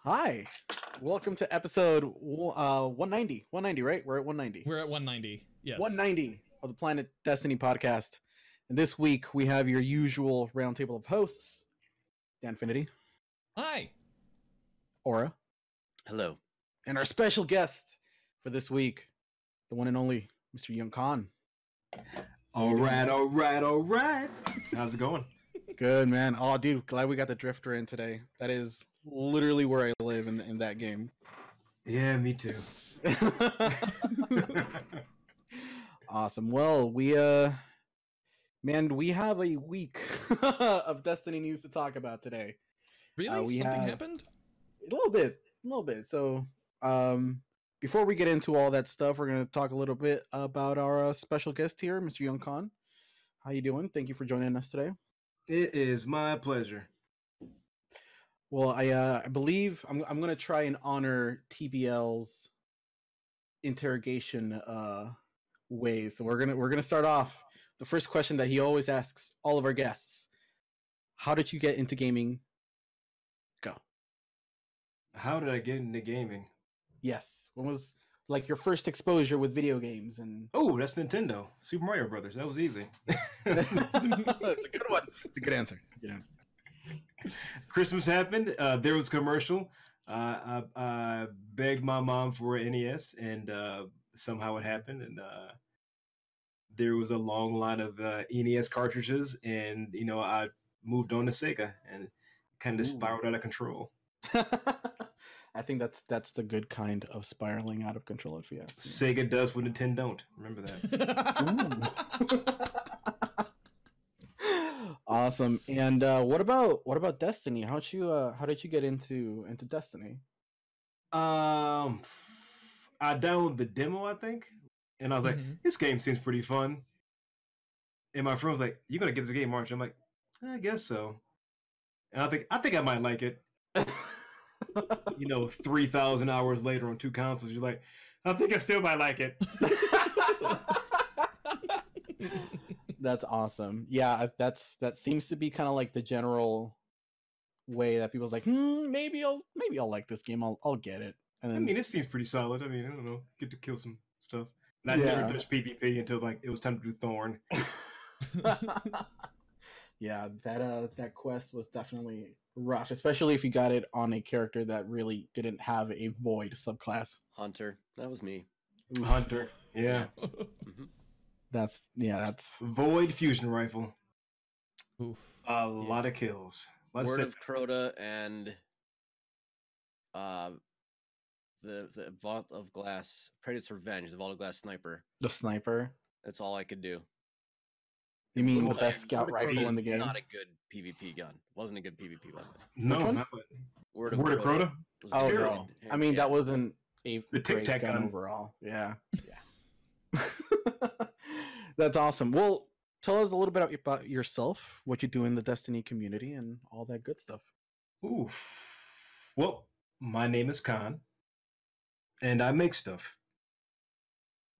Hi. Welcome to episode 190. 190, right? We're at 190. We're at 190. Yes. 190 of the Planet Destiny podcast. And this week we have your usual roundtable of hosts. Danfinity. Hi. Aura. Hello. And our special guest for this week, the one and only Mr. Young Khan. All right. How's it going? Good, man. Oh, dude, glad we got the Drifter in today. That is literally where I live in that game. Yeah, me too. Awesome. Well, we have a week of Destiny news to talk about today. Really? Something happened? A little bit. So, before we get into all that stuff, we're going to talk a little bit about our special guest here, Mr. Young Khan. How you doing? Thank you for joining us today. It is my pleasure. Well, I believe I'm going to try and honor TBL's interrogation ways. So we're gonna start off. The first question that he always asks all of our guests: how did you get into gaming? Go. How did I get into gaming? Yes. When was like your first exposure with video games? And Oh, that's Nintendo. Super Mario Brothers. That was easy. That's a good one. It's a good answer. Good answer. Christmas happened. There was a commercial. I begged my mom for an NES, and somehow it happened. And there was a long line of NES cartridges, and I moved on to Sega, and kind of spiraled out of control. I think that's the good kind of spiraling out of control, if you ask me. Sega does what Nintendo don't. Remember that. Awesome. And what about Destiny? How did you get into Destiny? I downloaded the demo, I think, and I was like, this game seems pretty fun. And my friend was like, "You gonna get this game, aren't you?" I'm like, I guess so. And I think I might like it. 3,000 hours later on 2 consoles, you're like, I think I still might like it. That's awesome. Yeah, that seems to be kind of like the general way that people's like, maybe I'll like this game. I'll get it. And then, I mean, it seems pretty solid. I mean, I don't know, get to kill some stuff. And I never touched PvP until like it was time to do Thorn. Yeah, that quest was definitely rough, especially if you got it on a character that really didn't have a void subclass. Hunter. That was me. Hunter. Yeah. That's Void fusion rifle. Oof. A lot of kills. Word of Crota and the Vault of Glass, Predator's Revenge, the Vault of Glass sniper. the sniper. That's all I could do. You mean the Well, best scout Word of rifle Crota in the is game? Not a good PvP gun. Wasn't a good PvP weapon. No, Which one? not Word Word of Crota? was Oh terrible. no! I mean, that wasn't a The Tic great Tac gun gun. overall. Yeah. That's awesome. Well, tell us a little bit about yourself, what you do in the Destiny community, and all that good stuff. Ooh. Well, my name is Khan, and I make stuff.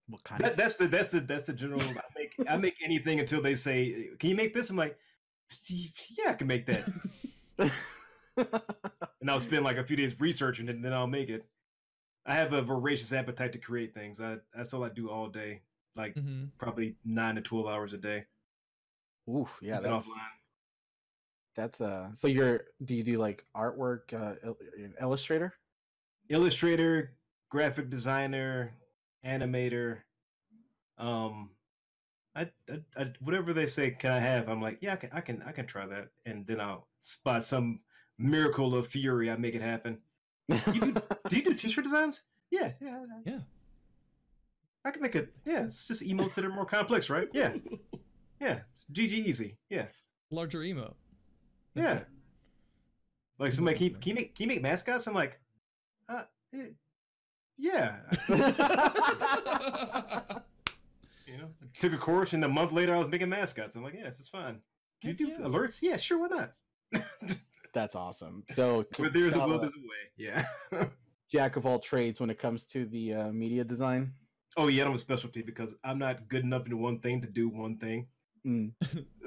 What kind of That's the general. I make anything until they say, "Can you make this?" I'm like, "Yeah, I can make that." And I'll spend like a few days researching it, and then I'll make it. I have a voracious appetite to create things. That's all I do all day, like probably 9 to 12 hours a day. Ooh, yeah, Keep it that's offline. so do you do like artwork, you're an illustrator? Illustrator, graphic designer, animator. I whatever they say, can I have? I'm like, yeah, I can try that, and then I'll spot some miracle of fury. I make it happen. Do you do t-shirt designs? Yeah. I can make it. Yeah, it's just emotes that are more complex, right? Yeah. It's GG easy. Yeah. Larger emote. Yeah. Like somebody, can you make mascots? I'm like, yeah. Took a course, and a month later I was making mascots. I'm like, yeah, it's fine. Can you do alerts? Yeah, sure, why not? That's awesome. So where there's a will, there's a way. Yeah. Jack of all trades when it comes to the media design. Oh yeah, I'm a specialty because I'm not good enough in one thing to do one thing.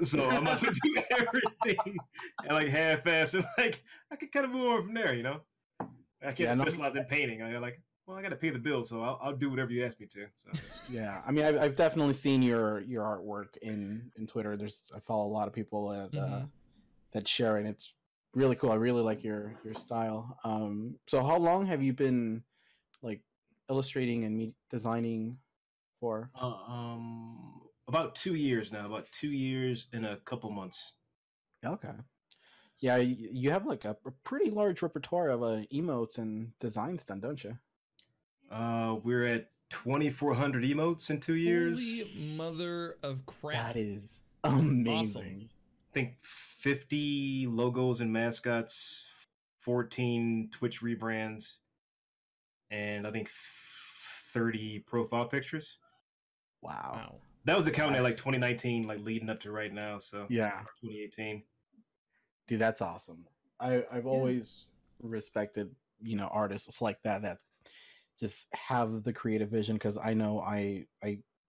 So I'm not gonna do everything and like half-ass, and like I can kind of move on from there, I can't specialize in painting. I like, well, I got to pay the bill, so I'll do whatever you ask me to. So yeah, I mean, I've definitely seen your artwork in Twitter. I follow a lot of people that share it. And it's really cool. I really like your style. So how long have you been like illustrating and designing for? About 2 years now. About 2 years and a couple months. Okay. Yeah, you have like a pretty large repertoire of emotes and designs done, don't you? We're at 2,400 emotes in 2 years. Holy mother of crap! That is amazing. Awesome. I think 50 logos and mascots, 14 Twitch rebrands, and I think 30 profile pictures. Wow. That was accounting like 2019, like leading up to right now. So yeah, 2018. Dude, that's awesome. I've always respected, artists like that just have the creative vision, because I know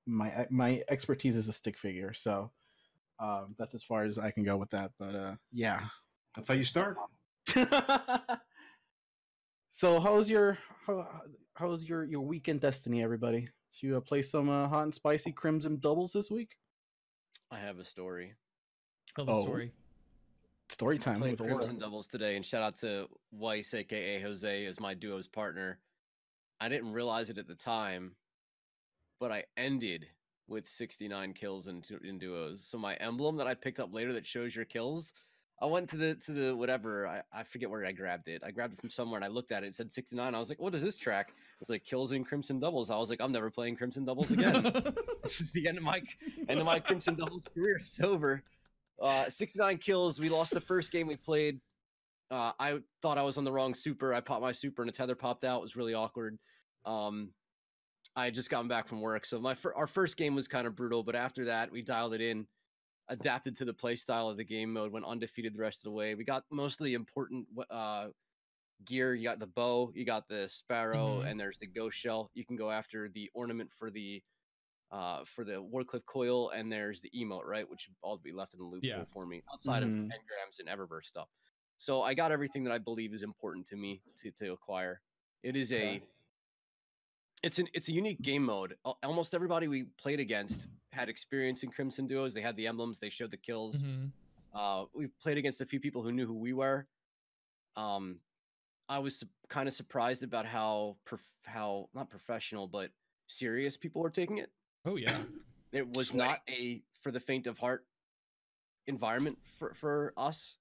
my expertise is a stick figure, so that's as far as I can go with that. But yeah, that's how you start. So how's your weekend Destiny, everybody? Did you play some hot and spicy Crimson doubles this week? I have a story. Tell the story. Story time. I played Crimson doubles today, and shout out to Weiss, aka Jose, as my duo's partner. I didn't realize it at the time, but I ended with 69 kills in duos. So my emblem that I picked up later that shows your kills, I went to the whatever, I forget where I grabbed it. I grabbed it from somewhere and I looked at it. It said 69. I was like, what is this track? It was like kills in Crimson doubles. I was like, I'm never playing Crimson doubles again. This is the end of my Crimson doubles career. It's over. 69 kills. We lost the first game we played. I thought I was on the wrong super. I popped my super and a tether popped out. It was really awkward. I had just gotten back from work, so our first game was kind of brutal. But after that, we dialed it in, adapted to the play style of the game mode, went undefeated the rest of the way. We got most of the important gear. You got the bow, you got the sparrow, and there's the ghost shell. You can go after the ornament for the Wardcliff coil, and there's the emote, right, which all be left in the loophole for me outside of engrams and Eververse stuff. So I got everything that I believe is important to me to acquire. It is it's a unique game mode. Almost everybody we played against had experience in Crimson duos. They had the emblems. They showed the kills. We played against a few people who knew who we were. I was kind of surprised about how not professional but serious people were taking it. Oh yeah, it was not a for the faint of heart environment for us.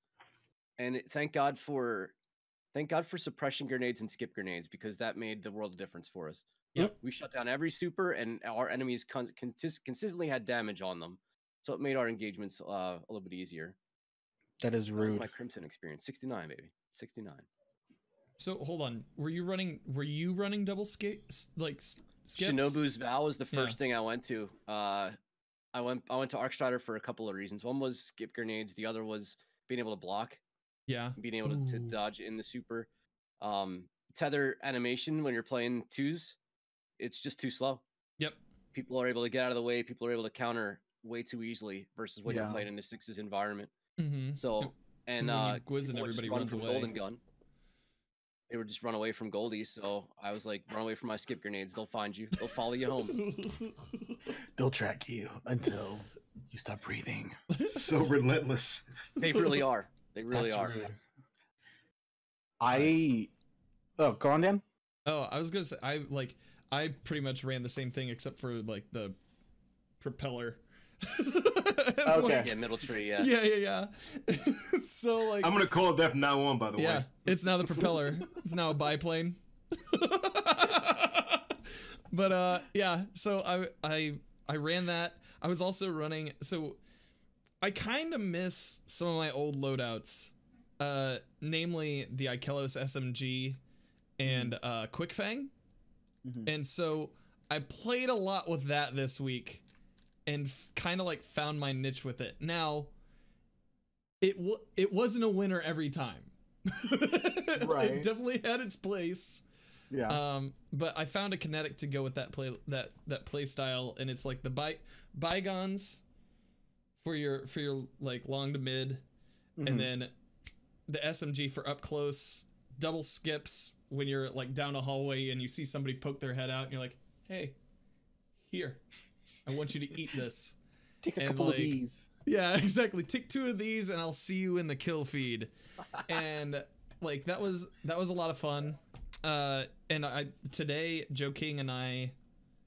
And thank God for suppression grenades and skip grenades, because that made the world of difference for us. Yep. We shut down every super, and our enemies consistently had damage on them, so it made our engagements a little bit easier. That is rude. That was my Crimson experience. 69, baby, 69. So hold on, were you running double skips? Shinobu's Vow was the first thing I went to. I went to Arcstrider for a couple of reasons. One was skip grenades. The other was being able to block. Yeah. Being able to dodge in the super. Tether animation when you're playing twos, it's just too slow. Yep. People are able to get out of the way. People are able to counter way too easily versus when you're playing in the sixes environment. So and Gwiz and everybody runs away. Golden Gun. They would just run away from Goldie, so I was like, run away from my skip grenades. They'll find you. They'll follow you home. They'll track you until you stop breathing. So relentless. They really are. They really are. Rude. Go on, Dan. Oh, I was gonna say I pretty much ran the same thing except for like the propeller. Okay. Yeah, middle tree. Yeah. Yeah. So like, I'm gonna call it that from now on. By the way. Yeah, it's now the propeller. It's now a biplane. But yeah. So I ran that. I was also running. So I kind of miss some of my old loadouts, namely the Ikelos SMG and Quickfang. And so I played a lot with that this week and kind of like found my niche with it. Now, it wasn't a winner every time. Right. It definitely had its place. Yeah. But I found a kinetic to go with that play style, and it's like the bygones for your like long to mid, and then the SMG for up close, double skips when you're like down a hallway and you see somebody poke their head out and you're like, hey, here, I want you to eat this. Take a And, couple of like, these. Yeah, exactly. Take 2 of these and I'll see you in the kill feed. And like that was a lot of fun. And today Joe King and I,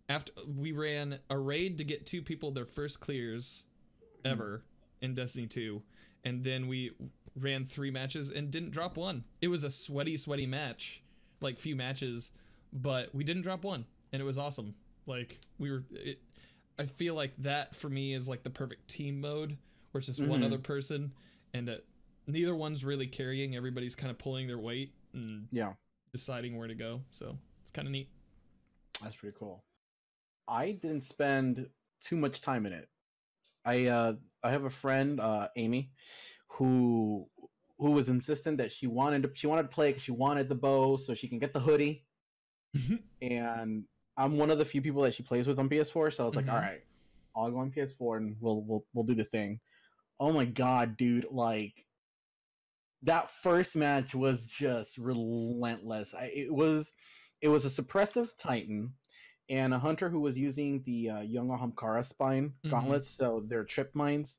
after we ran a raid to get 2 people their first clears ever in Destiny 2, and then we ran 3 matches and didn't drop one. It was a sweaty match, like few matches, but we didn't drop one, and it was awesome. Like I feel like that for me is like the perfect team mode where it's just one other person, and neither one's really carrying. Everybody's kind of pulling their weight and deciding where to go. So it's kind of neat. That's pretty cool. I didn't spend too much time in it. I have a friend, Amy, who was insistent that she wanted to play because she wanted the bow so she can get the hoodie. And I'm one of the few people that she plays with on PS4, so I was like, all right, I'll go on PS4 and we'll do the thing. Oh my god, dude! Like that first match was just relentless. It was a suppressive Titan and a hunter who was using the Young Ahamkara spine gauntlets, so their trip mines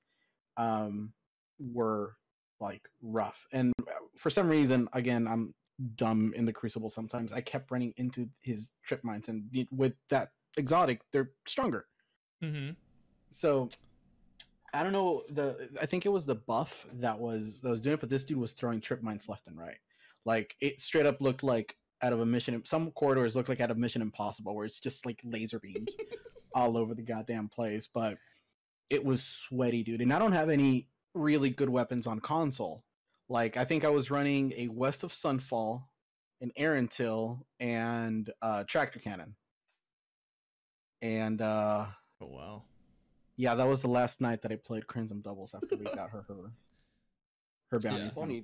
were like rough. And for some reason, again, I'm dumb in the Crucible sometimes, I kept running into his trip mines, and with that exotic, they're stronger. So I don't know, I think it was the buff that was doing it, but this dude was throwing trip mines left and right. Like it straight up looked like out of a mission. Some corridors look like out of Mission Impossible, where it's just like laser beams all over the goddamn place. But it was sweaty, dude. And I don't have any really good weapons on console. Like I think I was running a West of Sunfall, an Erentil, and tractor cannon. And oh wow. Yeah, that was the last night that I played Crimson Doubles after we got her bounty. Yeah. Funny.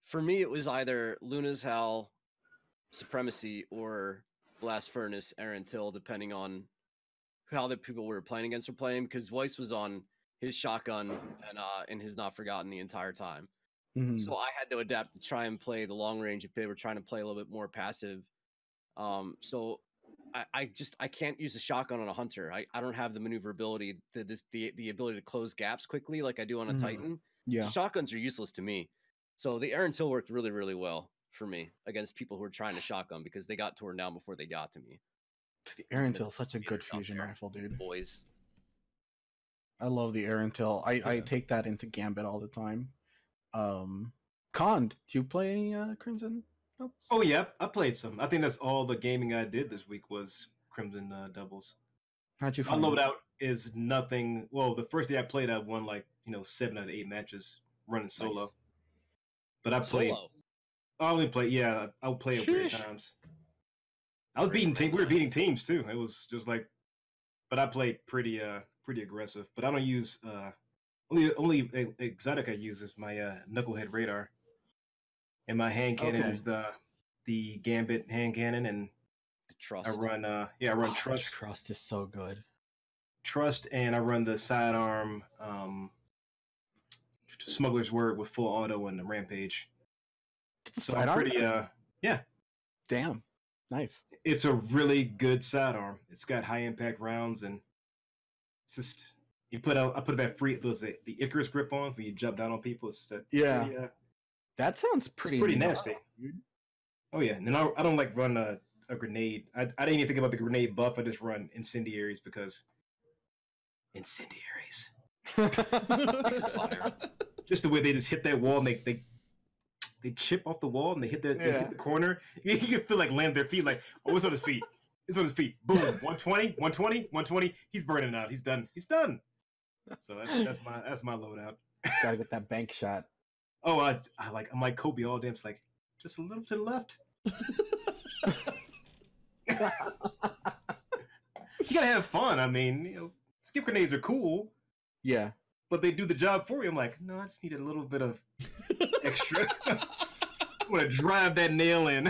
For me, it was either Luna's Howl, Supremacy, or Blast Furnace, Erentil, depending on how the people we were playing against were playing, because Weiss was on his shotgun and his Not Forgotten the entire time. So I had to adapt to try and play the long range if they were trying to play a little bit more passive. So I can't use a shotgun on a hunter. I don't have the maneuverability, the ability to close gaps quickly like I do on a Titan. Yeah, shotguns are useless to me. So the Erentil worked really, really well for me against people who were trying to shotgun because they got torn down before they got to me. The Erentil is such a good fusion rifle, dude. Boys. I love the Erentil. I take that into Gambit all the time. Khan, do you play any Crimson Doubles? Oh yeah, I played some. I think that's all the gaming I did this week was Crimson Doubles. How'd you My find loadout is nothing. Well, the first day I played, I won like 7 out of 8 matches running solo. Nice. But I played. Solo. I only play. Yeah, I'll play at weird times. I was beating teams. We were beating teams too. It was just like, but I played pretty aggressive. But I don't use only exotic I use is my knucklehead radar, and my hand cannon is the Gambit hand cannon, and The Trust. I run Trust. Trust is so good. Trust, and I run the sidearm Smuggler's Word with full auto and the Rampage. So I'm pretty yeah. Damn. Nice. It's a really good sidearm. It's got high impact rounds, and it's just I put that the Icarus grip on when you jump down on people. It's that that sounds pretty nasty. Oh yeah, and I don't like run a grenade. I didn't even think about the grenade buff. I just run incendiaries because incendiaries. Fire. Just the way they just hit that wall and they chip off the wall and they hit they hit the corner. You can feel like land their feet like, oh, it's on his feet. It's on his feet. Boom. 120, 120, 120. He's burning out. He's done. He's done. So that's my loadout. Gotta get that bank shot. Oh, I'm like Kobe all day. It's like just a little to the left. You gotta have fun. I mean, skip grenades are cool. Yeah. But they do the job for you. I'm like, no, I just need a little bit of extra. I'm gonna drive that nail in.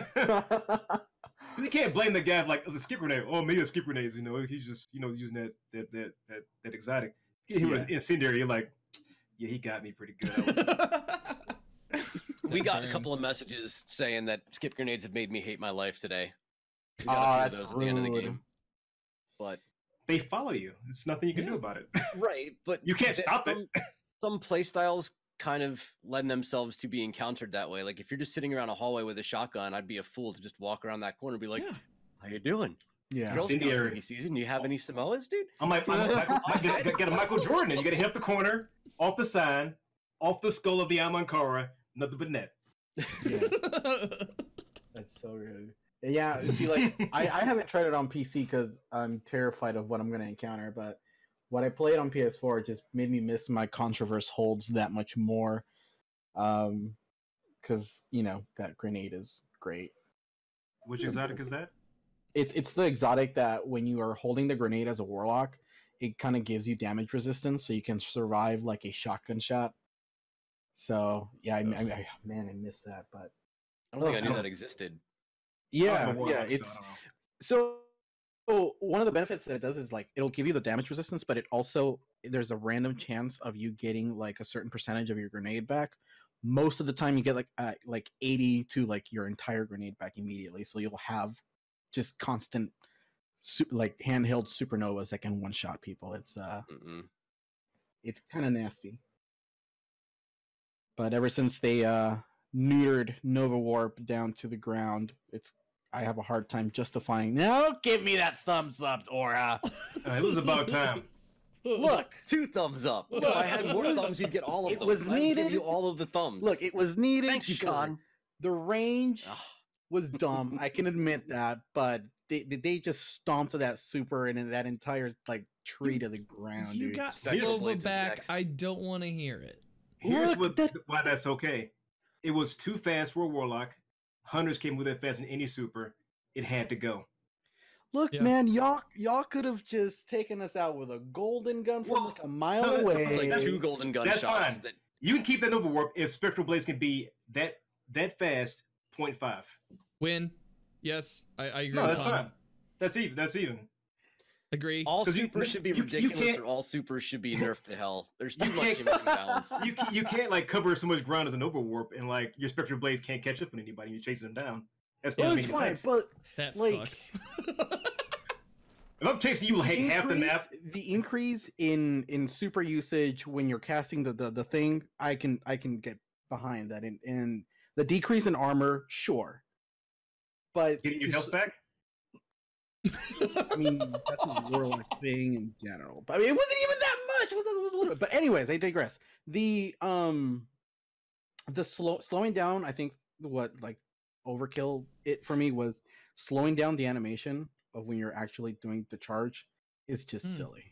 You can't blame the guy for like the skip grenade. Oh, maybe a skip grenades. He's just using that exotic. He was incendiary. You're like, yeah, he got me pretty good. We got a Burn. couple of messages saying that skip grenades have made me hate my life today. We got a Ah, few of that's those at the end of the rude. game. But They follow you. There's nothing you can Yeah. do about it. right, but You can't stop it. Some playstyles kind of lend themselves to be encountered that way. Like if you're just sitting around a hallway with a shotgun, I'd be a fool to just walk around that corner and be like, Yeah. "How you doing? Yeah. Girl Scout Incendiary. cookie season. You have any Samoas, dude?" I might get a Michael Jordan. And you got to hit up the corner, off the sign, off the skull of the Amankara, nothing but net. Yeah. That's so good. Yeah, see, like I haven't tried it on PC because I'm terrified of what I'm going to encounter. But what I played on PS4 just made me miss my Controverse holds that much more. Because that grenade is great. Which exotic is that? It's the exotic that when you are holding the grenade as a warlock, it kind of gives you damage resistance, so you can survive like a shotgun shot. So yeah, I miss that. But I don't think I knew Oh. that existed. yeah, I'm a warlock, so it's I don't know. so one of the benefits that it does is like it'll give you the damage resistance, but it also there's a random chance of you getting like a certain percentage of your grenade back. Most of the time, you get like 80 to like your entire grenade back immediately. So you'll have just constant like handheld supernovas that can one shot people. It's kind of nasty. But ever since they neutered Nova Warp down to the ground, I have a hard time justifying. No, give me that thumbs up, Aura. It was about time. Look, 2 thumbs up. If I had more thumbs, you'd get all of It them. was I'd give needed. you all of the thumbs. look, it was needed. thank you, sure. Con. The range Ugh. was dumb. I can admit that, but they just stomped that super and that entire like tree to the ground. You dude. got Spectral Slova Blades is back. next. I don't want to hear it. Here's Look, why that's okay. It was too fast for a warlock. Hunters came with it fast in any super. It had to go. Look, Yeah. man, y'all could have just taken us out with a golden gun from Well, like a mile no, away. It's like That's- 2 golden gun that's shots. fine. That, You can keep that Nova Warp if Spectral Blades can be that fast. 0.5. Win. Yes, I agree. No, with that's Con. fine. That's even. That's even. Agree. all 'Cause you- supers should be you ridiculous, can't- or all supers should be nerfed to hell. There's You too much can't- imbalance. You can't like cover so much ground as a Nova Warp and like your Spectral Blades can't catch up on anybody. You're chasing them down. That's Well, not it's making fine, sense. but That like- sucks. If I'm chasing you like half the map, the increase in super usage when you're casting the thing, I can get behind that, and the decrease in armor, sure, but getting your health back. I mean, that's a warlock thing in general. But I mean, it wasn't even that much. It was a little bit. But anyways, I digress. The slowing down, I think what like overkill it for me was slowing down the animation of when you're actually doing the charge is just Hmm. silly.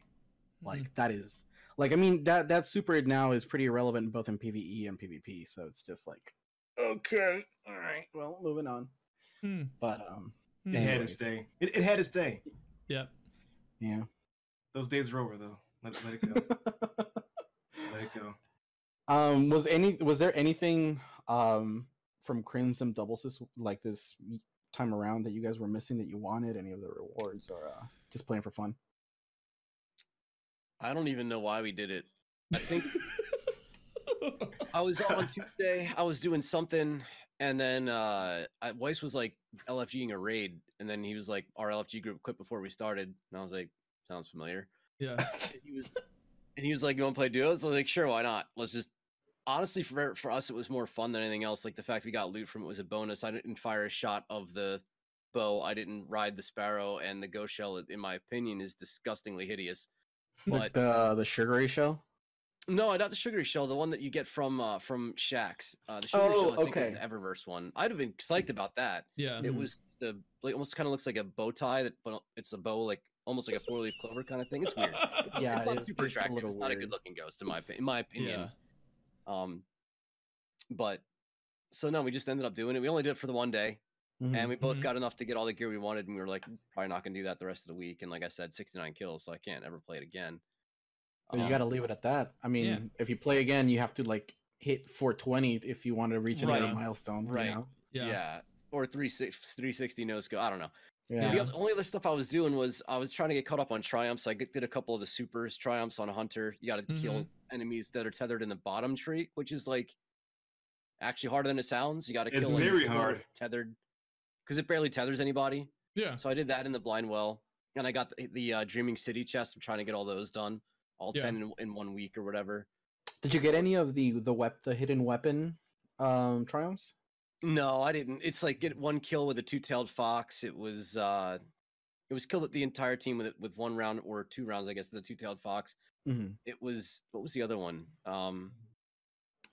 Like that is like I mean that super now is pretty irrelevant both in PvE and PvP. So it's just like okay, all right, well, moving on. Hmm. But It had its day. It had its day. Yep. yeah. Those days are over though. Let it go. Let it go. Was there anything from Crimson Doubles this time around that you guys were missing that you wanted? Any of the rewards, or just playing for fun? I don't even know why we did it. I think I was on Tuesday. I was doing something, and then Weiss was like LFGing a raid, and then he was like, "Our LFG group quit before we started," and I was like, "Sounds familiar." Yeah. And he was like, "You want to play duos?" I was like, "Sure, why not? Let's just." Honestly, for us, it was more fun than anything else. Like the fact we got loot from it was a bonus. I didn't fire a shot of the bow. I didn't ride the sparrow, and the ghost shell, in my opinion, is disgustingly hideous. Like But the sugary shell. no, not the sugary shell, the one that you get from Shaxx. The sugary Oh, shell, I think, is okay. the Eververse one. I'd have been psyched about that. Yeah. It Mhm. was the like almost kind of looks like a bow tie, but it's a bow like almost like a 4-leaf clover kind of thing. It's weird. Yeah, it's not it is- super it's a attractive. little It's not a weird. good looking ghost in my opinion. Yeah. But so no, we just ended up doing it. We only did it for the one day, Mhm. and we both Mhm. got enough to get all the gear we wanted, and we were like, probably not gonna do that the rest of the week. And like I said, 69 kills, so I can't ever play it again. But you got to leave it at that. I mean, Yeah. if you play again, you have to like hit 420 if you want to reach another Right. milestone. Right. You know? Yeah. Or 360 no scope. I don't know. Yeah. The only other stuff I was doing was I was trying to get caught up on triumphs. I did a couple of the supers triumphs on a hunter. You got to kill enemies that are tethered in the bottom tree, which is like actually harder than it sounds. You got to It's kill like, very 4 hard. tethered, because it barely tethers anybody. Yeah. So I did that in the blind well, and I got the Dreaming City chest. I'm trying to get all those done, all Yeah. 10 in 1 week or whatever. Did you get any of the hidden weapon triumphs? No, I didn't. It's like get 1 kill with a 2-tailed fox. It was killed the entire team with 1 round or 2 rounds, I guess, the 2-tailed fox. Mm-hmm. It was, what was the other one?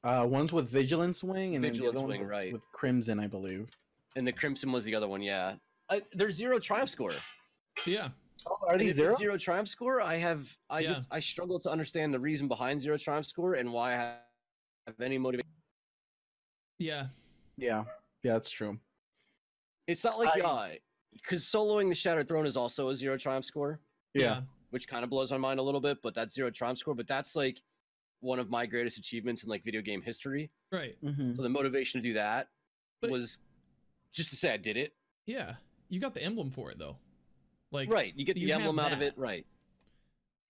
One's with Vigilance Wing, and Vigilance then the other Wing, one right. with Crimson, I believe. And the Crimson was the other one, yeah. There's 0 triumph score. Yeah. Oh, are And these if zero? it's 0 triumph score, I Yeah. struggle to understand the reason behind 0 triumph score and why I have any motivation. Yeah. Yeah, that's true. It's not like because soloing the Shattered Throne is also a 0 triumph score, Yeah. which kind of blows my mind a little bit, but that's 0 triumph score. But that's like one of my greatest achievements in like video game history. Right. Mm-hmm. So the motivation to do that But- was just to say I did it. Yeah. You got the emblem for it though. Like Right, you get the you have emblem out of that. it, right?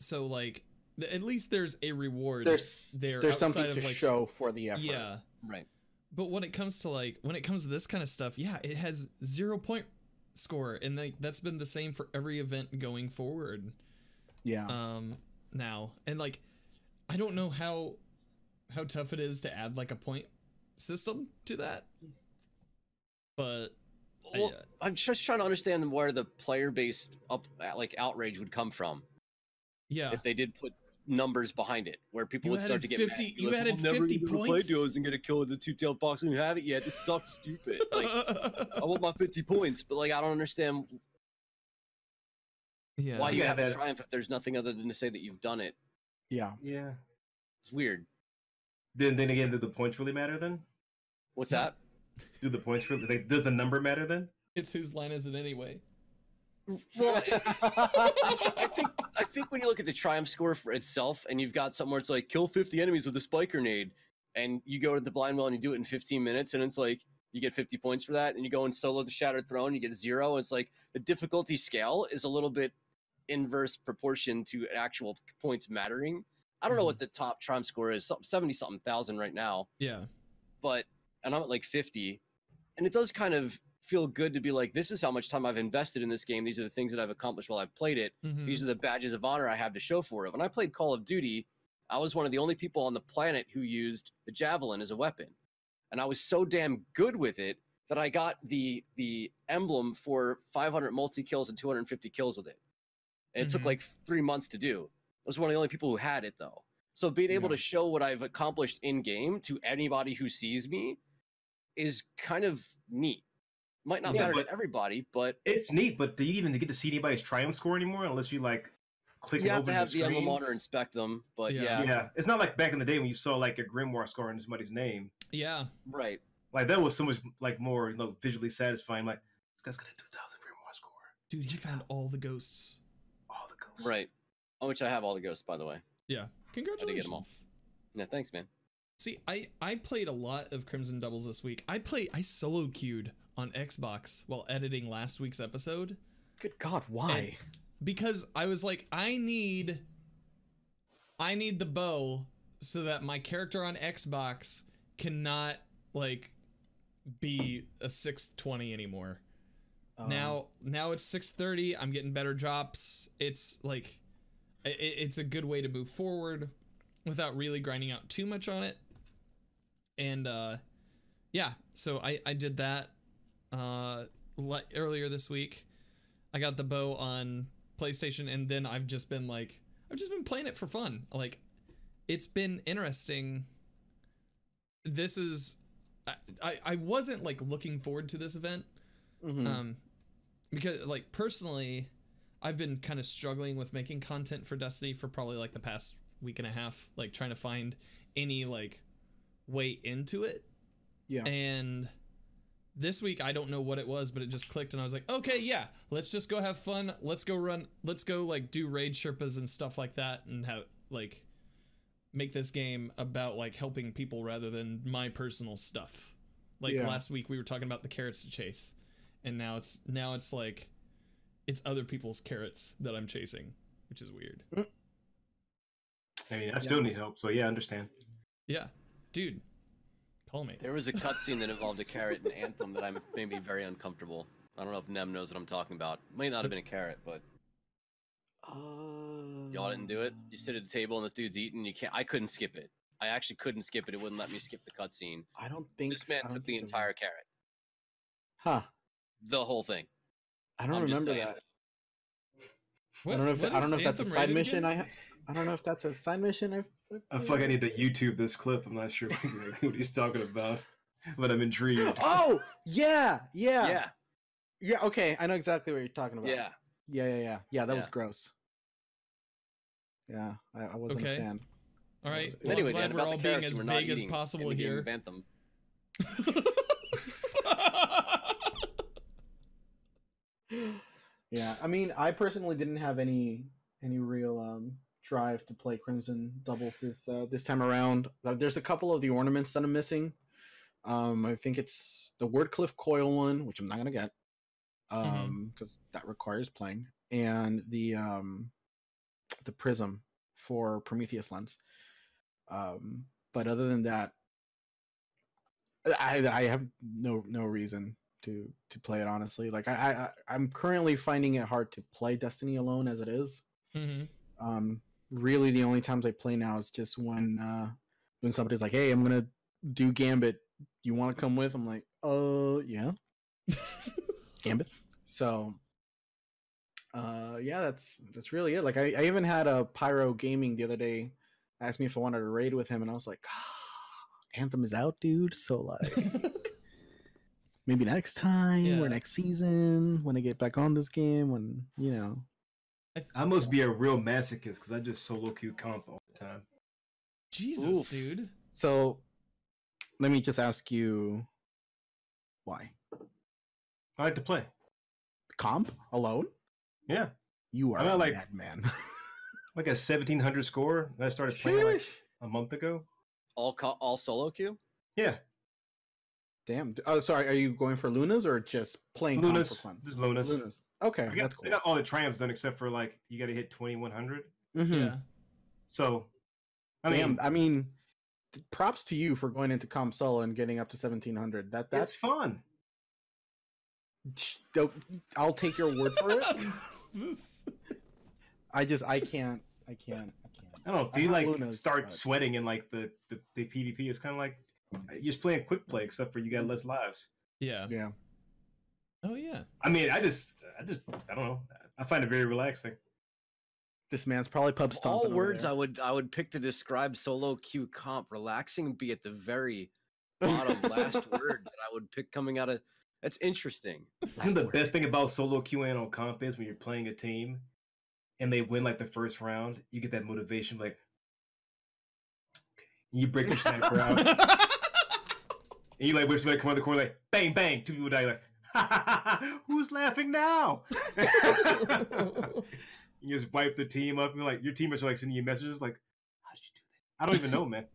So like at least there's a reward There's there something outside to of, like, show for the effort. Yeah. Right. But when it comes to this kind of stuff, yeah, it has 0 point score, and that's been the same for every event going forward. Yeah. Now, and like, I don't know how tough it is to add like a point system to that, but Well, I'm just trying to understand where the player-based outrage would come from yeah, if they did put numbers behind it, where people You would start added to get 50 mad. you Like, added "I'm never 50 gonna play points?" duos and get a kill with the 2-tailed fox and you have it yet. This sucks, stupid. Like, I want my 50 points, but like I don't understand yeah, why you Yeah, have a that- triumph if there's nothing other than to say that you've done it. Yeah. Yeah. It's weird. Then again, do the points really matter then? What's that? Do the points really? Like, does the number matter then? it's whose line is it anyway? Well, I think when you look at the triumph score for itself, and you've got something where it's like kill 50 enemies with a spike grenade, and you go to the blind well and you do it in 15 minutes, and it's like you get 50 points for that, and you go and solo the Shattered Throne, you get 0. And it's like the difficulty scale is a little bit inverse proportion to actual points mattering. I don't know what the top triumph score is, 70 something thousand right now, Yeah, and I'm at like 50, and it does kind of feel good to be like, this is how much time I've invested in this game. These are the things that I've accomplished while I've played it. Mhm. These are the badges of honor I have to show for it. When I played Call of Duty, I was one of the only people on the planet who used the javelin as a weapon, and I was so damn good with it that I got the emblem for 500 multi kills and 250 kills with it. And it took Mhm. like 3 months to do. I was one of the only people who had it though. So being able Yeah. to show what I've accomplished in game to anybody who sees me is kind of neat. Might not Yeah, matter but- to everybody, but It's neat, but do you even get to see anybody's triumph score anymore unless you like click you and have open to have the the emblem screen? on or inspect them. But Yeah. yeah, Yeah, it's not like back in the day when you saw like a grimoire score in somebody's name. yeah, right. Like that was so much like more visually satisfying. Like this guy's got a 2,000 grimoire score. dude, he found all the ghosts. All the ghosts. Right. On which I have all the ghosts, by the way. Yeah, get 'em all. congratulations. Yeah, thanks, man. See, I played a lot of Crimson Doubles this week. I solo queued on Xbox while editing last week's episode Good God, why? because I was like, I need the bow so that my character on Xbox cannot like be a 620 anymore. Now it's 630. I'm getting better drops. It's like it's a good way to move forward without really grinding out too much on it. And yeah, so I did that earlier this week. I got the bow on PlayStation, and then I've just been playing it for fun. Like, it's been interesting. This is I wasn't like looking forward to this event. Mhm. Because like personally, I've been kind of struggling with making content for Destiny for probably like the past week and a half, like trying to find any like way into it. Yeah. And this week I don't know what it was, but it just clicked and I was like, okay, yeah, let's just go have fun. Let's go like do raid Sherpas and stuff like that and have like make this game about like helping people rather than my personal stuff. Like Yeah. last week we were talking about the carrots to chase, and now it's like it's other people's carrots that I'm chasing, which is weird. I mean, I still need help, so yeah, I understand. Yeah, dude, Call me. There was a cutscene that involved a carrot in Anthem that made me very uncomfortable. I don't know if Nem knows what I'm talking about. Might not have been a carrot, but y'all didn't do it. You sit at the table and this dude's eating. You can't. I couldn't skip it. I actually couldn't skip it. It wouldn't let me skip the cutscene. I don't think This man I don't took the think entire carrot, Huh. the whole thing. I don't I'm just remember saying. that. What, I don't know if what I don't is know if that's a Anthem side rated mission. again? I don't know if that's a side mission. I feel like I need to YouTube this clip. I'm not sure what he's talking about, but I'm intrigued. Oh yeah. Yeah. Okay, I know exactly what you're talking about. Yeah. Yeah. That was Yeah. gross. Yeah, I wasn't Okay. a fan. All right. Well, Well, Anyway, I'm glad Dan, we're about all the being carrots as you were not vague as eating possible in the game here. of Anthem. Yeah, I mean, I personally didn't have any real drive to play Crimson Doubles this time around. There's a couple of the ornaments that I'm missing. I think it's the Wordcliff Coil one, which I'm not gonna get, because that requires playing, and the Prism for Prometheus Lens. But other than that, I have no reason to play it, honestly. Like I'm currently finding it hard to play Destiny alone as it is. Really the only times I play now is just when somebody's like, hey, I'm gonna do Gambit, you want to come with? I'm like, yeah. Gambit. So yeah, that's really it. Like I even had a Pyro Gaming the other day ask me if I wanted to raid with him, and I was like, Anthem is out, dude, so like maybe next time or next season when I get back on this game, when I must be a real masochist because I just solo queue comp all the time. Jesus, Oof. dude. So let me just ask you, why? I like to play. Comp alone? Yeah, You are I'm not a like- madman. like a 1700 score that I started playing like Sheesh. a month ago. All solo queue? Yeah, Damn. Oh, sorry. Are you going for Lunas or just playing comp Lunas, for fun? just Lunas. Lunas. Okay, I that's got, cool. I got all the triumphs done except for like you got to hit 2100. Mhm. Yeah. So, I Damn. mean, I mean, props to you for going into comp solo and getting up to 1700. that's That's fun. I'll take your word for it. This- I can't. I don't know. If I you have like Lunas, start but- sweating in like the PvP, it's kind of like you're just playing quick play, except for you got less lives. yeah. Yeah. Oh yeah. I mean, I don't know. I find it very relaxing. This man's probably pub Of stomping. all over words there. I would pick to describe solo queue comp, relaxing would be at the very bottom last word that I would pick coming out of. That's interesting. I think the best thing about solo queuing on comp is when you're playing a team and they win like the first round, you get that motivation, like okay. You break the sniper out, and you like wait for somebody to come out the corner, like bang bang, two people die, like ha, ha, ha, ha, who's laughing now? You just wipe the team up, and like your teammates are like sending you messages, like how did you do that? I don't even know, man.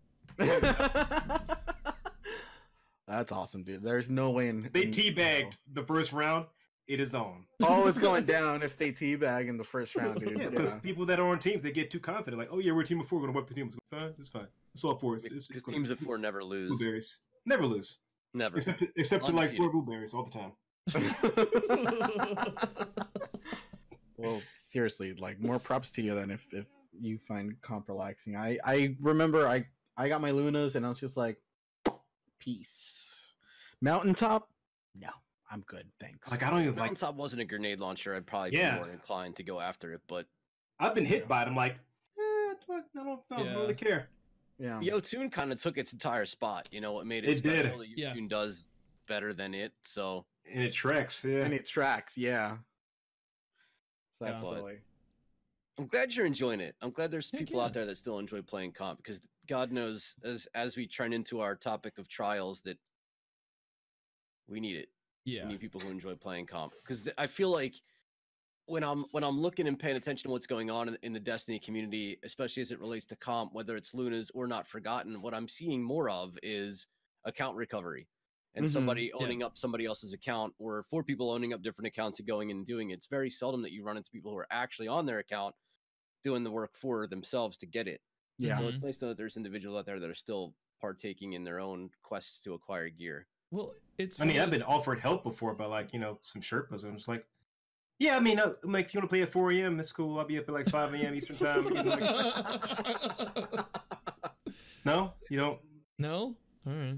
That's awesome, dude. There's no way in They in- teabagged the first round. It is on. Oh, it's going down if they teabag in the first round, dude. Yeah, because people that are on teams, they get too confident. Like, oh yeah, we're a team of four. We're gonna wipe the team. It's fine. It's fine. It's all four. It's Because gonna teams be of four never lose. blueberries. Never lose. Never. Except to like Undefeated. 4 blueberries all the time. Well, seriously, like more props to you then if you find comp relaxing. I remember I got my Lunas and I was just like, peace. Mountaintop? No, I'm good, thanks. Like I don't even like. Mountaintop wasn't a grenade launcher, I'd probably Yeah. be more inclined to go after it. But I've been hit by it. I'm like, I don't Yeah. really care. yeah. Yotun kind of took its entire spot. You know what made it, It did. special? Yeah. Yotun does better than it. So And it tracks. Yeah. And it tracks, yeah. So Yeah. that's But- silly. I'm glad you're enjoying it. I'm glad there's Heck people yeah. out there that still enjoy playing comp because God knows as we trend into our topic of trials that we need it. Yeah. We need people who enjoy playing comp because I feel like when I'm looking and paying attention to what's going on in the Destiny community, especially as it relates to comp, whether it's Lunas or Not Forgotten, what I'm seeing more of is account recovery and Mhm. somebody Yeah. owning up somebody else's account, or 4 people owning up different accounts and going and doing it. It's very seldom that you run into people who are actually on their account doing the work for themselves to get it. Yeah. So it's nice to know that there's individuals out there that are still partaking in their own quests to acquire gear. Well, it's. I mean, one I've of been those- offered help before by like some Sherpas, and I'm just like, yeah, I mean, like if you want to play at 4 a.m., it's cool. I'll be up at like 5 a.m. Eastern time. You know, like, no, you don't. No. All right.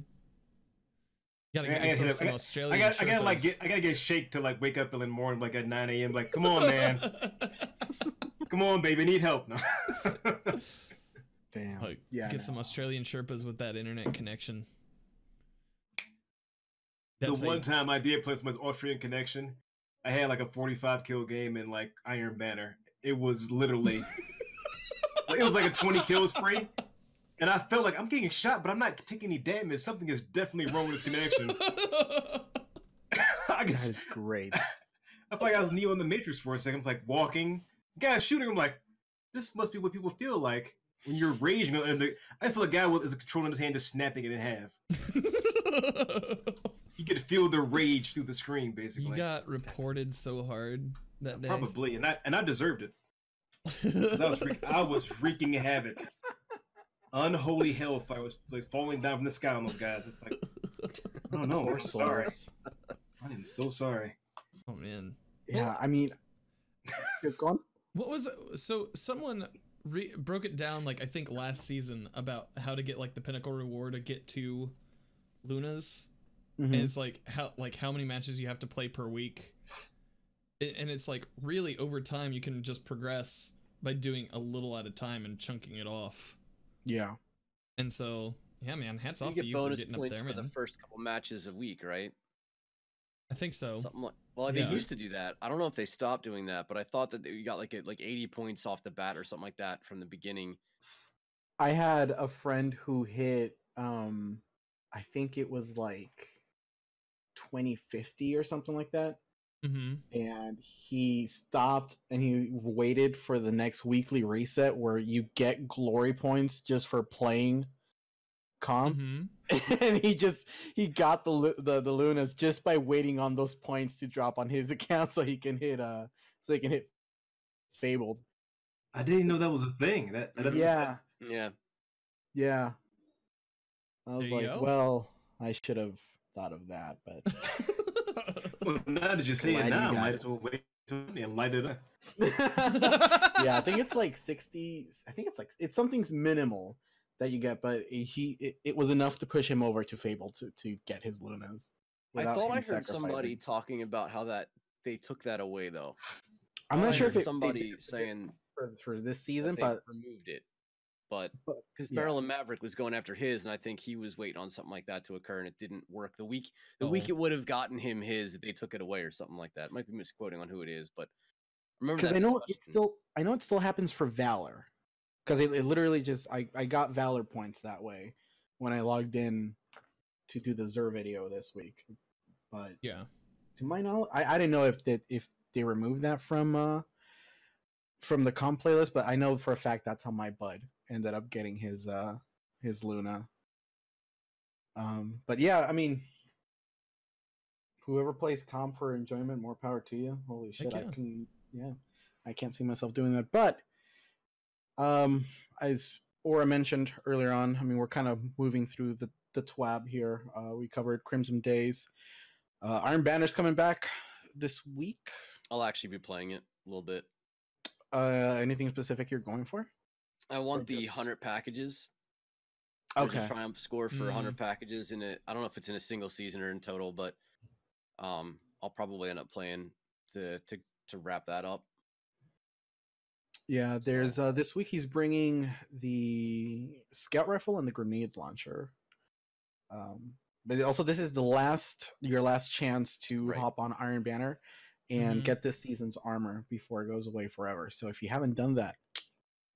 You gotta I get gotta yourself hit some up- Australian. I gotta like Sherpas. I gotta get shake to like wake up in the morning like at 9 a.m. Like, come on, man, come on, baby, I need help now. Damn. Like, Yeah. get no. some Australian Sherpas with that internet connection. The That's how one you- time I did play some Austrian connection, I had like a 45 kill game in like Iron Banner. It was literally, it was like a 20 kill spree. And I felt like I'm getting shot, but I'm not taking any damage. Something is definitely wrong with this connection. I That guess is great. I felt like I was Neo in the Matrix for a second. I was like walking, guy shooting. I'm like, this must be what people feel like when you're raging. And I feel like a guy with a controller in his hand just snapping it in half. You could feel the rage through the screen, basically. You got reported so hard that day. Probably, and I deserved it. 'Cause I was wreaking havoc. Unholy hellfire was like falling down from the sky on those guys. It's like, I don't know. Poor I'm sorry. souls. I am so sorry. Oh man. Yeah, I mean, you're gone. What was it? So someone broke it down like I think last season about how to get like the pinnacle reward to get to Luna's, and it's like how many matches you have to play per week, and it's like really over time you can just progress by doing a little at a time and chunking it off. Yeah. And so yeah, man, hats You off to get you for bonus getting up points there, for man. the first couple matches a week, right? I think so. Something like. Well, they Yeah. used to do that. I don't know if they stopped doing that, but I thought that you got like 80 points off the bat or something like that from the beginning. I had a friend who hit I think it was like 2050 or something like that. Mm-hmm. And he stopped and he waited for the next weekly reset where you get glory points just for playing comp. Mm-hmm. And he got the Lunas just by waiting on those points to drop on his account so he can hit Fabled. I didn't know that was a thing. That's Yeah. Yeah. I was There you like, go. well, I should have thought of that, but Well, now that you say Glad it you now, got might it. as well wait and light it up. yeah, I think it's like 60. I think it's something's minimal that you get, but it was enough to push him over to Fable to get his Lunas. I without thought him I heard sacrificing. somebody talking about how that they took that away though. I'm I not sure heard if somebody they did saying for this that season, they but removed it, but But, because yeah. Marilyn Maverick was going after his, and I think he was waiting on something like that to occur, and it didn't work. The week Oh. it would have gotten him his, they took it away or something like that. Might be misquoting on who it is, but remember because that I know discussion. it still happens for Valor, because it literally just I got Valor points that way when I logged in to do the Zer video this week, but Yeah. to my knowledge, I didn't know if they removed that from the comp playlist, but I know for a fact that's how my bud ended up getting his Luna. But yeah, I mean, whoever plays comp for enjoyment, more power to you. Holy shit, yeah. I can't see myself doing that. But as Aura mentioned earlier on, I mean, we're kind of moving through the TWAB here. We covered Crimson Days. Iron Banner's coming back this week. I'll actually be playing it a little bit. Anything specific you're going for? I want the just- 100 packages. There's Okay. a triumph score for 100 packages in it. I don't know if it's in a single season or in total, but I'll probably end up playing to wrap that up. Yeah, there's this week he's bringing the scout rifle and the grenade launcher. But also this is your last chance to Right. hop on Iron Banner and Mhm. get this season's armor before it goes away forever. So if you haven't done that,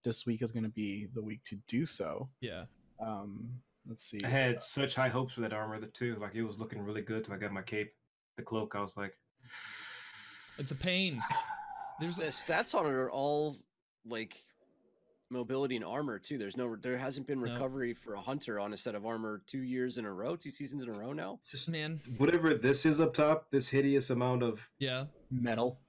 this week is going to be the week to do so. Yeah. Let's see. I had such high hopes for that armor too. Like it was looking really good till I got my cape, the cloak. I was like, It's a pain. There's The stats on it are all like mobility and armor too. There hasn't been No. recovery for a hunter on a set of armor 2 seasons in a row now. it's just man. whatever this is up top. This hideous amount of Yeah. Metal.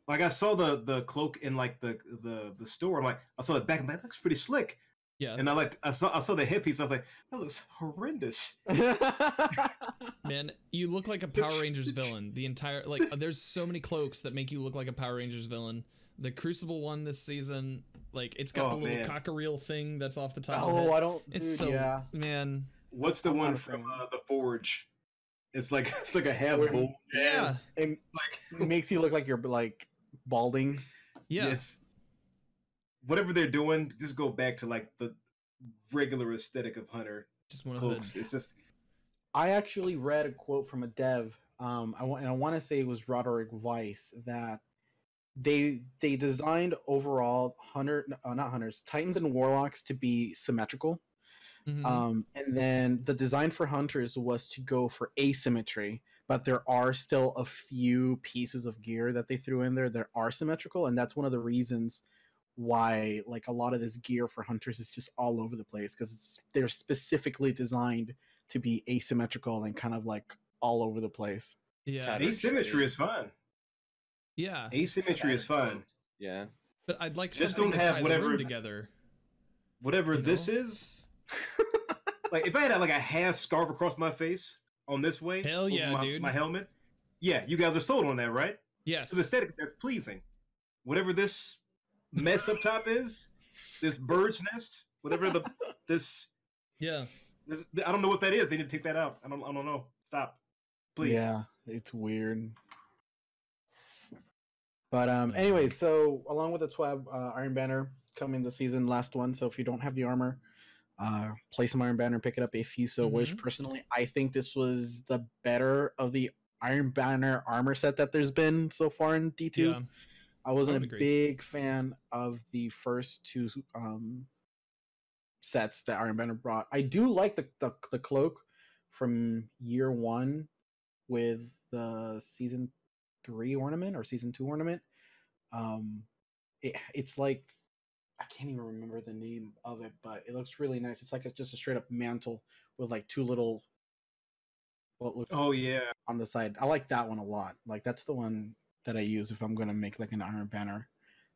like I saw the cloak in like the store. I'm like, I saw it back. I'm like, that looks pretty slick. Yeah, And I saw the headpiece. I was like, that looks horrendous. man, you look like a Power Rangers villain. The entire there's so many cloaks that make you look like a Power Rangers villain. The Crucible one this season, like it's got the little cockatiel thing that's off the top. of the head. I don't. It's dude, so yeah. man. What's the I'm one not a from fan. the Forge? It's like a half Where- bull. Yeah, It Like makes you look like you're like balding. yeah. It's whatever they're doing. Just go back to like the regular aesthetic of Hunter Just one of cloaks. the. It's just I actually read a quote from a dev. I want to say it was Roderick Weiss that they designed overall not hunters, Titans and Warlocks to be symmetrical. Mhm. And then the design for hunters was to go for asymmetry, but there are still a few pieces of gear that they threw in there that are symmetrical, and that's one of the reasons why like a lot of this gear for hunters is just all over the place because they're specifically designed to be asymmetrical and kind of like all over the place. Yeah, Tattered asymmetry shade. is fun. yeah. Asymmetry is fun. Yeah. But I'd like Just something don't to have tie the whatever- room together. Whatever You this know? is. Like if I had like a half scarf across my face on this way, Hell over yeah, dude. my helmet. Yeah, you guys are sold on that, right? Yes. So the aesthetic that's pleasing. Whatever this mess up top is, this bird's nest, whatever this, Yeah. I don't know what that is. They need to take that out. I don't know. Stop, please. Yeah, it's weird. But anyway, so along with the TWAB Iron Banner coming this season, last one. So if you don't have the armor, play some Iron Banner, pick it up if you so wish. Mhm. Personally, I think this was the better of the Iron Banner armor set that there's been so far in D2. Yeah. I wasn't would a agree. big fan of the first two sets that Iron Banner brought. I do like the cloak from year one with the season 3 ornament or season 2 ornament. It's like I can't even remember the name of it, but it looks really nice. It's like it's just a straight up mantle with like two little what look Oh yeah. on the side. I like that one a lot. Like that's the one that I use if I'm gonna make like an Iron Banner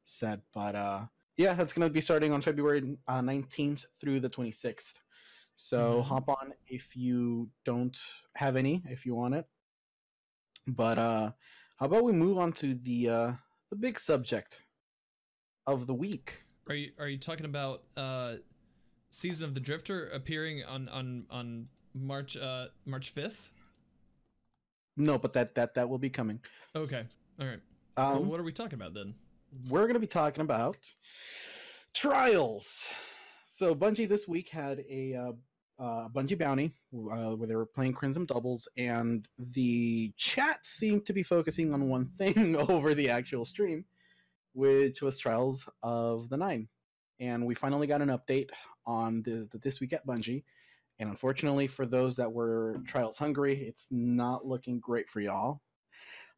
set. But yeah, that's gonna be starting on February 19th through the 26th. So Mhm. hop on if you don't have any, if you want it. But how about we move on to the big subject of the week? Are you talking about Season of the Drifter appearing on March 5th? No, but that will be coming. Okay. All right. Well, Um, what are we talking about then? we're going to be talking about trials. So Bungie this week had a Bungie bounty where they were playing Crimson Doubles, and the chat seemed to be focusing on one thing over the actual stream, which was Trials of the Nine. And we finally got an update on this week at Bungie. And unfortunately, for those that were Trials hungry, it's not looking great for y'all.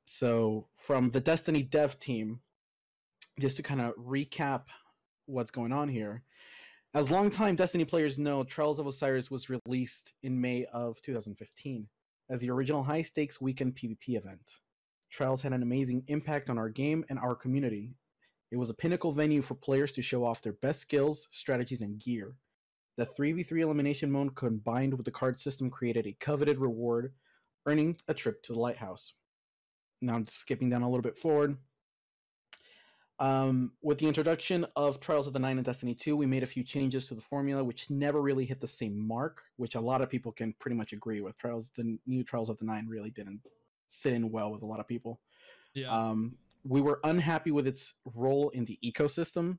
So, from the Destiny dev team, just to kind of recap what's going on here, as longtime Destiny players know, Trials of Osiris was released in May of 2015 as the original high-stakes weekend PvP event. Trials had an amazing impact on our game and our community. It was a pinnacle venue for players to show off their best skills, strategies, and gear. The 3v3 elimination mode combined with the card system created a coveted reward, earning a trip to the lighthouse. Now I'm skipping down a little bit forward. With the introduction of Trials of the Nine and Destiny 2, we made a few changes to the formula, which never really hit the same mark, which a lot of people can pretty much agree with. The new Trials of the Nine really didn't sit in well with a lot of people. Yeah. We were unhappy with its role in the ecosystem.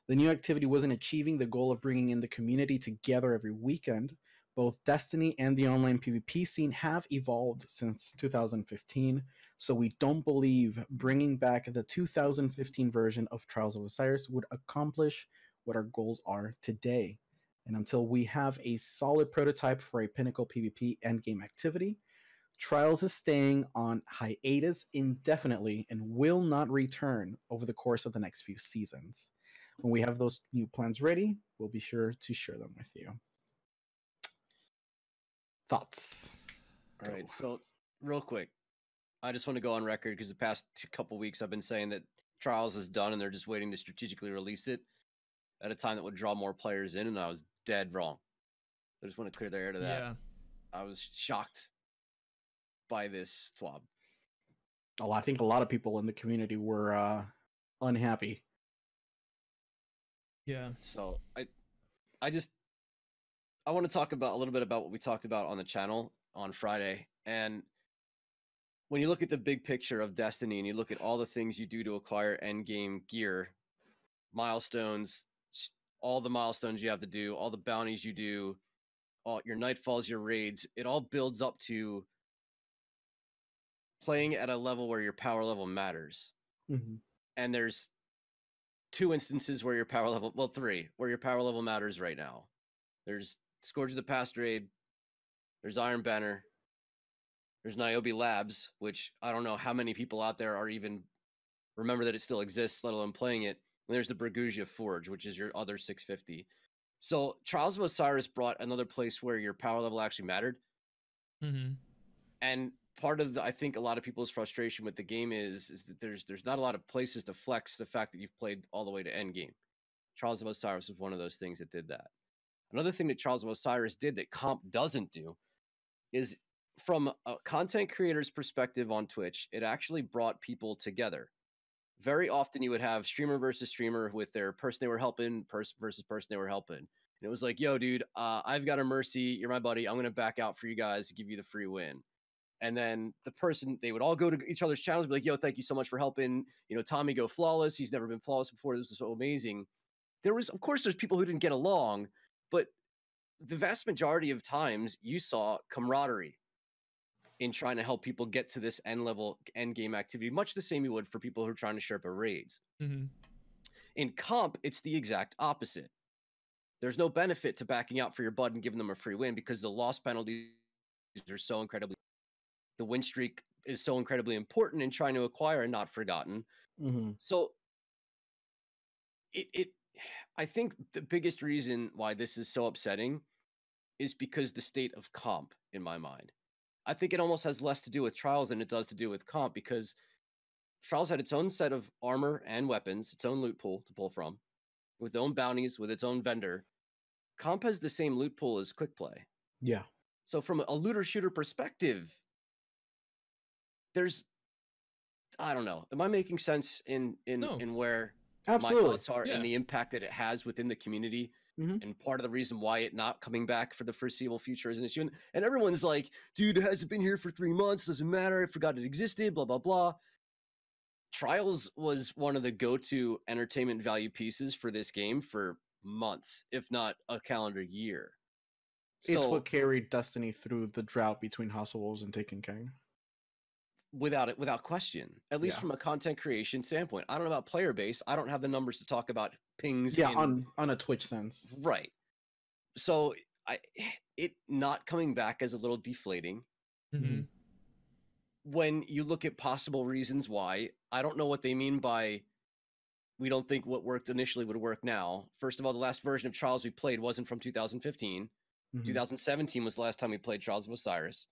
The new activity wasn't achieving the goal of bringing in the community together every weekend. Both Destiny and the online PvP scene have evolved since 2015, so we don't believe bringing back the 2015 version of Trials of Osiris would accomplish what our goals are today. And until we have a solid prototype for a pinnacle PvP endgame activity, Trials is staying on hiatus indefinitely and will not return over the course of the next few seasons. When we have those new plans ready, we'll be sure to share them with you. Thoughts? All right, so real quick, I just want to go on record because the past couple weeks I've been saying that Trials is done and they're just waiting to strategically release it. at a time that would draw more players in, and I was dead wrong. I just want to clear the air to that. Yeah. I was shocked by this swab. I think a lot of people in the community were unhappy. Yeah. So I want to talk about a little bit about what we talked about on the channel on Friday. And when you look at the big picture of Destiny and you look at all the things you do to acquire endgame gear, milestones, all the milestones you have to do, all the bounties you do, all your nightfalls, your raids, it all builds up to playing at a level where your power level matters. Mm-hmm. And there's 2 instances where your power level, well, 3, where your power level matters right now. There's Scourge of the Past raid, there's Iron Banner, there's Niobe Labs, which I don't know how many people out there are even remember that it still exists, let alone playing it. And there's the Bragusia Forge, which is your other 650. So Trials of Osiris brought another place where your power level actually mattered. Mm-hmm. And part of I think a lot of people's frustration with the game is that there's not a lot of places to flex the fact that you've played all the way to end game. Trials of Osiris was one of those things that did that. Another thing that Trials of Osiris did that Comp doesn't do is, from a content creator's perspective on Twitch, it actually brought people together. Very often you would have streamer versus streamer with their person they were helping, versus person they were helping. And it was like, yo, dude, I've got a Mercy. You're my buddy. I'm going to back out for you guys to give you the free win. And then the person, they would all go to each other's channels and be like, yo, thank you so much for helping, Tommy go flawless. He's never been flawless before. This is so amazing. Of course, there's people who didn't get along, but the vast majority of times you saw camaraderie in trying to help people get to this end game activity, much the same you would for people who are trying to Sherpa raids. Mm-hmm. In Comp, it's the exact opposite. There's no benefit to backing out for your bud and giving them a free win because the loss penalties are so incredibly, the win streak is so incredibly important in trying to acquire and not forgotten. Mm-hmm. So I think the biggest reason why this is so upsetting is because the state of Comp, in my mind. I think it almost has less to do with Trials than it does to do with Comp, because Trials had its own set of armor and weapons, its own loot pool to pull from, with its own bounties, with its own vendor. Comp has the same loot pool as Quick Play. Yeah. So from a looter shooter perspective, there's, I don't know. Am I making sense in where Absolutely. my thoughts are and the impact that it has within the community? Mm-hmm. And part of the reason why it not coming back for the foreseeable future is an issue. And everyone's like, dude, it hasn't been here for 3 months. Doesn't matter. I forgot it existed, blah, blah, blah. Trials was one of the go-to entertainment value pieces for this game for months, if not a calendar year. It's what carried Destiny through the drought between House of Wolves and Taken King. Without question, at least from a content creation standpoint. I don't know about player base. I don't have the numbers to talk about pings. Yeah, on a Twitch sense. Right. So it not coming back is a little deflating. Mm-hmm. When you look at possible reasons why, I don't know what they mean by we don't think what worked initially would work now. First of all, the last version of Trials we played wasn't from 2015. Mm-hmm. 2017 was the last time we played Trials of Osiris.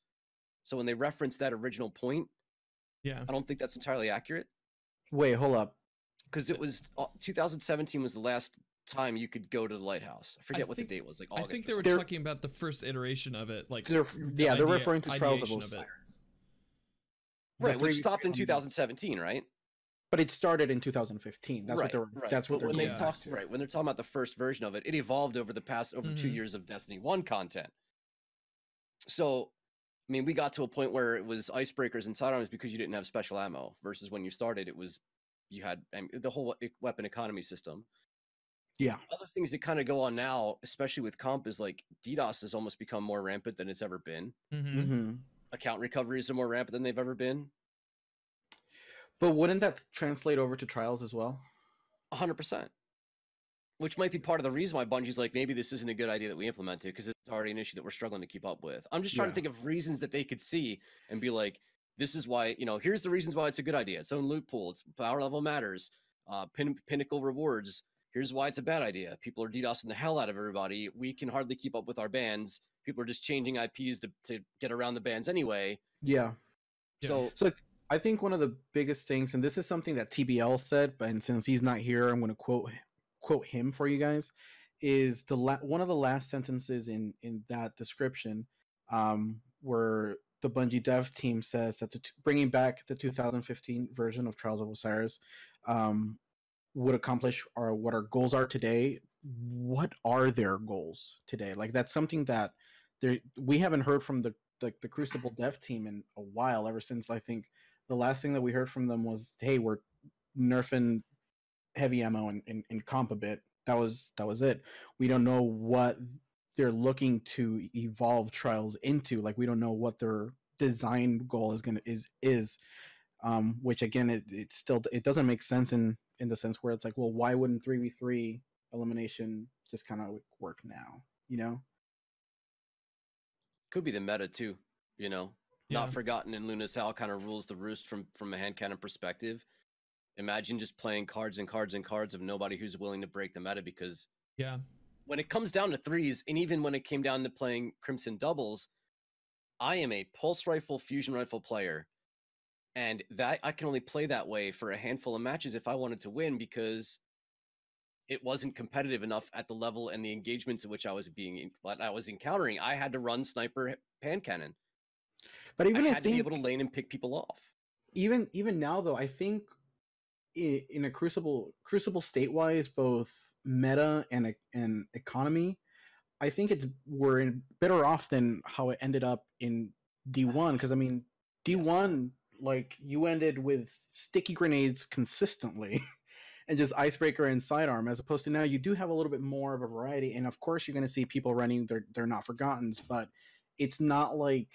So when they reference that original point, I don't think that's entirely accurate. Wait, hold up. Because it was 2017 was the last time you could go to the lighthouse. I forget what the date was. Like August. I think they were talking about the first iteration of it. Like they're referring to Trials of Osiris. Right, which stopped in 2017, right? But it started in 2015. That's what they're. Right. That's what when they talked. Right, when they're talking about the first version of it, it evolved over the past 2 years of Destiny 1 content. So, I mean, we got to a point where it was icebreakers and sidearms because you didn't have special ammo. Versus when you started, it was you had the whole weapon economy system. Yeah. Other things that kind of go on now, especially with Comp, is like DDoS has almost become more rampant than it's ever been. Mm-hmm. Mm-hmm. Account recoveries are more rampant than they've ever been. But wouldn't that translate over to Trials as well? 100%. Which might be part of the reason why Bungie's like, maybe this isn't a good idea that we implement it, because it's already an issue that we're struggling to keep up with. I'm just trying to think of reasons that they could see and be like, this is why, here's the reasons why it's a good idea. Its own loot pool, its power level matters, pinnacle rewards. Here's why it's a bad idea. People are DDoSing the hell out of everybody. We can hardly keep up with our bans. People are just changing IPs to get around the bans anyway. Yeah. So I think one of the biggest things, and this is something that TBL said, and since he's not here, I'm going to quote him for you guys. Is one of the last sentences in that description, where the Bungie dev team says that bringing back the 2015 version of Trials of Osiris would accomplish what our goals are today. What are their goals today? Like, that's something that we haven't heard from the Crucible dev team in a while. Ever since, I think the last thing that we heard from them was, "Hey, we're nerfing heavy ammo in comp a bit." That was it. We don't know what they're looking to evolve Trials into. Like, we don't know what their design goal is. Which again, it doesn't make sense in the sense where it's like, well, why wouldn't 3v3 elimination just kind of work now? You know, Could be the meta too. You know, Yeah. Not Forgotten and Lunasal kind of rules the roost from a hand cannon perspective. Imagine just playing cards and cards and cards of nobody who's willing to break the meta, because Yeah. when it comes down to threes, and even when it came down to playing Crimson doubles, I am a pulse rifle, fusion rifle player. And that I can only play that way for a handful of matches if I wanted to win, because it wasn't competitive enough at the level and the engagements in which I was encountering. I had to run sniper pan cannon. but even I I had to be think able to lane and pick people off. even now though, I think in a Crucible state-wise, both meta and economy, I think we're better off than how it ended up in D1. Because I mean, D1, like, you ended with sticky grenades consistently and just icebreaker and sidearm, as opposed to now you do have a little bit more of a variety. And of course, you're going to see people running they're not forgottens, but it's not like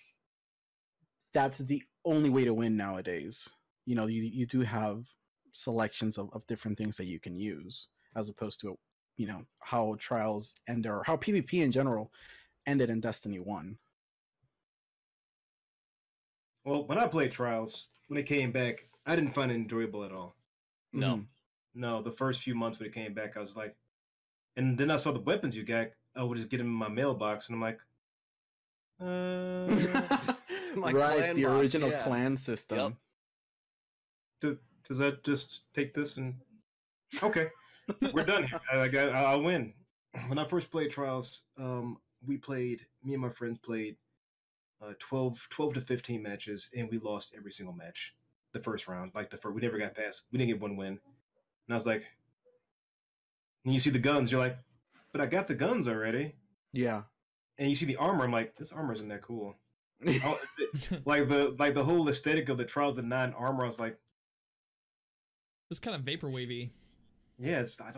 that's the only way to win nowadays. You know, you do have selections of different things that you can use, as opposed to, you know, how Trials end, or how PvP in general ended in Destiny 1. Well, when I played Trials, when it came back, I didn't find it enjoyable at all. No. Mhm. No, the first few months when it came back, I was like, and then I saw the weapons you got. I would just get them in my mailbox, and I'm like, My right, clan the box, original yeah. clan system. does that just take this and okay, we're done here. I'll win. When I first played Trials, me and my friends played 12 to 15 matches, and we lost every single match. The first round, we never got past. We didn't get one win, and I was like, and you see the guns, you're like, but I got the guns already. Yeah. And you see the armor, I'm like, this armor isn't that cool. Like the whole aesthetic of the Trials of 9 armor, I was like, It's kind of vaporwavy. yeah, I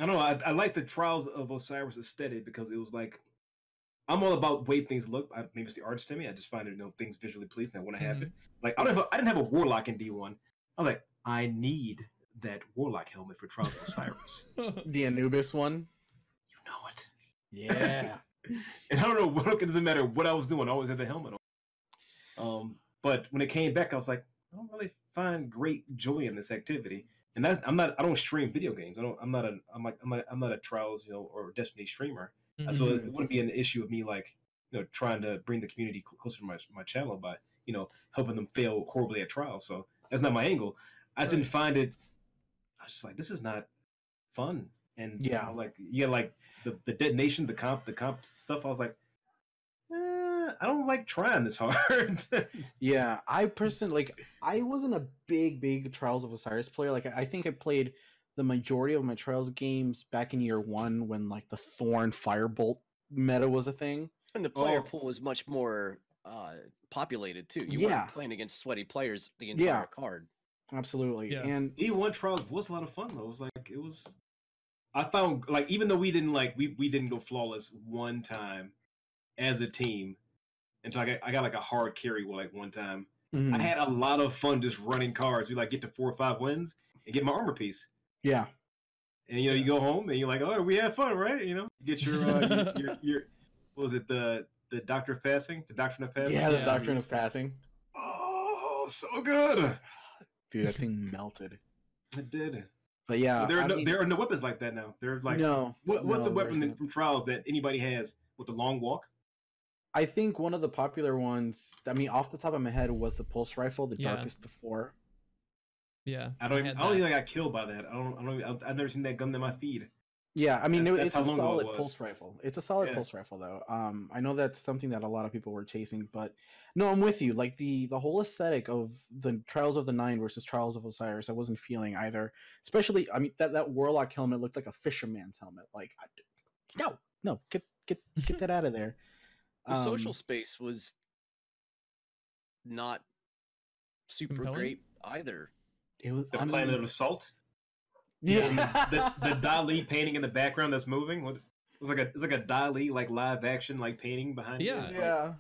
don't know. I like the Trials of Osiris aesthetic because it was like, I'm all about the way things look. Maybe it's the arts to me. I just find it, things visually pleasing. I want to have it. Like, I didn't have a Warlock in D1. I was like, I need that Warlock helmet for Trials of Osiris. The Anubis one. You know it. Yeah. And I don't know what, it doesn't matter what I was doing. I always had the helmet on. But when it came back, I was like, I don't really find great joy in this activity. And I don't stream video games. I'm not a Trials, or Destiny streamer. Mhm. So it wouldn't be an issue of me, like, trying to bring the community closer to my channel by, helping them fail horribly at Trials. So that's not my angle. I just didn't find it. I was just like, this is not fun. And Yeah. like, you got like the detonation, the comp stuff. I was like, I don't like trying this hard. Yeah, I personally, like, I wasn't a big Trials of Osiris player. Like, I think I played the majority of my Trials games back in year 1 when, like, the Thorn Firebolt meta was a thing. And the player pool was much more populated too. You weren't playing against sweaty players the entire card. Absolutely. Yeah. And D1 Trials was a lot of fun though. I found, like, even though we didn't go flawless one time as a team, and so I got like a hard carry like one time. mhm. I had a lot of fun just running cards. We like get to 4 or 5 wins and get my armor piece. Yeah. And you go home and you're like, oh, we had fun, right? You get your your what was it, the Doctrine of Passing? The Doctrine of Passing? Yeah, the Yeah. Doctrine of Passing. Oh, so good. Dude, that thing melted. It did. But yeah, There are no weapons like that now. They're like, no. what's the no, weapon there's from Trials that anybody has with the long walk? I think one of the popular ones, I mean, off the top of my head, was the Pulse Rifle, the Yeah. Darkest Before. Yeah. I don't had even that. think I got killed by that. I've never seen that gun in my feed. Yeah, I mean, That's it's how a long ago it solid was. pulse rifle. It's a solid Yeah. pulse rifle, though. I know that's something that a lot of people were chasing, but no, I'm with you. Like the whole aesthetic of the Trials of the Nine versus Trials of Osiris, I wasn't feeling either. Especially, I mean, that Warlock helmet looked like a fisherman's helmet. Like, no, get that out of there. The social space was not super Compelling? great either. It was The Planet of Salt. yeah. The Dali painting in the background that's moving. It's like a Dali like live action like painting behind Yeah.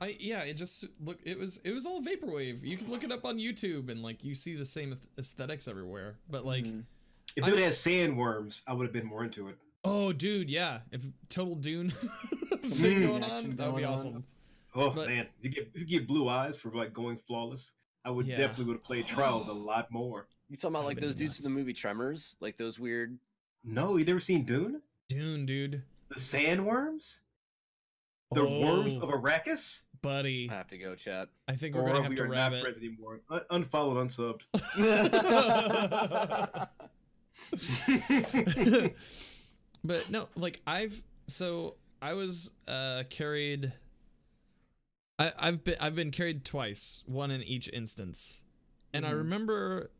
it. Yeah. It just it was all vaporwave. You could look it up on YouTube and like you see the same aesthetics everywhere. But like, Mhm. If it had sandworms, I would have been more into it. oh dude, yeah. If Total Dune thing going Action on, that would be going on. awesome. Oh But- man, if you get blue eyes for like going flawless, I would Yeah. definitely would have played Trials a lot more. You talking about That'd like been those dudes from the nuts. movie Tremors, like those weird. No, you never seen Dune? Dune, dude. The sandworms? The worms Oh, of Arrakis? buddy. I have to go, chat. I think we're Or gonna have we to are wrap not it. friends anymore. Unfollowed, unsubbed. But no, like I was carried. I've been carried twice, one in each instance, and I Mhm. remember,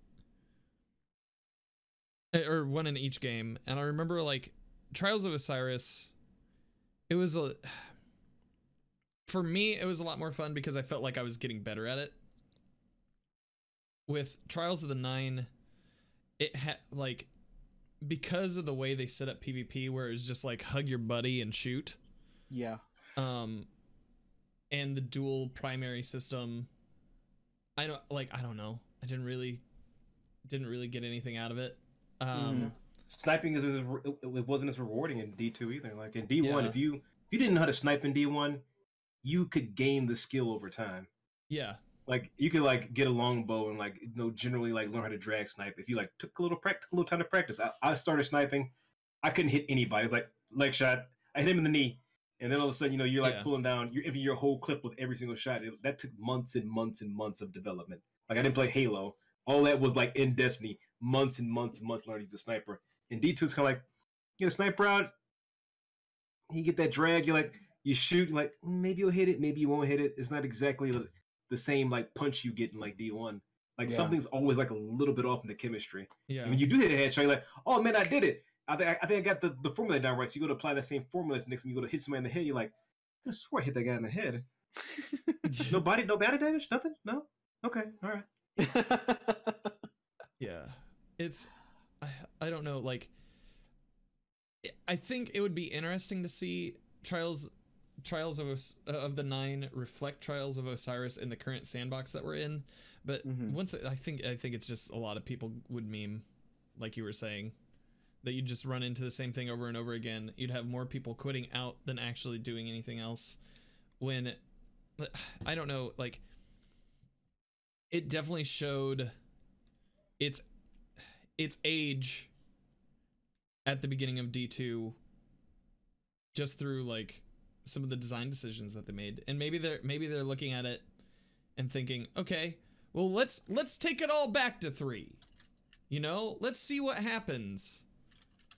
or one in each game, and I remember like Trials of Osiris. It was for me, it was a lot more fun because I felt like I was getting better at it. With Trials of the Nine, it had like, because of the way they set up PvP, where it's just like hug your buddy and shoot, Yeah. and the dual primary system, I don't know, I didn't really get anything out of it. Mhm. Sniping it wasn't as rewarding in D2 either. Like in D1, Yeah. if you didn't know how to snipe in D1, you could gain the skill over time. Yeah, Like you could like get a longbow and like generally like learn how to drag snipe if you like took a little time to practice. I started sniping, I couldn't hit anybody. It's like leg shot, I hit him in the knee, and then all of a sudden you're like Yeah. pulling down, you're emptying your whole clip with every single shot. That took months and months and months of development. Like I didn't play Halo, all that was like in Destiny, months and months and months learning to sniper. And D2 is kind of like you get a sniper out, you get that drag, you shoot, like maybe you'll hit it, maybe you won't hit it. It's not exactly the same like punch you get in like D1. Like Yeah. something's always like a little bit off in the chemistry. yeah, And when you do hit a headshot, you're like, oh man, I did it. I think I got the formula down right. So you go to apply that same formula next time you go to hit somebody in the head, you're like, I swear I hit that guy in the head. No body damage? Nothing? No? Okay, all right. yeah. It's I don't know, like I think it would be interesting to see Trials of the Nine reflect Trials of Osiris in the current sandbox that we're in, but Mhm. once I think it's just a lot of people would meme, like you were saying, that you'd just run into the same thing over and over again. You'd have more people quitting out than actually doing anything else. When I don't know, like it definitely showed its age at the beginning of D2 just through like some of the design decisions that they made. And maybe they're looking at it and thinking, okay, well let's take it all back to 3. You know, let's see what happens.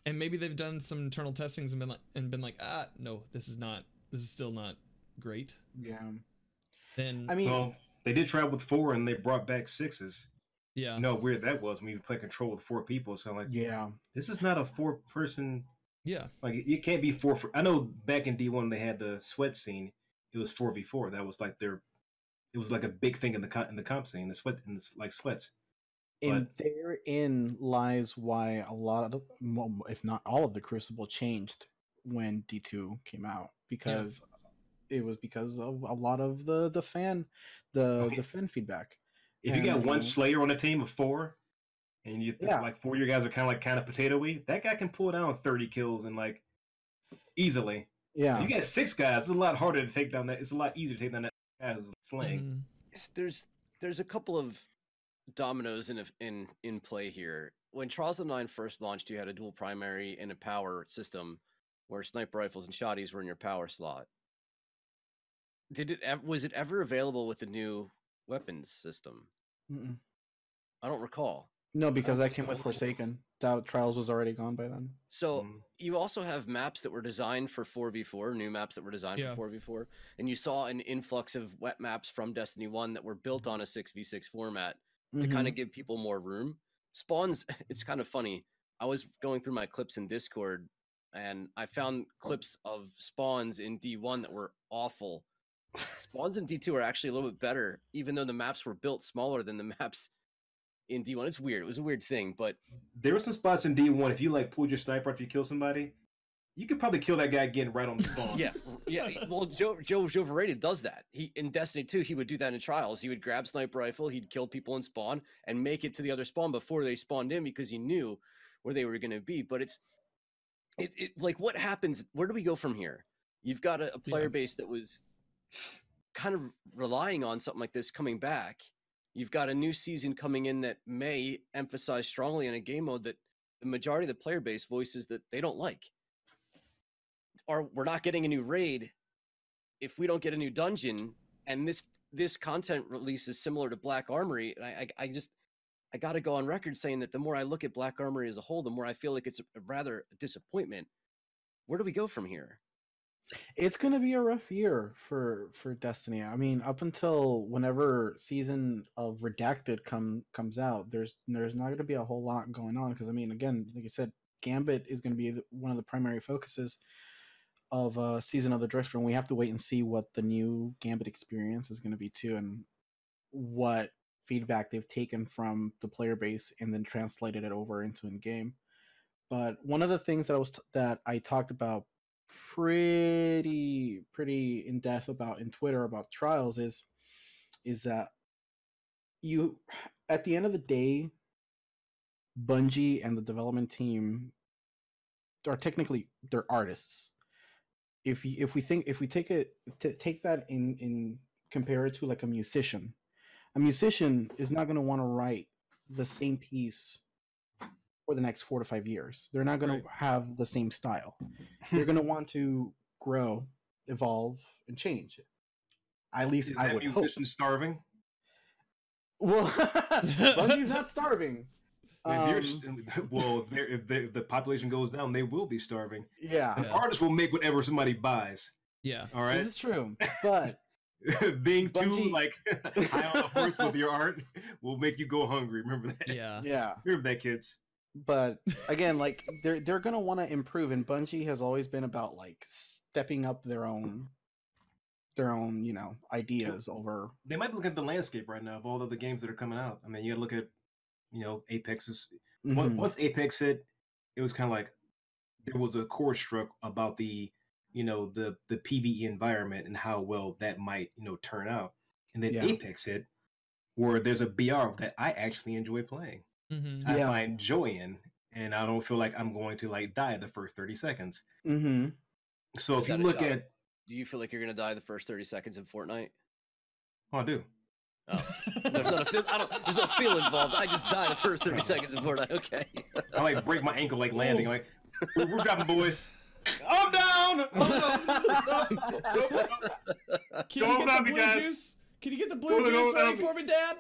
And maybe they've done some internal testings and been like, no, this is still not great. Yeah. Then I mean, Well, they did try with 4 and they brought back 6s. yeah. You know how weird that was when you play control with 4 people. It's kind of like, yeah. this is not a 4-person. Yeah. Like you can't be 4 for. I know back in D1 they had the sweat scene. It was 4v4. That was like it was like a big thing in the comp scene. The sweat and like sweats. And therein lies why a lot of, if not all of the Crucible changed when D2 came out, because it was because of a lot of the fan feedback. If you got And, one Slayer on a team of 4, and you Yeah. like 4 of your guys are kind of potato-y, that guy can pull down 30 kills and like easily. Yeah. If you got 6 guys, it's a lot harder to take down that. It's a lot easier to take down that guy who's slaying. Mhm. There's a couple of dominoes in play here. When Trials of the Nine first launched, you had a dual primary and a power system where sniper rifles and shotties were in your power slot. Was it ever available with the new weapons system? Mm-mm. I don't recall. No, because that came with Forsaken. That Trials was already gone by then. So Mm. you also have maps that were designed for 4v4, new maps that were designed Yeah. for 4v4, and you saw an influx of wet maps from Destiny 1 that were built on a 6v6 format to kind of give people more room. Spawns, it's kind of funny. I was going through my clips in Discord and I found clips of spawns in D1 that were awful. Spawns in D2 are actually a little bit better, even though the maps were built smaller than the maps in D1. It's weird. It was a weird thing, but There were some spots in D1. If you like pulled your sniper after you kill somebody, you could probably kill that guy again right on the spawn. yeah, yeah. Well, Joe Overrated does that. He in Destiny 2, he would do that in Trials. He would grab sniper rifle, he'd kill people in spawn, and make it to the other spawn before they spawned in because he knew where they were going to be. But it's like, what happens? Where do we go from here? You've got a player base that was kind of relying on something like this coming back. You've got a new season coming in that may emphasize strongly in a game mode that the majority of the player base voices that they don't like. Or we're not getting a new raid if we don't get a new dungeon, and this content release is similar to Black Armory. And I got to go on record saying that the more I look at Black Armory as a whole, the more I feel like it's rather a disappointment. Where do we go from here? It's gonna be a rough year for Destiny. I mean, up until whenever season of Redacted comes out, there's not gonna be a whole lot going on because I mean, again, like I said, Gambit is gonna be one of the primary focuses of Season of the Drifter, and we have to wait and see what the new Gambit experience is gonna be too, and what feedback they've taken from the player base and then translated it over into in game. But one of the things that I talked about pretty in depth about in Twitter about Trials is that you, at the end of the day, Bungie and the development team are technically, they're artists. If we take that in compare it to like a musician is not going to want to write the same piece for the next 4 to 5 years. They're not going to have the same style. They're going to want to grow, evolve, and change. At least Is I that would hope. musician starving? Well, Bungie's not starving. If the population goes down, they will be starving. Yeah, An artist will make whatever somebody buys. Yeah. All right. this is true. But being too Bungie- like high on a horse with your art will make you go hungry. Remember that? Yeah. yeah, Remember that, kids. but again, like they're gonna want to improve, and Bungie has always been about like stepping up their own ideas over. They might be looking at the landscape right now of all the other games that are coming out. I mean, you got to look at Apex's. Mhm. Once Apex hit, it was kind of like there was a chord struck about the PvE environment and how well that might turn out. And then Yeah. Apex hit, where there's a BR that I actually enjoy playing. Mm-hmm. I Yeah. find joy in, and I don't feel like I'm going to like die the first 30 seconds. Mm-hmm. So Is if you that a look shock? at, Do you feel like you're gonna die the first 30 seconds in Fortnite? oh, I do. Oh, there's not a feel. There's no feel involved. I just die the first 30 seconds in Fortnite. Okay. I like break my ankle like landing. Like we're dropping, boys. I'm down. Can you Don't get stop the me, blue guys. juice? Can you get the blue Don't juice ready stop me. for me, Dad?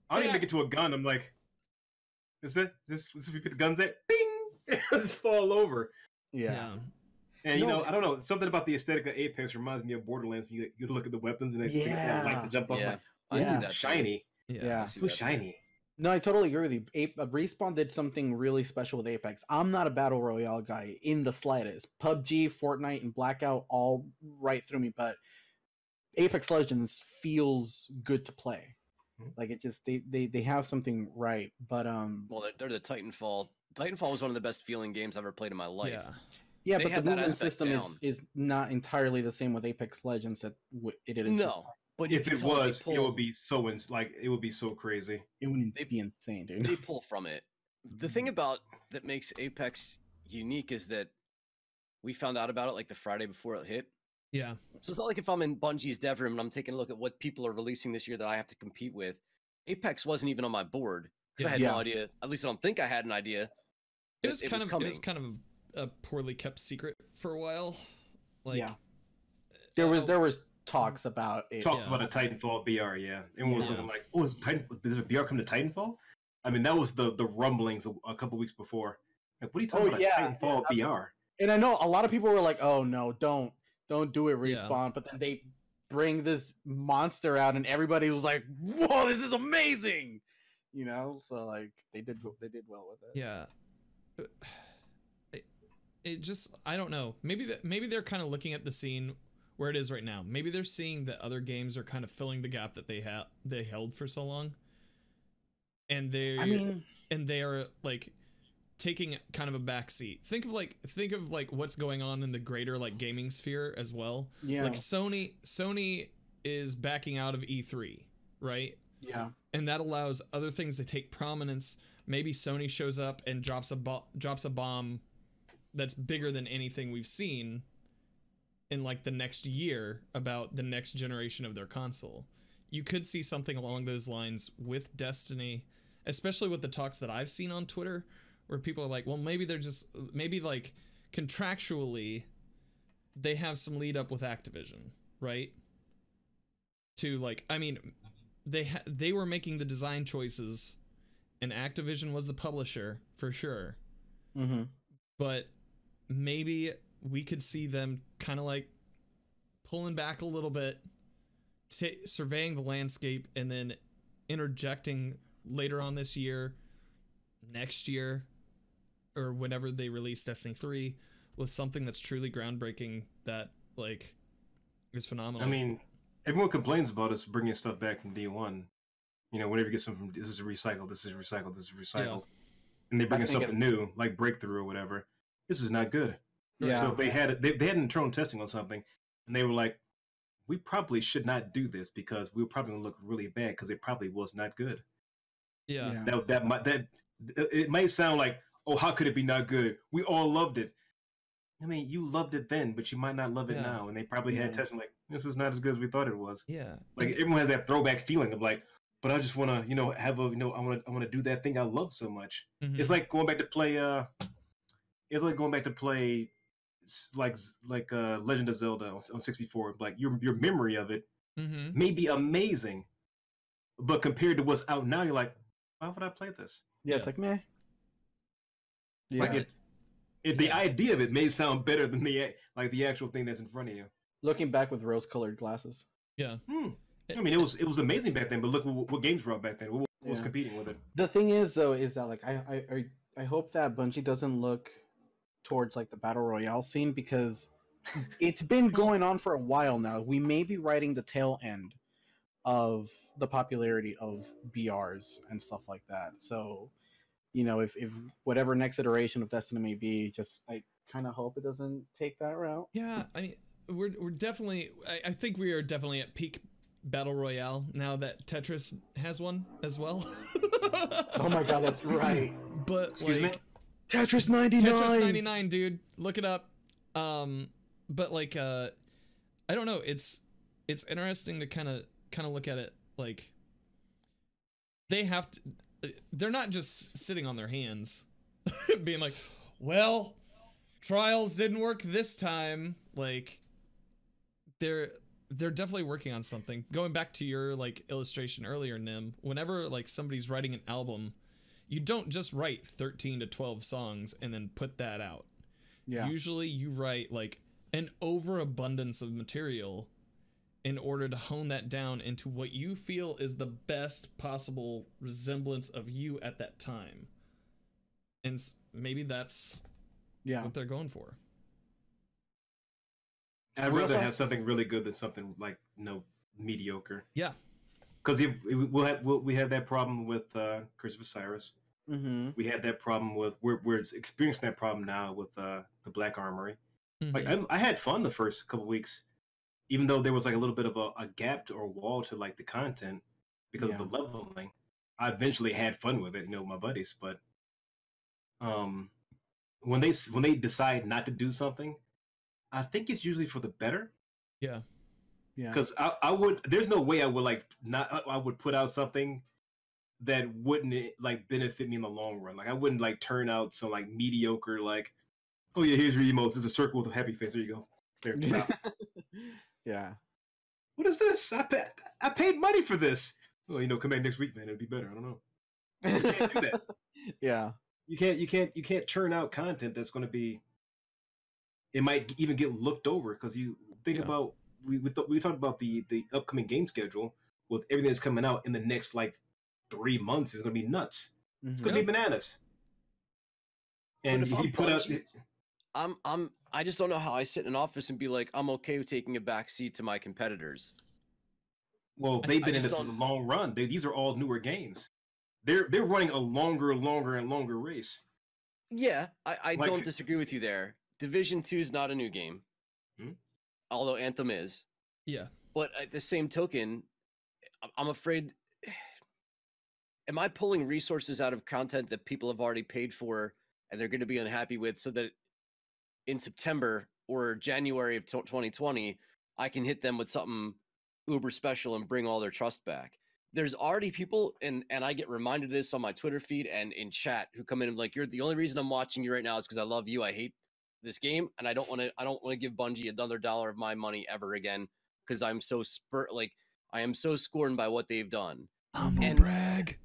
I don't even make it to a gun. I'm like, is this where we put the guns at? Bing! Just fall over. Yeah. And No, I don't know, something about the aesthetic of Apex reminds me of Borderlands. When you look at the weapons and they like to jump off, Yeah. like, I Yeah. see that. too. shiny. Yeah. I see So that too. shiny. No, I totally agree with you. Respawn did something really special with Apex. I'm not a battle royale guy in the slightest. PUBG, Fortnite, and Blackout all right through me, but Apex Legends feels good to play. Mhm. Like it just they have something right. But Well, they're the Titanfall. Titanfall was one of the best feeling games I've ever played in my life. Yeah. yeah, They but the had that movement aspect system down. is not entirely the same with Apex Legends that it is. with No, but you If can it tell they was, it pull- would be so it would be so crazy. it would be insane, dude. they pull from it. The thing about that makes Apex unique is that we found out about it like the Friday before it hit. Yeah. So it's not like if I'm in Bungie's dev room and I'm taking a look at what people are releasing this year that I have to compete with. Apex wasn't even on my board because I had Yeah. no idea. At least I don't think I had an idea. It that was kind of coming. a poorly kept secret for a while. Like Yeah. There was talks about it. Talks Yeah. about a Titanfall BR, yeah. And was Yeah. something like, oh, is Titan, does a BR come to Titanfall? I mean, that was the rumblings a couple weeks before. Like, what are you talking about? yeah, Titanfall BR. And I know a lot of people were like, "Oh no, don't do it, Yeah. Respawn." But then they bring this monster out, and everybody was like, "Whoa, this is amazing!" You know, so like they did well with it. Yeah. It just, I don't know. Maybe they're kind of looking at the scene where it is right now. Maybe they're seeing that other games are kind of filling the gap that they held for so long, and they are like taking kind of a backseat. Think of like what's going on in the greater like gaming sphere as well. Yeah. Like Sony is backing out of E3, right? Yeah. And that allows other things to take prominence. Maybe Sony shows up and drops a bomb that's bigger than anything we've seen in like the next year about the next generation of their console. You could see something along those lines with Destiny, especially with the talks that I've seen on Twitter, where people are like, well, maybe like contractually they have some lead up with Activision, right? To like, I mean, they were making the design choices and Activision was the publisher for sure. Mm-hmm. But maybe we could see them kind of like pulling back a little bit, surveying the landscape, and then interjecting later on this year, next year, or whenever they release Destiny 3 with something that's truly groundbreaking that like is phenomenal. I mean, everyone complains about us bringing stuff back from D1. You know, whenever you get something from this is recycled, this is recycled, this is recycled, Yeah. and they bring in something new like Breakthrough or whatever. This is not good. Yeah. So if they had internal testing on something, and they were like, we probably should not do this because we were probably gonna look really bad because it probably was not good. Yeah. That it might sound like, oh, how could it be not good? We all loved it. I mean, you loved it then, but you might not love it now. And they probably had testing like, this is not as good as we thought it was. Yeah. Like everyone has that throwback feeling of like, but I just want to, have a, I want to do that thing I love so much. Mhm. It's like going back to play. It's like going back to play, like Legend of Zelda on 64. Like your memory of it Mm-hmm. may be amazing, but compared to what's out now, you're like, why would I play this? Yeah, it's like meh. Yeah. Like the idea of it may sound better than the actual thing that's in front of you. Looking back with rose-colored glasses. Yeah. I mean, it was amazing back then, but look what games were out back then. What was competing with it? The thing is, though, is that like I hope that Bungie doesn't look towards like the battle royale scene because it's been going on for a while now. We may be riding the tail end of the popularity of BRs and stuff like that. So, if whatever next iteration of Destiny may be, just I kind of hope it doesn't take that route. Yeah, I mean, we're definitely. I think we are definitely at peak battle royale now that Tetris has one as well. Oh my god, that's right. But Excuse me? Tetris 99. Tetris 99, dude, look it up. But like, I don't know. It's interesting to kind of look at it like they're not just sitting on their hands, being like, well, Trials didn't work this time. Like, they're definitely working on something. Going back to your like illustration earlier, Nim, whenever like somebody's writing an album, you don't just write 13 to 12 songs and then put that out. Yeah. Usually you write like an overabundance of material in order to hone that down into what you feel is the best possible resemblance of you at that time. And maybe that's what they're going for. I'd rather have something really good than something like mediocre. Yeah, because we have that problem with Curse of Osiris. Mm-hmm. We had that problem with we're experiencing that problem now with the Black Armory. Mm-hmm. Like I had fun the first couple weeks, even though there was like a little bit of a gap or wall to like the content because of the leveling. I eventually had fun with it, with my buddies. But when they decide not to do something, I think it's usually for the better. Yeah. Because I would. There's no way I would I would put out something that wouldn't like benefit me in the long run. Like I wouldn't like turn out some like mediocre like, oh yeah, here's your emotes. There's a circle with a happy face. There you go. There. Yeah. What is this? I paid money for this. Well, come back next week, man. It'd be better. I don't know. You can't do that. Yeah. You can't churn out content that's going to be. It might even get looked over because you think Yeah. about we talked about the upcoming game schedule with everything that's coming out in the next like 3 months is going to be nuts. It's Mhm. going to be bananas. And if if I'm you put out, Bungie, I just don't know how I sit in an office and be like, I'm okay with taking a back seat to my competitors. well, they've been in just it for the don't- long run. These are all newer games. They're running a longer and longer race. Yeah, I Like- don't disagree with you there. Division 2 is not a new game, Hmm? although Anthem is. Yeah. But at the same token, I'm afraid. Am I pulling resources out of content that people have already paid for and they're going to be unhappy with, so that in September or January of 2020, I can hit them with something uber special and bring all their trust back? There's already people, and I get reminded of this on my Twitter feed and in chat, who come in and like, you're the only reason I'm watching you right now is because I love you. I hate this game, and I don't want to give Bungie another dollar of my money ever again, because I'm so I am so scorned by what they've done. Humble And- brag.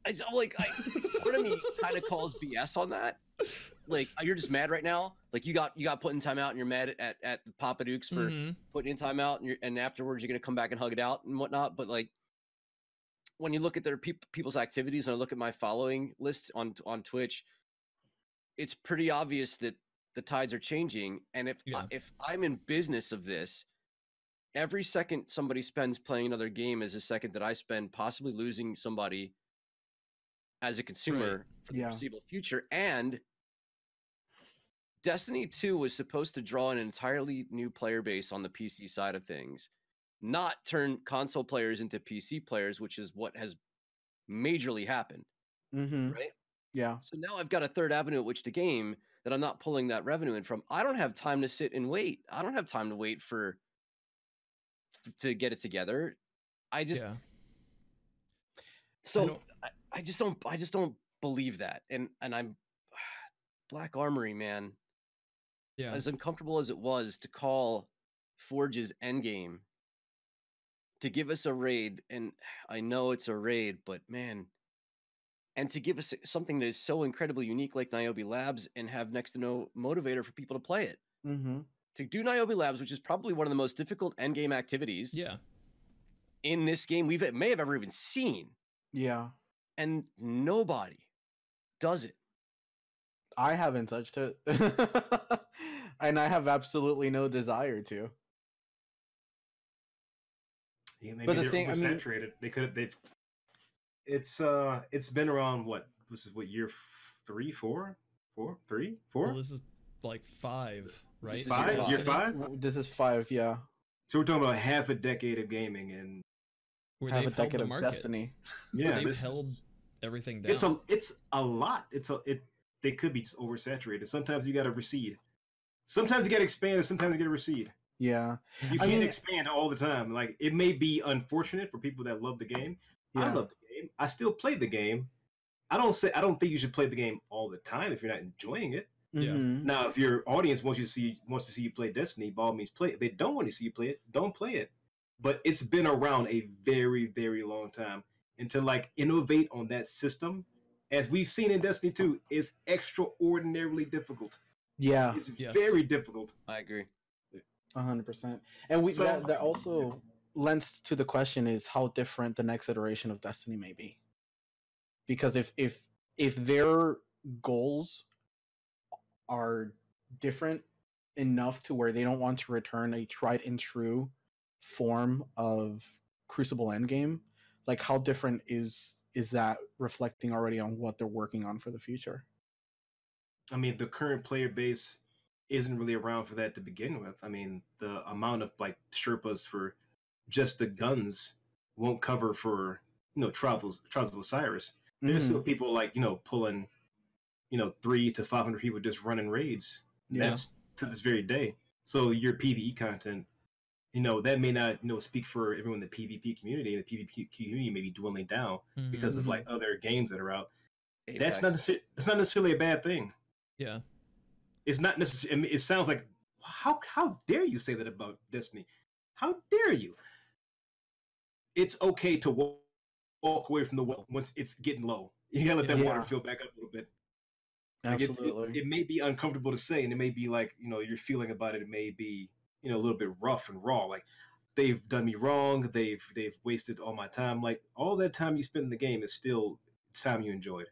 Part of me kind of calls BS on that. Like, you're just mad right now. Like, you got put in timeout and you're mad at Papa Dukes for Mhm. putting in timeout, and afterwards you're gonna come back and hug it out and whatnot. But like, when you look at their people's activities, and I look at my following lists on Twitch, it's pretty obvious that the tides are changing. And if I'm in business of this, every second somebody spends playing another game is a second that I spend possibly losing somebody as a consumer for the Yeah. foreseeable future. And Destiny 2 was supposed to draw an entirely new player base on the PC side of things, not turn console players into PC players, which is what has majorly happened, Mhm. right? Yeah. So now I've got a third avenue at which to game that I'm not pulling that revenue in from. I don't have time to sit and wait. I don't have time to wait to get it together. I just Yeah. so don't- I just don't believe that. And I'm Black Armory, man. Yeah. As uncomfortable as it was to call Forge's endgame to give us a raid, and I know it's a raid, but man, and to give us something that is so incredibly unique like Niobe Labs and have next to no motivator for people to play it. Mhm. To do Niobe Labs, which is probably one of the most difficult endgame activities Yeah. in this game may have ever even seen, Yeah. and nobody does it. I haven't touched it. And I have absolutely no desire to. Yeah, maybe But the they're thing- I mean- oversaturated. They've. It's been around what? This is what, year 3, 4, 3, 4. Well, this is like 5, right? This is Five? year Year five. 5? This is 5, yeah. So we're talking about half a decade of gaming, and Where Have a they've held decade the of market. Destiny. yeah, They've this held is- everything down. it's a lot. They could be just oversaturated. Sometimes you got to recede. Sometimes you got to expand, and sometimes you got to recede. Yeah. You I can't mean- expand all the time. Like, it may be unfortunate for people that love the game. I Yeah. love the game. I still play the game. I don't think you should play the game all the time if you're not enjoying it. Yeah. Mhm. Now, if your audience wants to see you play Destiny, by all means play it. If they don't want to see you play it, don't play it. But it's been around a very, very long time. And to like innovate on that system, as we've seen in Destiny 2, is extraordinarily difficult. Yeah. It's Yes. very difficult. I agree. 100%. And So- that also lends to the question is how different the next iteration of Destiny may be. Because if their goals are different enough to where they don't want to return a tried and true form of Crucible Endgame, like how different is that reflecting already on what they're working on for the future? I mean, the current player base isn't really around for that to begin with. I mean, the amount of like Sherpas for just the guns won't cover for Trials of Osiris. There's still people like pulling 300 to 500 people just running raids. Yeah. That's to this very day. So your PvE content, that may not speak for everyone in the PvP community. The PvP community may be dwindling down Mhm. because of like other games that are out. Apex. That's not necessarily a bad thing. Yeah. It's not necessarily. I mean, it sounds like how dare you say that about Destiny? How dare you? It's okay to walk away from the well once it's getting low. You gotta let that water Yeah. fill back up a little bit. Like Absolutely. it may be uncomfortable to say, and it may be like, your feeling about it may be, a little bit rough and raw. Like they've done me wrong, they've wasted all my time. Like all that time you spent in the game is still time you enjoyed.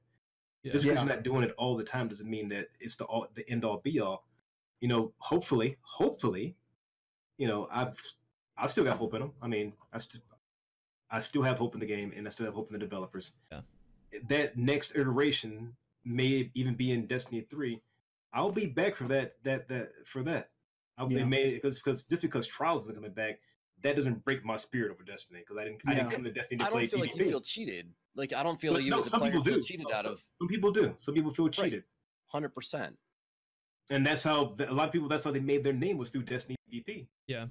Yeah. Just because Yeah. you're not doing it all the time doesn't mean that it's the end all be all. Hopefully, I've still got hope in them. I mean, I still have hope in the game, and I still have hope in the developers. Yeah. That next iteration may even be in Destiny 3. I'll be back for that. Yeah. Because just because Trials isn't coming back, that doesn't break my spirit over Destiny. Because I didn't come to Destiny to I play don't feel PvP. like you feel cheated. Like I don't feel But like you no, as a some player people feel do. cheated No, out of some people do. Some people feel cheated. 100%. And that's how a lot of people. That's how they made their name, was through Destiny PvP. Yeah.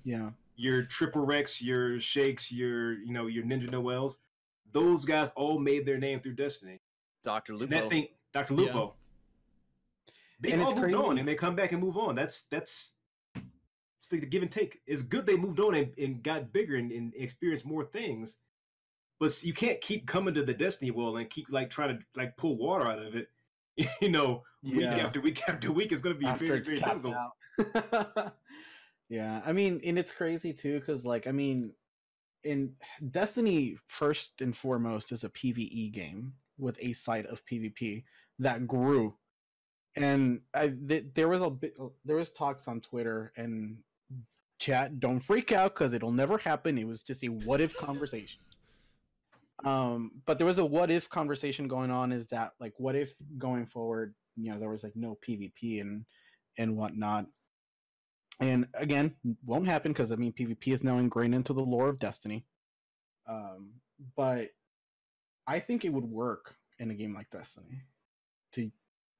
Your Triple Rex, your Shakes, your Ninja Noels, those guys all made their name through Destiny. Dr. And Lupo. that thing, Dr. Lupo. They And all it's moved crazy. on, and they come back and move on. It's the give and take. It's good they moved on and got bigger and experienced more things. But you can't keep coming to the Destiny world and keep trying to pull water out of it. Week after week after week, it's going to be After very, it's very capped difficult. out. Yeah, I mean, and it's crazy too, because in Destiny, first and foremost, is a PvE game with a side of PvP that grew, and there was talks on Twitter and chat. Don't freak out because it'll never happen. It was just a what if conversation. But there was a what if conversation going on. Is that what if going forward, there was no PvP and whatnot. And again, won't happen because PvP is now ingrained into the lore of Destiny. But I think it would work in a game like Destiny,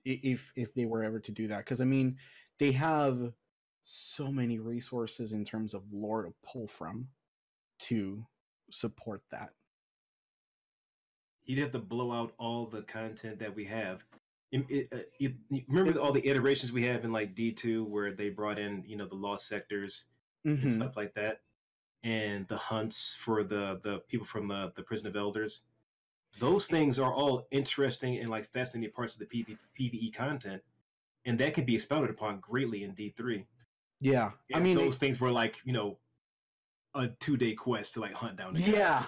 if they were ever to do that, because they have so many resources in terms of lore to pull from to support that. You'd have to blow out all the content that we have. You remember all the iterations we have in D2 where they brought in the lost sectors and stuff like that, and the hunts for the people from the Prison of Elders. Those things are all interesting and fascinating parts of the PvE content, and that can be expounded upon greatly in D3. Yeah, if those things were a 2-day quest to hunt down the guy. Yeah.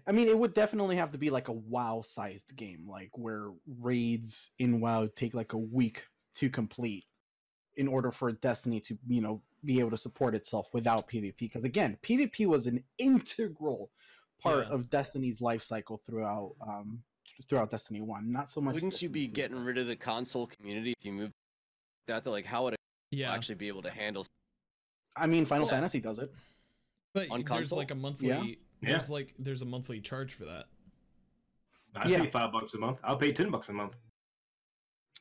It would definitely have to be a WoW sized game, where raids in WoW take a week to complete in order for Destiny to, be able to support itself without PvP. Because again, PvP was an integral part of Destiny's life cycle throughout Destiny 1. Not so much. Wouldn't you be getting rid of the console community if you moved that to how would it actually be able to handle? Final Fantasy does it. But on there's console? a monthly there's a monthly charge for that. I pay $5 a month. I'll pay $10 a month.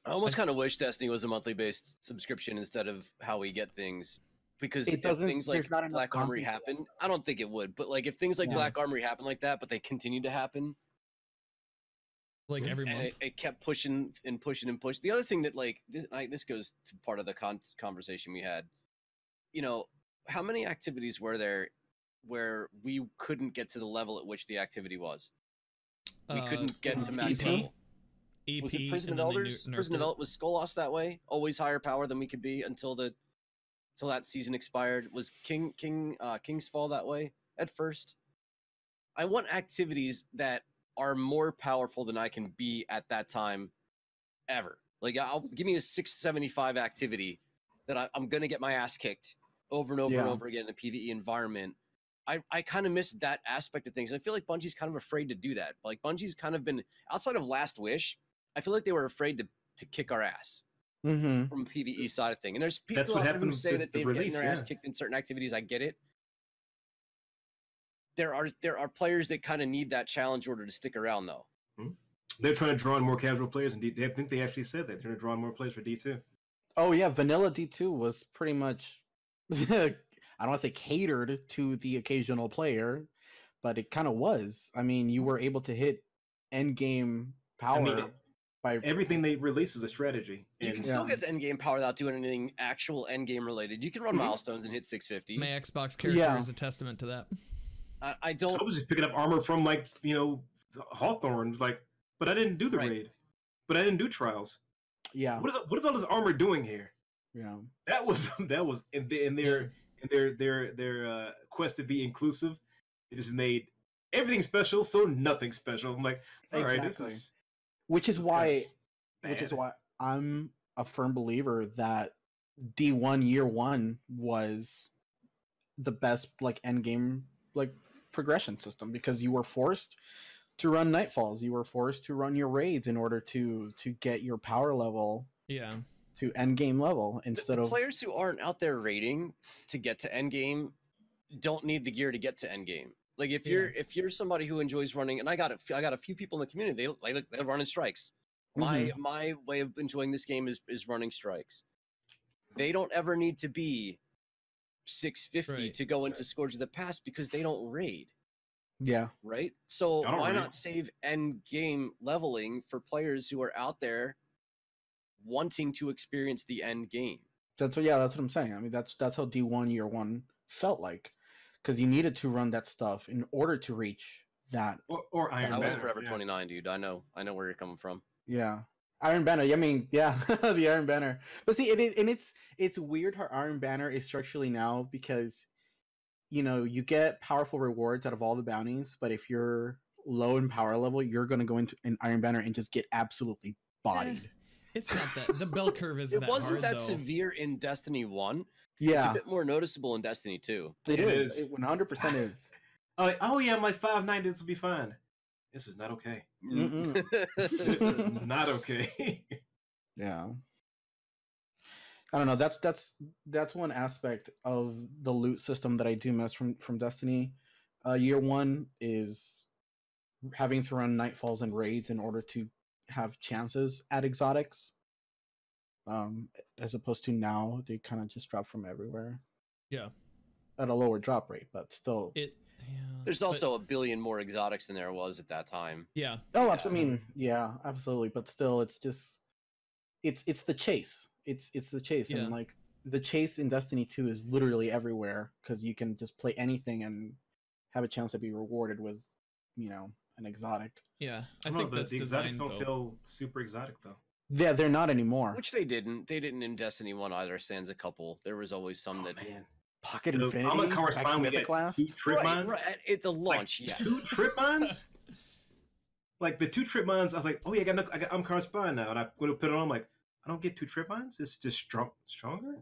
I almost kind of wish Destiny was a monthly based subscription instead of how we get things, because It if doesn't- things there's not enough Black Armory content for that. happen, I don't think it would. But if things like Yeah. Black Armory happen like that, but they continue to happen, Every and month. it kept pushing and pushing and pushing. The other thing that this goes to part of the conversation we had. How many activities were there where we couldn't get to the level at which the activity was? We couldn't get to max EP? level. EP, Was it Prison and of then they Elders? nerfed Prison of it. Elders was Skolas that way? Always higher power than we could be until that season expired. Was King's Fall that way at first? I want activities that are more powerful than I can be at that time ever. Give me a 675 activity that I'm gonna get my ass kicked over and over and over again in a PvE environment. I kind of miss that aspect of things. And I feel like Bungie's kind of afraid to do that. Bungie's kind of been, outside of Last Wish, I feel like they were afraid to kick our ass Mm-hmm. from a PvE side of thing. And there's That's people what out there who happened with say the that they've gotten release, their ass yeah. kicked in certain activities. I get it. There are players that kind of need that challenge order to stick around, though. They're trying to draw in more casual players, and I think they actually said that they're trying to draw in more players for D2. Oh yeah, vanilla D2 was pretty much I don't want to say catered to the occasional player, but it kind of was. You were able to hit end game power by Everything they release is a strategy. You And can still get the end game power without doing anything actual end game related. You can run milestones and hit 650. My Xbox character Yeah. is a testament to that. I don't. I was just picking up armor from Hawthorne. but I didn't do the Right. raid. But I didn't do trials. Yeah, What is all this armor doing here? yeah, That was in their quest to be inclusive. It just made everything special, so nothing special. I'm like, all right, this Exactly. is which is this why guy's which is bad. why I'm a firm believer that D1 year one was the best like end game like progression system, because you were forced to run nightfalls, you were forced to run your raids in order to get your power level Yeah. to end game level instead The of players who aren't out there raiding to get to end game don't need the gear to get to end game. Like if you're somebody who enjoys running, and I got a few people in the community, they run in strikes. My way of enjoying this game is running strikes. They don't ever need to be 650 Right. to go into Scourge of the Past because they don't raid, yeah, right? So I don't why raid. not save end game leveling for players who are out there wanting to experience the end game? that's what I'm saying. I mean, that's how D1 year one felt like, because you needed to run that stuff in order to reach that. Or Iron I was Banner, Forever yeah. 29, dude. I know where you're coming from. Yeah, Iron Banner. I mean, yeah, the Iron Banner. But see, it's weird how Iron Banner is structurally now, because you get powerful rewards out of all the bounties, but if you're low in power level, you're gonna go into an Iron Banner and just get absolutely bodied. It's not that the bell curve isn't It that wasn't hard, that though. severe in Destiny 1. It's Yeah, a bit more noticeable in Destiny 2. it It is. is. It 100% is. Like, oh yeah, I'm like 5'9", this will be fine. This is not okay. This is not okay. Yeah. I don't know. That's one aspect of the loot system that I do miss from Destiny. Year one is having to run nightfalls and raids in order to have chances at exotics. As opposed to now, they kind of just drop from everywhere Yeah. at a lower drop rate, but still. Yeah. There's but- also a billion more exotics than there was at that time. Yeah. Oh, Yeah. I mean, yeah, absolutely. But still, it's just it's the chase. It's the chase, Yeah. and like the chase in Destiny 2 is literally everywhere, because you can just play anything and have a chance to be rewarded with, an exotic. Yeah. I I don't think know, that's the exotics designed don't though. feel super exotic though. Yeah, they're not anymore. Which they didn't. They didn't in Destiny 1 either, sans a couple. There was always some that... Man, Pocket the Infinity. Armored Correspondent, we Mythic get Last. 2 trip mines. Right, at the launch, Like, yes. 2 trip mines? Like the 2 trip mines, I was like, oh yeah, I'm correspondent now, and I go to put it on. I'm like, I don't get 2 trip mines. It's just stronger.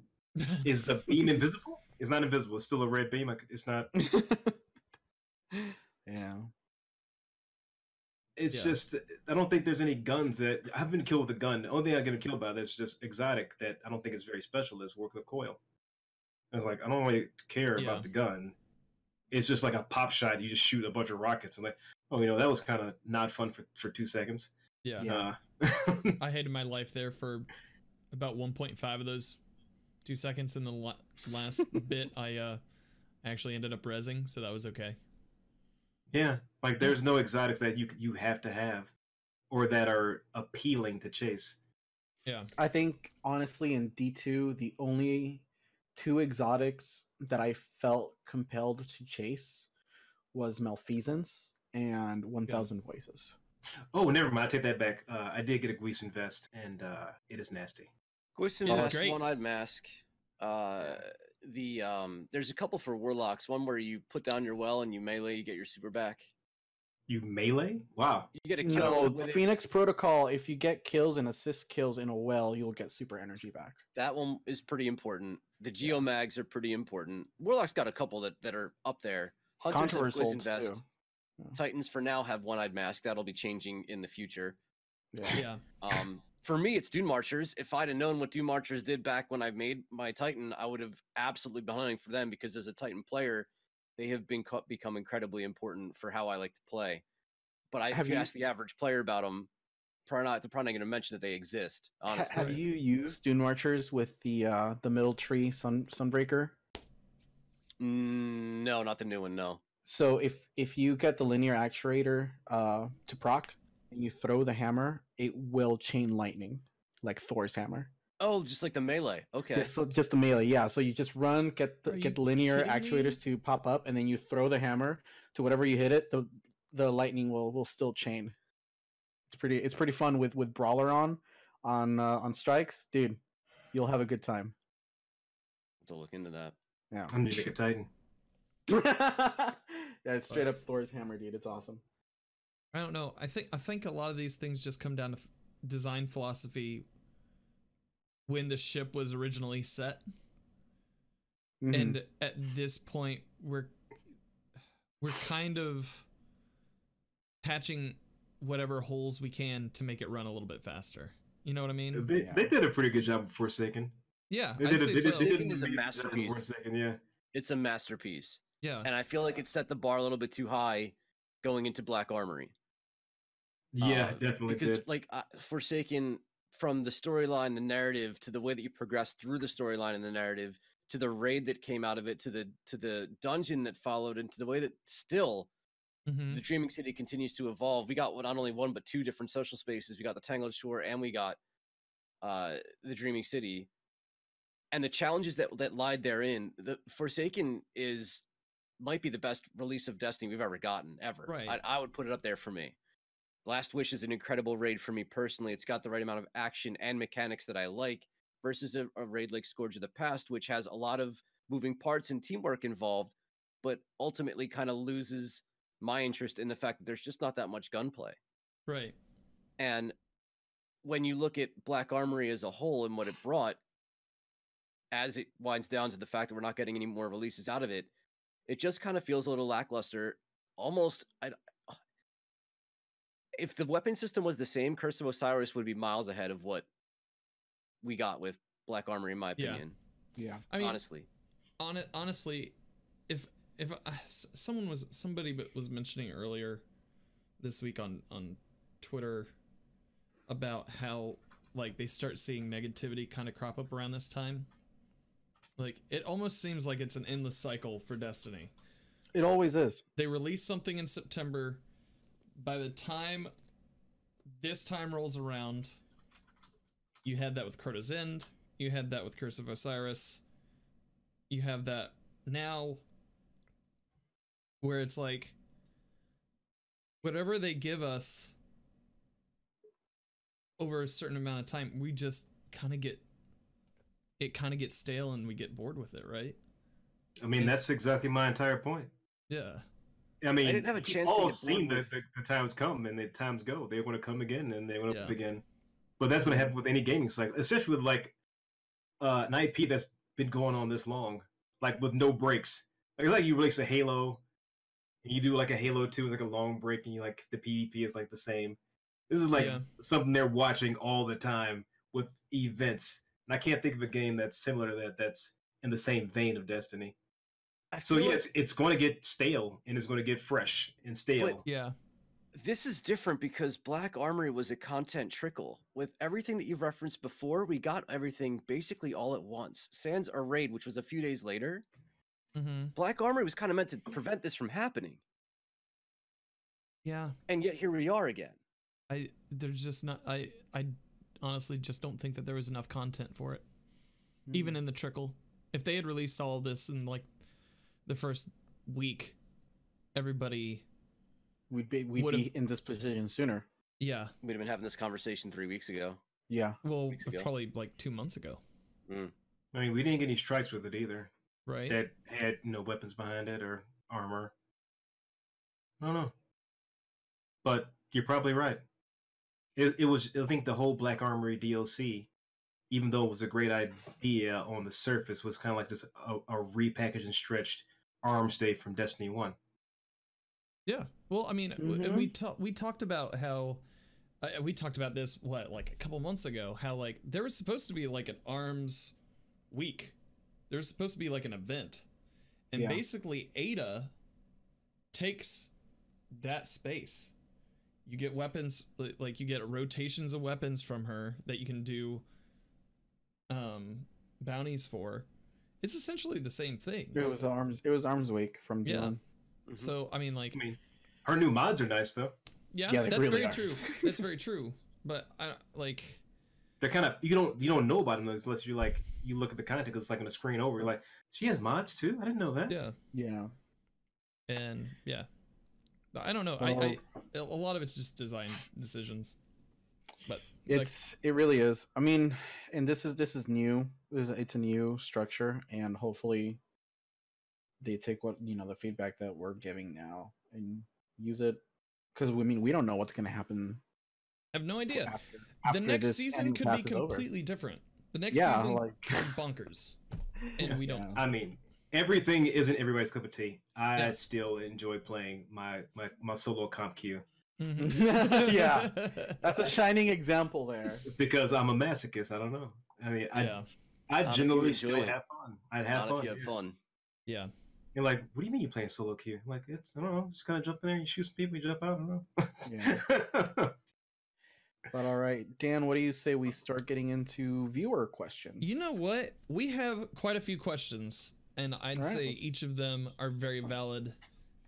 Is the beam invisible? It's not invisible. It's still a red beam. It's not. Yeah. It's Yeah. just I don't think there's any guns that I've been killed with a gun. The only thing I get killed by that's just exotic that I don't think is very special is Warcliffe Coil. I was like, I don't really care Yeah. about the gun. It's just like a pop shot. You just shoot a bunch of rockets. I'm like, oh, that was kind of not fun for 2 seconds. Yeah. Yeah. I hated my life there for about 1.5 of those 2 seconds. In the last bit, I actually ended up rezzing, so that was okay. Yeah, like there's no exotics that you have to have, or that are appealing to chase. Yeah. I think honestly in D2, the only 2 exotics that I felt compelled to chase was Malfeasance and 1000 Voices. Oh, never mind. I take that back. I did get a Guisan vest, and it is nasty. Gwysyn Yeah, it's Vest, great. One-Eyed Mask. There's a couple for Warlocks. One where you put down your well and you melee, you get your super back. You melee? Wow. You get a kill No, with it. Phoenix Protocol, if you get kills and assist kills in a well, you'll get super energy back. That one is pretty important. The Geomags are pretty important. Warlock's got a couple that are up there. Hunters have Controversial Gwysyn Vest. too. Titans for now have One-Eyed Mask. That'll be changing in the future. Yeah. Yeah. For me, it's Dune Marchers. If I'd have known what Dune Marchers did back when I made my Titan, I would have absolutely been hunting for them, because as a Titan player, they have become incredibly important for how I like to play. But if you ask the average player about them, probably not going to mention that they exist. Honestly, Have you used Dune Archers with the middle tree Sunbreaker? No, not the new one. No. So if you get the linear actuator to proc and you throw the hammer, it will chain lightning like Thor's hammer. Oh, just like the melee. Okay. Just the melee, yeah. So you just run, get Are you the linear kidding me? actuators to pop up, and then you throw the hammer to whatever you hit it. The lightning will still chain. It's pretty fun with Brawler on strikes, dude. You'll have a good time. To look into that. Yeah. I need to make a Titan. Yeah, it's straight up Thor's hammer, dude. It's awesome. I don't know. I think a lot of these things just come down to design philosophy when the ship was originally set. Mhm. And at this point we're kind of patching whatever holes we can to make it run a little bit faster. You know what I mean? They did a pretty good job with Forsaken. Yeah, They I'd did say so. Forsaken is a really good job with masterpiece. Forsaken, yeah. It's a masterpiece. Yeah. And I feel like it set the bar a little bit too high going into Black Armory. Yeah, definitely Because did. like Forsaken, from the storyline, the narrative, to the way that you progress through the storyline and the narrative, to the raid that came out of it, to the dungeon that followed, and to the way that still Mhm. the Dreaming City continues to evolve. We got not only one but two different social spaces. We got the Tangled Shore and we got the Dreaming City, and the challenges that lied therein. The Forsaken might be the best release of Destiny we've ever gotten ever. Right. I would put it up there for me. Last Wish is an incredible raid for me personally. It's got the right amount of action and mechanics that I like, versus a raid like Scourge of the Past, which has a lot of moving parts and teamwork involved, but ultimately kind of loses my interest in the fact that there's just not that much gunplay. Right. And when you look at Black Armory as a whole and what it brought, as it winds down to the fact that we're not getting any more releases out of it, it just kind of feels a little lackluster. Almost, if the weapon system was the same, Curse of Osiris would be miles ahead of what we got with Black Armory, in my opinion. Yeah. I mean, honestly, honestly, if somebody was mentioning earlier this week on Twitter about how like they start seeing negativity kind of crop up around this time. Like it almost seems like it's an endless cycle for Destiny. It always is. They release something in September. By the time this time rolls around, you had that with Crota's End, you had that with Curse of Osiris, you have that now, where it's like, whatever they give us over a certain amount of time, we just kind of get stale and we get bored with it, right? I mean, that's exactly my entire point. Yeah. I mean, I didn't have a chance we've to all get seen bored the times come and the times go. They want to come again and they want to Yeah. up again. But that's going to happen with any gaming cycle, especially with like an IP that's been going on this long, like with no breaks. Like you release a Halo, and you do like a Halo 2 with like a long break, and you like the PvP is like the same. This is like Yeah. something they're watching all the time with events. And I can't think of a game that's similar to that that's in the same vein of Destiny. I So feel yes, it's going to get stale and it's going to get fresh and stale. Yeah. this is different because Black Armory was a content trickle. With everything that you've referenced before, we got everything basically all at once. Sans a raid, which was a few days later. Mm-hmm. Black Armory was kind of meant to prevent this from happening, Yeah. and yet here we are again. There's just not. I honestly just don't think that there was enough content for it, even in the trickle. If they had released all of this in like the first week, everybody we'd be would've- in this position sooner. Yeah. We'd have been having this conversation 3 weeks ago. Yeah. Well, Weeks ago. probably like 2 months ago, I mean, we didn't get any strikes with it either right? that had weapons behind it or armor. I don't know, but you're probably right. It was, I think, the whole Black Armory DLC, even though it was a great idea on the surface, was kind of like just a repackaged and stretched arms day from Destiny 1. Yeah. Well, I mean, Mhm. we talked about how we talked about this like a couple months ago. How like there was supposed to be like an arms week. There was supposed to be like an event, and Yeah. basically Ada takes that space. You get weapons, like you get rotations of weapons from her that you can do bounties for. It's essentially the same thing. It was arms week from Yeah. June. So I mean, like, I mean, her new mods are nice though. yeah, Yeah, they that's really very are. true. That's very true. But I like, They're kind of, you don't know about them unless you look at the content because it's like on the screen over. You're like, she has mods too. I didn't know that. yeah, Yeah. and yeah, I don't know. Well- A lot of it's just design decisions. But It really is. I mean, and this is new. It's a new structure, and hopefully they take what the feedback that we're giving now and use it, because I mean we don't know what's going to happen. I have no idea. After the next this season end could be passes over. completely different. The next Yeah, season like- could be bonkers, and we don't. Yeah. I mean, everything isn't everybody's cup of tea. I Yeah. still enjoy playing my solo comp queue Mhm. Yeah. That's a shining example there. because I'm a masochist. I don't know. I mean, Yeah. I Not if you generally enjoy still it. have fun. I'd have Not fun. if you have yeah. fun. Yeah. You're like, what do you mean you playing solo queue? I'm like, I don't know. Just kind of jump in there, you shoot some people, you jump out. I don't know. Yeah. But all right, Dan, what do you say we start getting into viewer questions? You know what? We have quite a few questions, and I'd All right, say let's- each of them are very valid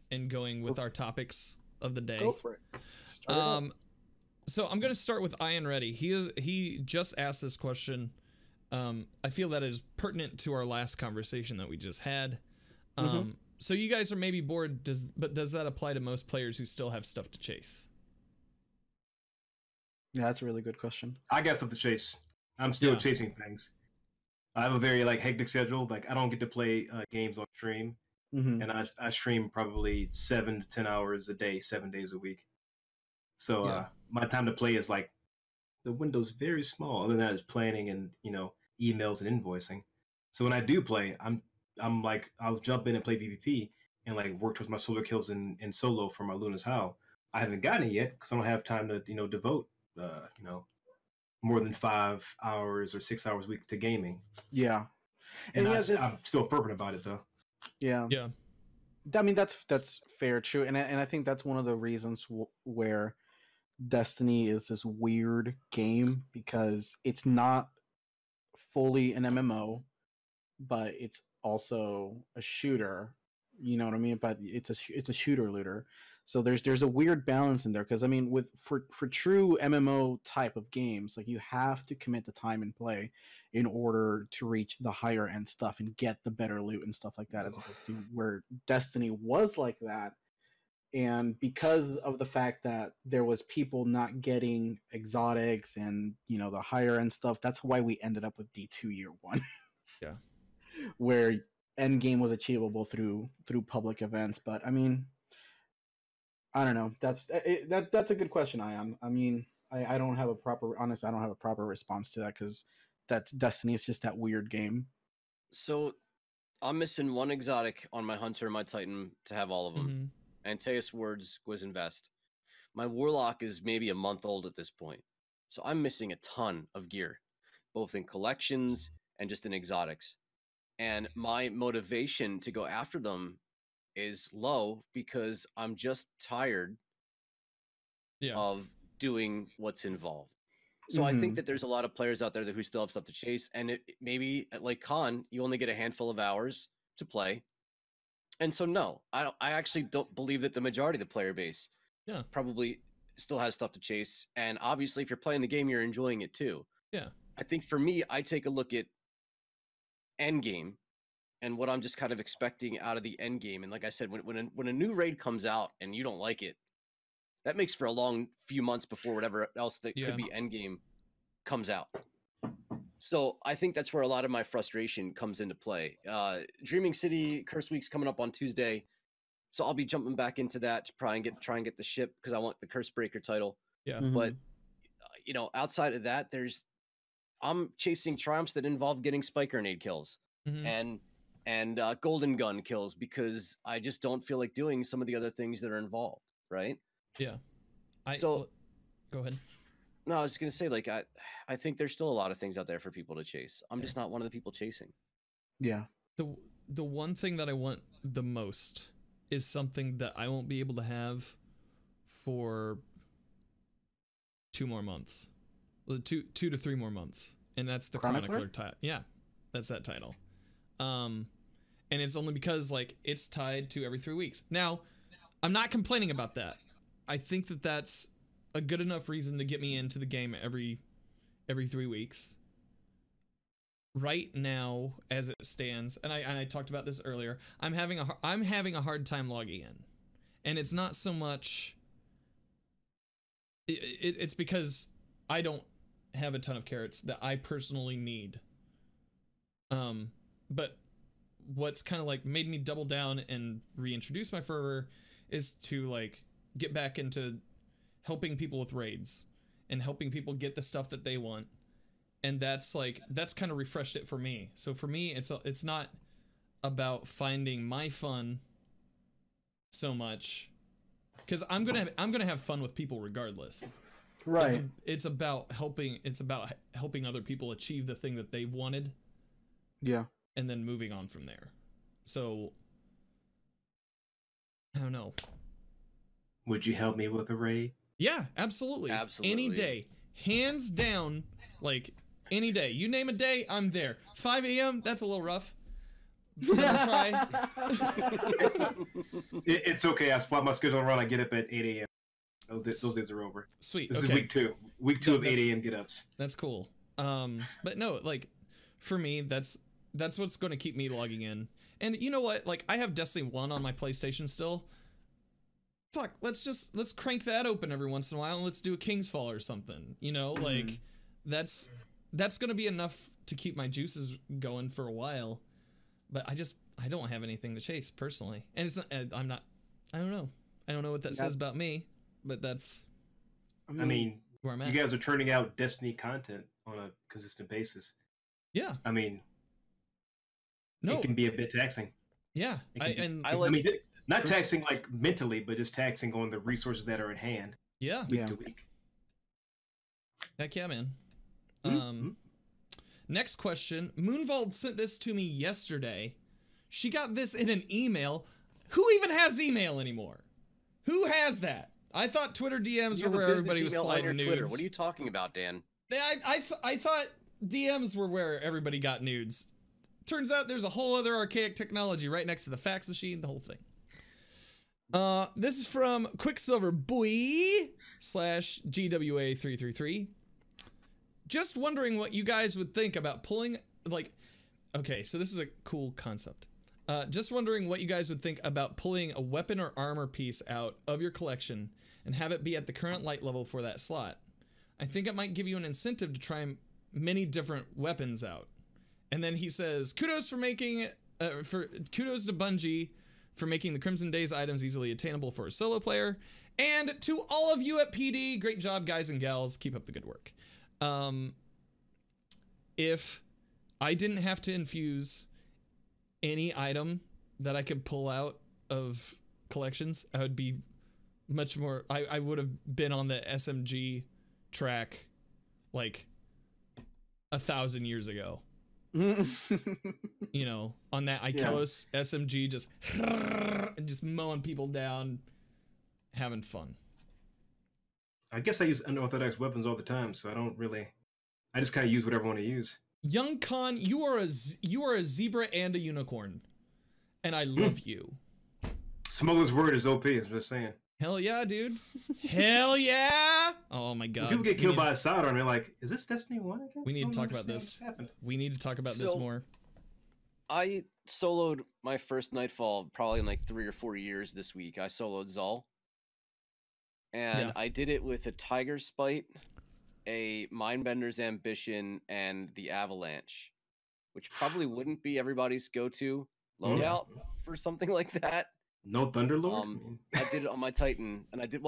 in going with our topics of the day. Go for it. Start it up. So I'm gonna start with Ian Reddy. He just asked this question. I feel that is pertinent to our last conversation that we just had. So you guys are maybe bored, but does that apply to most players who still have stuff to chase? Yeah, that's a really good question. I got stuff to chase. I'm still Yeah. chasing things. I have a very hectic schedule. Like I don't get to play games on stream, Hmm. and I stream probably 7 to 10 hours a day, 7 days a week. So Yeah. my time to play is the window's very small. Other than that is planning and emails and invoicing. So when I do play, I'm like I'll jump in and play PvP and work towards my solo kills in solo for my Luna's Howl. I haven't gotten it yet because I don't have time to devote more than 5 hours or 6 hours a week to gaming. Yeah. And yes, I'm still fervent about it though. Yeah. Yeah. I mean, that's fair, true, and I think that's one of the reasons where Destiny is this weird game, because it's not fully an MMO, but it's also a shooter. You know what I mean? But it's a shooter looter. So there's a weird balance in there, because I mean, for true MMO type of games, you have to commit the time and play in order to reach the higher end stuff and get the better loot and stuff like that, as opposed to where Destiny was like that. And because of the fact that there was people not getting exotics and the higher end stuff, that's why we ended up with D2 year one. Yeah. Where end game was achievable through public events. But I mean, I don't know. That's a good question, Ion. I mean, I don't have a proper response to that, because that Destiny is just that weird game. So I'm missing one exotic on my hunter and my titan to have all of them. Mhm. Antaeus Words, Gwizinvest. My warlock is maybe a month old at this point. So I'm missing a ton of gear, both in collections and just in exotics. And my motivation to go after them is low because I'm just tired Yeah. of doing what's involved. So I think that there's a lot of players out there who still have stuff to chase, and maybe like Khan, you only get a handful of hours to play. And so no, I actually don't believe that the majority of the player base probably still has stuff to chase. And obviously if you're playing the game, you're enjoying it too. Yeah. I think for me, I take a look at end game and what I'm just kind of expecting out of the end game. And like I said, when a new raid comes out and you don't like it, that makes for a long few months before whatever else that could be end game comes out. So I think that's where a lot of my frustration comes into play. Dreaming City Curse Week's coming up on Tuesday, so I'll be jumping back into that to try and get the ship, because I want the Curse Breaker title. Yeah. But outside of that, I'm chasing triumphs that involve getting spike grenade kills and golden gun kills, because I just don't feel like doing some of the other things that are involved, right? Yeah. So go ahead. No, I was just gonna say, I think there's still a lot of things out there for people to chase. I'm just not one of the people chasing. Yeah. The one thing that I want the most is something that I won't be able to have for 2 more months. Well, 2 to 3 more months. And that's the Chronicler title. Yeah. That's that title. And it's only because it's tied to every 3 weeks. Now, I'm not complaining about that. I think that that's a good enough reason to get me into the game every 3 weeks. Right now, as it stands, and I talked about this earlier, I'm having a hard time logging in, and it's not so much. It's because I don't have a ton of carrots that I personally need. But what's kind of like made me double down and reintroduce my fervor is to like get back into helping people with raids and helping people get the stuff that they want. And that's kind of refreshed it for me. So for me, it's not about finding my fun so much, because I'm gonna have fun with people regardless. Right. It's about helping other people achieve the thing that they've wanted. Yeah. And then moving on from there. So I don't know. Would you help me with a raid? Yeah, absolutely. Absolutely. Any day. Hands down, like any day. You name a day, I'm there. 5 a.m., that's a little rough. But I'll try. It's okay. I swap my schedule around. I get up at 8 a.m. Those days are over. Sweet. This okay. is week two. Week two of 8 a.m. get ups. That's cool. But no, like for me, that's what's going to keep me logging in. And you know what? Like I have Destiny 1 on my PlayStation still. Fuck, let's crank that open every once in a while and let's do a King's Fall or something. You know, like that's going to be enough to keep my juices going for a while. But I don't have anything to chase personally. And it's not, I don't know. I don't know what that says about me, but that's I mean, where I'm at. you guys are turning out Destiny content on a consistent basis. Yeah. I mean, no. it can be a bit taxing. Yeah. I mean, not taxing like mentally, but just taxing on the resources that are at hand. Yeah. Week to week. Heck yeah, man. Next question. Moonvault sent this to me yesterday. She got this in an email. Who even has email anymore? Who has that? I thought Twitter DMs were where everybody was sliding nudes. Twitter. What are you talking about, Dan? I thought DMs were where everybody got nudes. Turns out there's a whole other archaic technology right next to the fax machine, the whole thing. This is from Quicksilver Boy /GWA333. Just wondering what you guys would think about pulling, like, okay, so this is a cool concept. Just wondering what you guys would think about pulling a weapon or armor piece out of your collection and have it be at the current light level for that slot. I think it might give you an incentive to try many different weapons out. And then he says, kudos for making, kudos to Bungie for making the Crimson Days items easily attainable for a solo player. And to all of you at PD, great job, guys and gals. Keep up the good work. If I didn't have to infuse any item that I could pull out of collections, I would be much more, I would have been on the SMG track like 1,000 years ago. You know, on that Ikelos SMG, just mowing people down, having fun. I guess I use unorthodox weapons all the time, so I just kind of use whatever I want to use. Young Khan, you are a zebra and a unicorn, and I love you. Smuggler's Word is OP, I'm just saying. Hell yeah, dude. Hell yeah. Oh my god. When people get killed by a sidearm, they're like, is this Destiny 1 again? We need to talk about this. We need to talk about this more. I soloed my first Nightfall probably in like 3 or 4 years this week. I soloed Zol. And I did it with a Tiger Spite, a Mindbender's Ambition, and the Avalanche, which probably wouldn't be everybody's go-to loadout for something like that. No Thunderlord? I did it on my Titan, and I did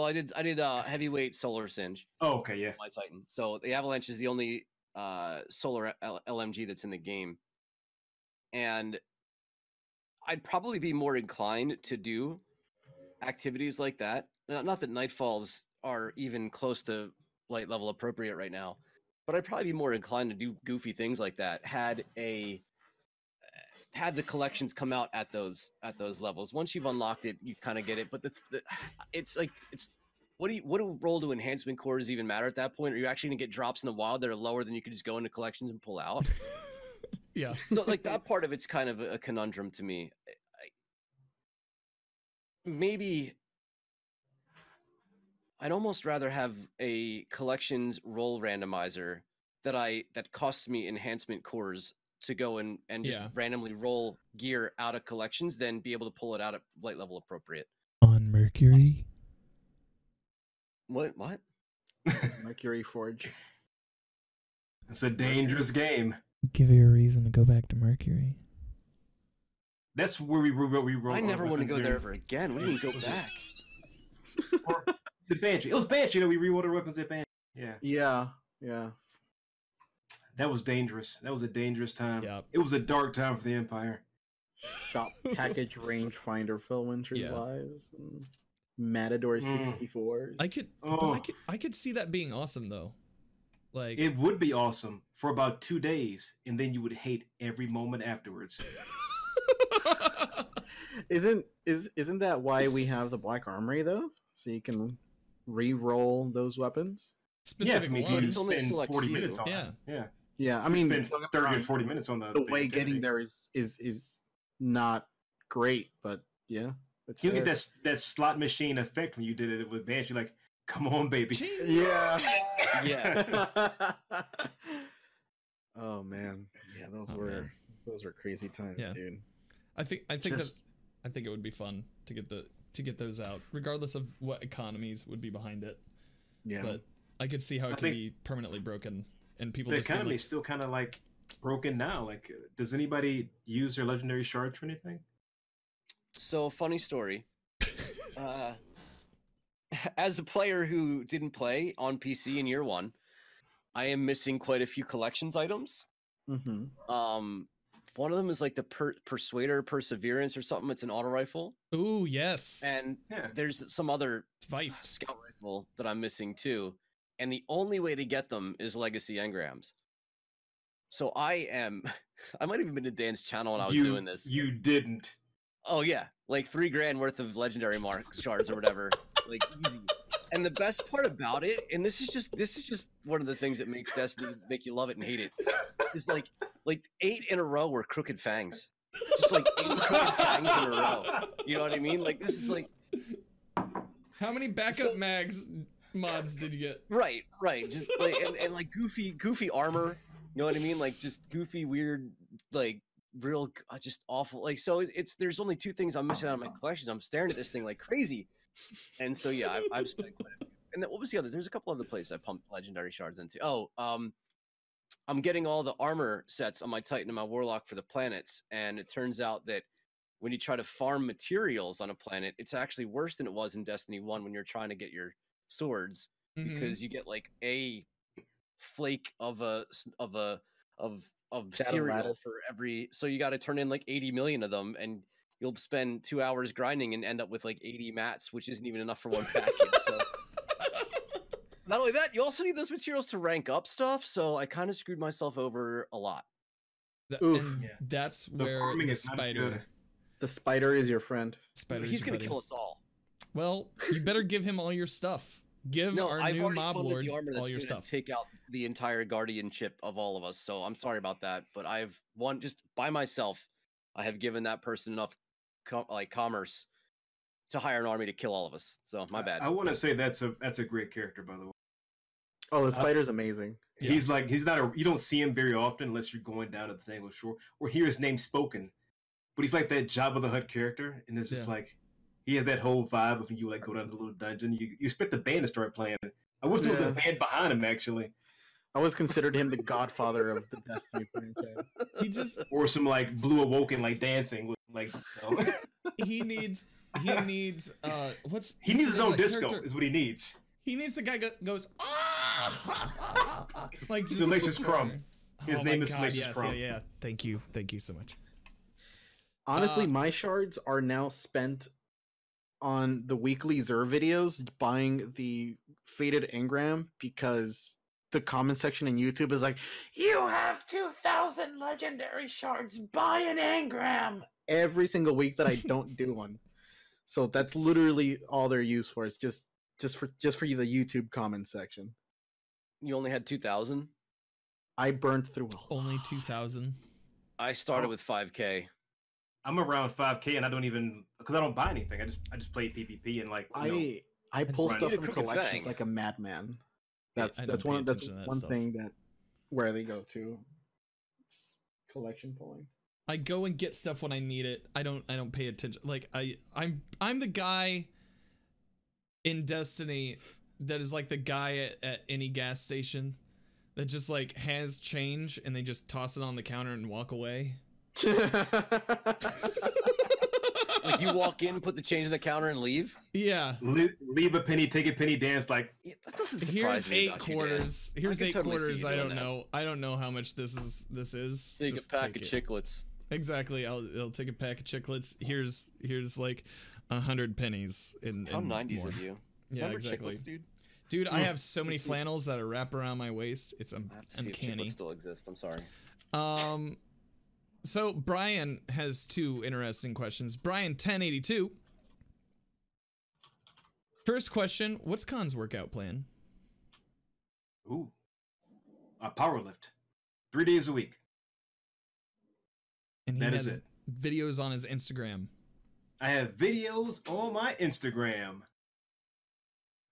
heavyweight Solar Singe. Oh, okay, yeah. On my Titan. So the Avalanche is the only solar LMG that's in the game. And I'd probably be more inclined to do activities like that. Not that Nightfalls are even close to light level appropriate right now, but I'd probably be more inclined to do goofy things like that had the collections come out at those levels. Once you've unlocked it, you kind of get it. But it's what role do enhancement cores even matter at that point? Are you actually gonna get drops in the wild that are lower than you could just go into collections and pull out? Yeah. So like that part of it's kind of a conundrum to me. Maybe I'd almost rather have a collections roll randomizer that costs me enhancement cores to go and just randomly roll gear out of collections than be able to pull it out at light level appropriate. On Mercury? What? Mercury Forge. It's a dangerous game. Give you a reason to go back to Mercury. That's where we wrote. I never want to go weapons there ever again. We didn't go back. Or the Banshee. It was Banshee that we reordered weapons at Banshee. Yeah. Yeah. That was dangerous. That was a dangerous time. Yeah. It was a dark time for the Empire. Shop package rangefinder Phil Winters Yeah. lives. And Matador 64s. I could see that being awesome though. Like It would be awesome for about 2 days, and then you would hate every moment afterwards. Isn't that why we have the Black Armory though? So you can re-roll those weapons? specific you ones. It's only a spend select 40 few. minutes on Yeah. it. Yeah. Yeah, I You mean, spend don't get me 30 wrong, or 40 minutes on the the way getting activity. there is not great, but yeah, it's You get there. that slot machine effect when you did it with Banshee. Like, come on, baby. Yeah. Yeah. Oh man, yeah, Oh, man. those were crazy times, Yeah. dude. I think Just- I think it would be fun to get those out, regardless of what economies would be behind it. Yeah, But I could see how it I could think be permanently broken and people The just being economy like, is still kind of like broken now. Like, does anybody use their legendary shards for anything? So, funny story. As a player who didn't play on PC in year one, I am missing quite a few collections items. mm-hmm. One of them is like the Persuader Perseverance or something. It's an auto rifle, "Ooh, yes, and Yeah. there's some other it's Vice." scout rifle that I'm missing too. And the only way to get them is legacy engrams. So I might have even been to Dan's channel when I was doing this. You didn't. Oh yeah, like $3 grand worth of legendary mark shards or whatever, like easy. And the best part about it, and this is just one of the things that makes Destiny make you love it and hate it, is like 8 in a row were crooked fangs, just like 8 crooked fangs in a row. You know what I mean? Like this is like How many backup mags mods did you get? right, just like and like goofy armor. You know what I mean? Like just goofy, weird, like real, just awful. Like so, there's only 2 things I'm missing out of my collections. I'm staring at this thing like crazy, and so yeah, I've spent quite a few. And then what was the other? There's a couple other places I pumped legendary shards into. Oh, I'm getting all the armor sets on my Titan and my Warlock for the planets, and it turns out that when you try to farm materials on a planet, it's actually worse than it was in Destiny 1 when you're trying to get your swords, Mhm. because you get like a flake of Shadow cereal ladder. for every, so you got to turn in like 80 million of them, and you'll spend 2 hours grinding and end up with like 80 mats, which isn't even enough for one package. So not only that, you also need those materials to rank up stuff, so I kind of screwed myself over a lot. Oof. And Yeah. that's The where farming the is not as good. The spider is your friend. spider's He's gonna buddy. kill us all. Well, you better give him all your stuff. Give No, our I've new already mob funded lord the armor that's all your gonna stuff. take out the entire guardianship of all of us. So I'm sorry about that, but I've just by myself, I have given that person enough commerce to hire an army to kill all of us. So my bad. I want to say that's a great character, by the way. Oh, the spider's amazing. Yeah. He's not you don't see him very often unless you're going down to the Tangled Shore or hear his name spoken. But he's like that Jabba the Hutt character, and it's just Yeah. like he has that whole vibe of when you like go down to the little dungeon. You expect the band to start playing. I wish there was Yeah. a band behind him actually, I always considered him the godfather of the Destiny franchise. He just or some like Blue Awoken like dancing with like. You know? he needs what's he what's needs his the name own of that disco. character? Is what he needs. He needs the guy goes like just Salacious Crumb. His Oh name my is God, Salacious yes, Crumb. Yeah. Thank you so much. Honestly, Uh, my shards are now spent on the weekly Zer videos buying the Faded Engram because the comment section in YouTube is like, "You have 2,000 legendary shards. Buy an engram." Every single week that I don't do one. So that's literally all they're used for. It's just for the YouTube comment section. You only had 2,000. I burned through Only 2,000. I started Oh. with 5K. I'm around 5K and I don't even because I don't buy anything. I just play PvP and like you know, I pull just stuff need a from crooked collections fang. like a madman. Yeah, That's I don't pay one attention to that stuff. thing that where they go to. It's collection pulling. I go and get stuff when I need it. I don't pay attention. Like I'm the guy in Destiny that is like the guy at any gas station that just like has change and they just toss it on the counter and walk away. Like you walk in, put the change in the counter, and leave. Yeah. Leave a penny, take a penny, dance like. Yeah, that doesn't surprise Here's me 8 about you, Dan. quarters. Here's I can 8 totally see quarters. you I doing don't that. know. I don't know how much this is. Take Just a pack take of it. chiclets. Exactly. I'll take a pack of chiclets. Here's like 100 pennies in How 90s more. of you? Yeah, Remember exactly. Chiclets, dude? Dude, I have so many flannels that are wrapped around my waist. It's I have to see if uncanny. chiclets still exist. I'm sorry. So Brian has 2 interesting questions. Brian 1082. First question, what's Khan's workout plan? Ooh. A power lift. 3 days a week. And he That has is it. videos on his Instagram. I have videos on my Instagram.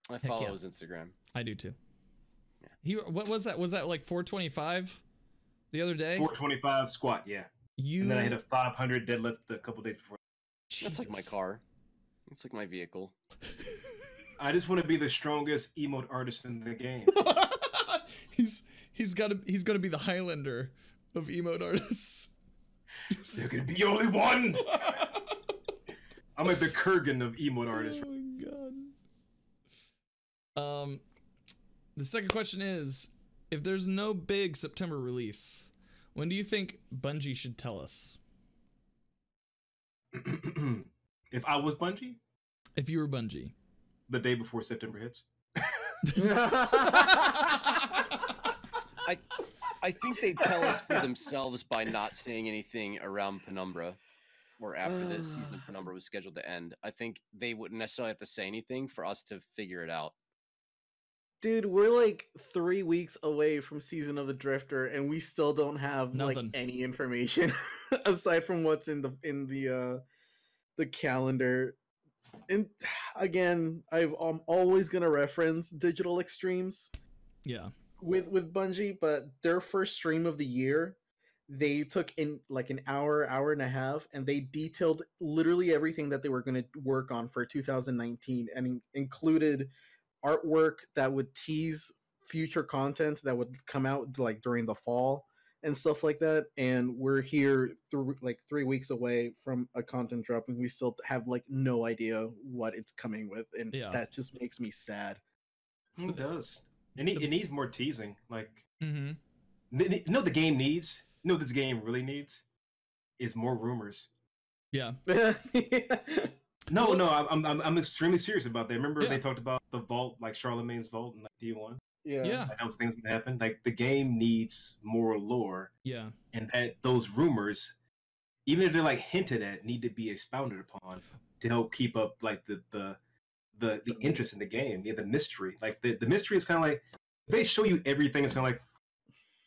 I follow yeah. his Instagram. I do too. Yeah. What was that? Was that like 425 the other day? 425 squat, yeah. You And then I hit a 500 deadlift a couple days before. That's like my Jesus. car. It's like my vehicle. I just want to be the strongest emote artist in the game. he's gonna be the Highlander of emote artists. There can be only one. I'm like the Kurgan of emote artists. Oh my god. The second question is, if there's no big September release, when do you think Bungie should tell us? If I was Bungie, If you were Bungie. the day before September hits. I think they tell us for themselves by not saying anything around Penumbra or after the season of Penumbra was scheduled to end. I think they wouldn't necessarily have to say anything for us to figure it out. Dude, we're like 3 weeks away from Season of the Drifter, and we still don't have like Nothing. any information aside from what's in the calendar. And again, I'm always gonna reference Digital Extremes Yeah. with Bungie, but their first stream of the year, they took in like an hour and a half, and they detailed literally everything that they were going to work on for 2019, and included artwork that would tease future content that would come out like during the fall and stuff like that. And we're here like 3 weeks away from a content dropping. We still have like no idea what it's coming with, and Yeah. that just makes me sad. It does. It needs more teasing. Like, Mm-hmm. the game needs. This game really needs is more rumors. Yeah. No, Well- no, I'm extremely serious about that. Remember Yeah. they talked about the vault, like Charlemagne's vault in like D1. Yeah. Like, that was things that happened. Like the game needs more lore, Yeah. and that those rumors, even if they're like hinted at, need to be expounded upon to help keep up like the interest in the game. Yeah, the mystery. Like the mystery is kind of like if they show you everything. It's kind of like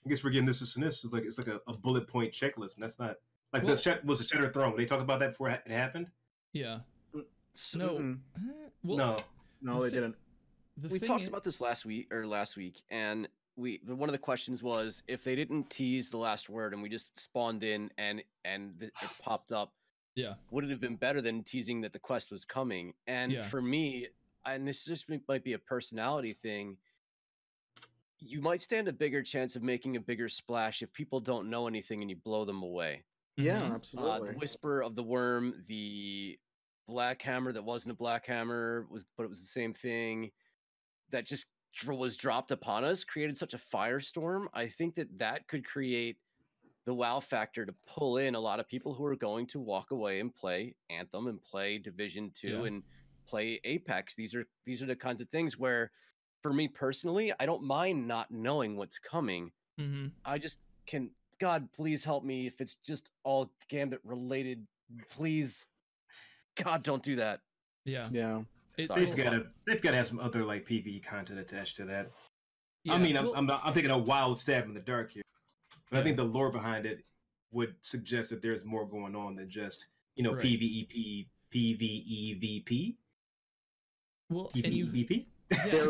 I guess we're getting this and this. It's like a bullet point checklist, and that's not like Well- was the Shattered Throne. They talked about that before it happened. Yeah. So No. Mm-mm. Well, No, No, they didn't. the we thing talked is- about this last week, and one of the questions was if they didn't tease the last word and we just spawned in and it popped up, Yeah. would it have been better than teasing that the quest was coming? And Yeah. for me, and this just might be a personality thing, you might stand a bigger chance of making a bigger splash if people don't know anything and you blow them away. Yeah, Mhm. absolutely. The Whisper of the Worm, the Black Hammer that wasn't a Black Hammer, but it was the same thing that just was dropped upon us, created such a firestorm. I think that could create the wow factor to pull in a lot of people who are going to walk away and play Anthem and play Division 2 Yeah. and play Apex. These are the kinds of things where, for me personally, I don't mind not knowing what's coming. Mhm. I just can, God, please help me if it's just all Gambit related. Please, God, don't do that. Yeah. Yeah. It- Sorry. well, they've got to have some other like PvE content attached to that. yeah, I mean, well, I'm taking a wild stab in the dark here, but Yeah. I think the lore behind it would suggest that there's more going on than just Right. PvEP, PvEVP, well, and you PvEVP.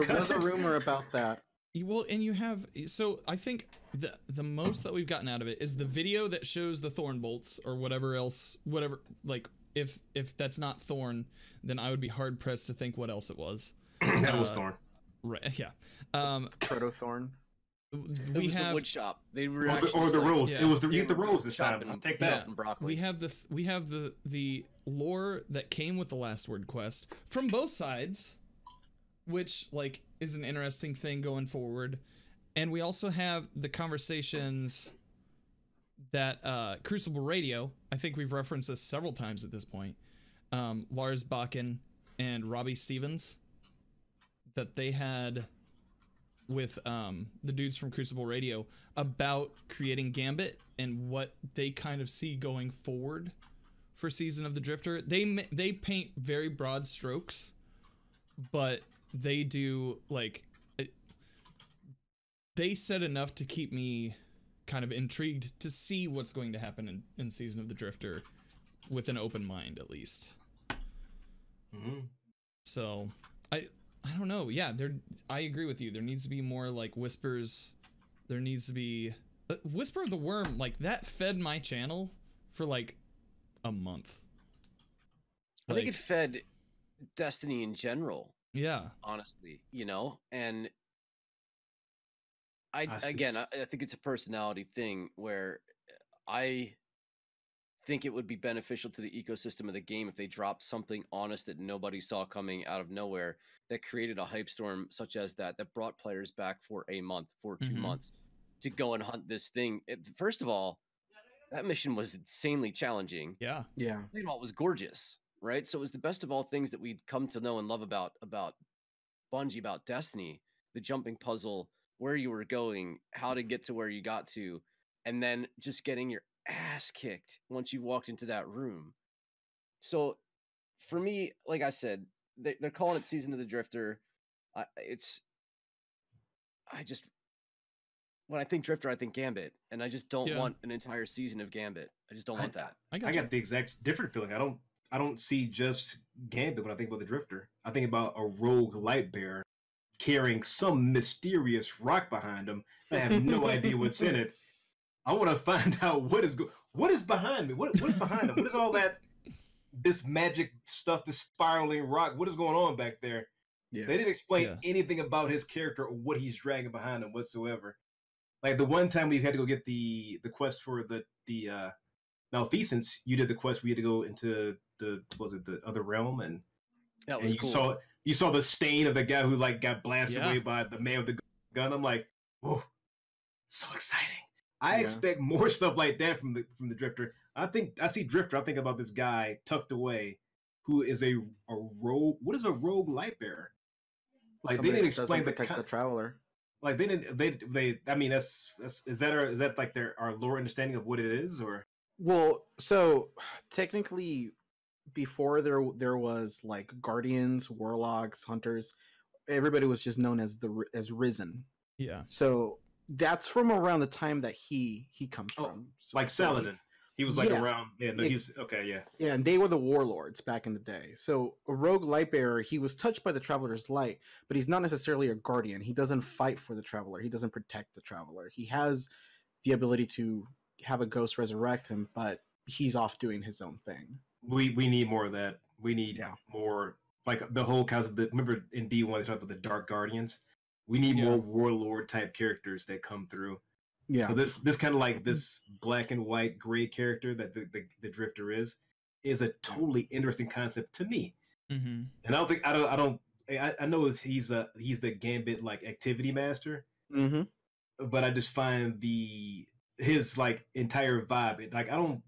There was a rumor about that. well, and you have so I think the most that we've gotten out of it is the video that shows the thorn bolts or whatever else, whatever. Like if that's not Thorn, then I would be hard pressed to think what else it was. That was Uh, Thorn. Right. Yeah. Protothorn. It We was the have wood shop. They were Or actually the like, rose. yeah. It was the they eat the were rose this time. chopping- I'll take that. chopping broccoli. we have the lore that came with the Last Word quest from both sides, which like is an interesting thing going forward. And we also have the conversations that Crucible Radio, I think we've referenced this several times at this point, Lars Bakken and Robbie Stevens, that they had with the dudes from Crucible Radio about creating Gambit and what they kind of see going forward for Season of the Drifter. They paint very broad strokes, but they do like they said enough to keep me kind of intrigued to see what's going to happen in Season of the Drifter with an open mind, at least. Mm-hmm. So I don't know. Yeah, I agree with you. There needs to be more like whispers. There needs to be Whisper of the Worm. Like that fed my channel for like a month. I think it fed Destiny in general. Yeah. Honestly, you know, and I That's again, just- I think it's a personality thing where I think it would be beneficial to the ecosystem of the game if they dropped something honest that nobody saw coming out of nowhere that created a hype storm such as that brought players back for a month, for 2 Mhm. months to go and hunt this thing. First of all, that mission was insanely challenging. Yeah. Yeah. Second of all, it was gorgeous, right? So it was the best of all things that we'd come to know and love about Bungie, about Destiny, the jumping puzzle, where you were going, how to get to where you got to, and then just getting your ass kicked once you walked into that room. So for me, like I said, they're calling it Season of the Drifter. When I think Drifter, I think Gambit, and I just don't Yeah. want an entire season of Gambit. I just don't want that. I got I you. got the exact different feeling. I don't see just Gambit when I think about the Drifter. I think about a rogue light bearer carrying some mysterious rock behind him. I have no idea what's in it. I want to find out what is behind me. What is behind him? What is all that? This magic stuff, this spiraling rock. What is going on back there? Yeah. They didn't explain Yeah. anything about his character or what he's dragging behind him whatsoever. Like the one time we had to go get the quest for the malfeasance, you did the quest where you had to go into the other realm, and That was you cool. saw the stain of the guy who like got blasted Yeah. away by the man with the gun. I'm like, whoa, so exciting. I Yeah. expect more stuff like that from the Drifter. I see Drifter, I think about this guy tucked away who is a rogue. What is a rogue light bearer? Like Somebody they didn't that doesn't explain protect the traveler. like they didn't they I mean is that like our lore understanding of what it is, or Well, so technically, before there was like guardians, warlocks, hunters, everybody was just known as as Risen. Yeah. So that's from around the time that he comes Oh, from. So, like Saladin? He was like Yeah. around. Yeah, no, Yeah. he's okay. Yeah, Yeah, and they were the warlords back in the day. So a rogue lightbearer, he was touched by the traveler's light, but he's not necessarily a guardian. He doesn't fight for the traveler. He doesn't protect the traveler. He has the ability to have a ghost resurrect him, but he's off doing his own thing. we need more of that. We need Yeah. more like the whole concept. Remember in D1 they talked about the Dark Guardians. We need Yeah. more warlord type characters that come through. Yeah. So this kind of like this black and white gray character that the Drifter is a totally interesting concept to me. Mm-hmm. And I know he's the Gambit like activity master, Mm-hmm. but I just find his like entire vibe. Like I don't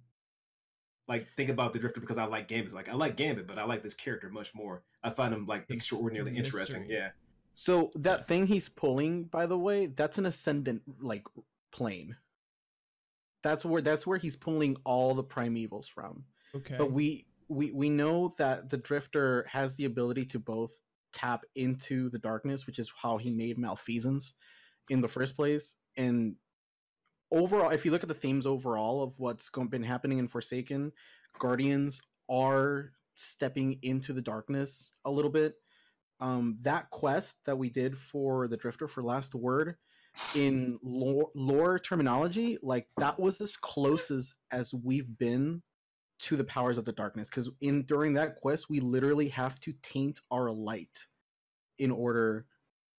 like think about the Drifter because I like Gambit. Like I like Gambit, but I like this character much more. I find him like It's extraordinarily interesting. mystery. Yeah. So that thing he's pulling, by the way, that's an ascendant like plane. That's where he's pulling all the primevals from. Okay. But we know that the Drifter has the ability to both tap into the darkness, which is how he made malfeasance in the first place. And overall, if you look at the themes overall of what's been happening in Forsaken, Guardians are stepping into the darkness a little bit. That quest that we did for the Drifter for Last Word, in lore terminology, like that was as close as we've been to the powers of the darkness, because during that quest we literally have to taint our light in order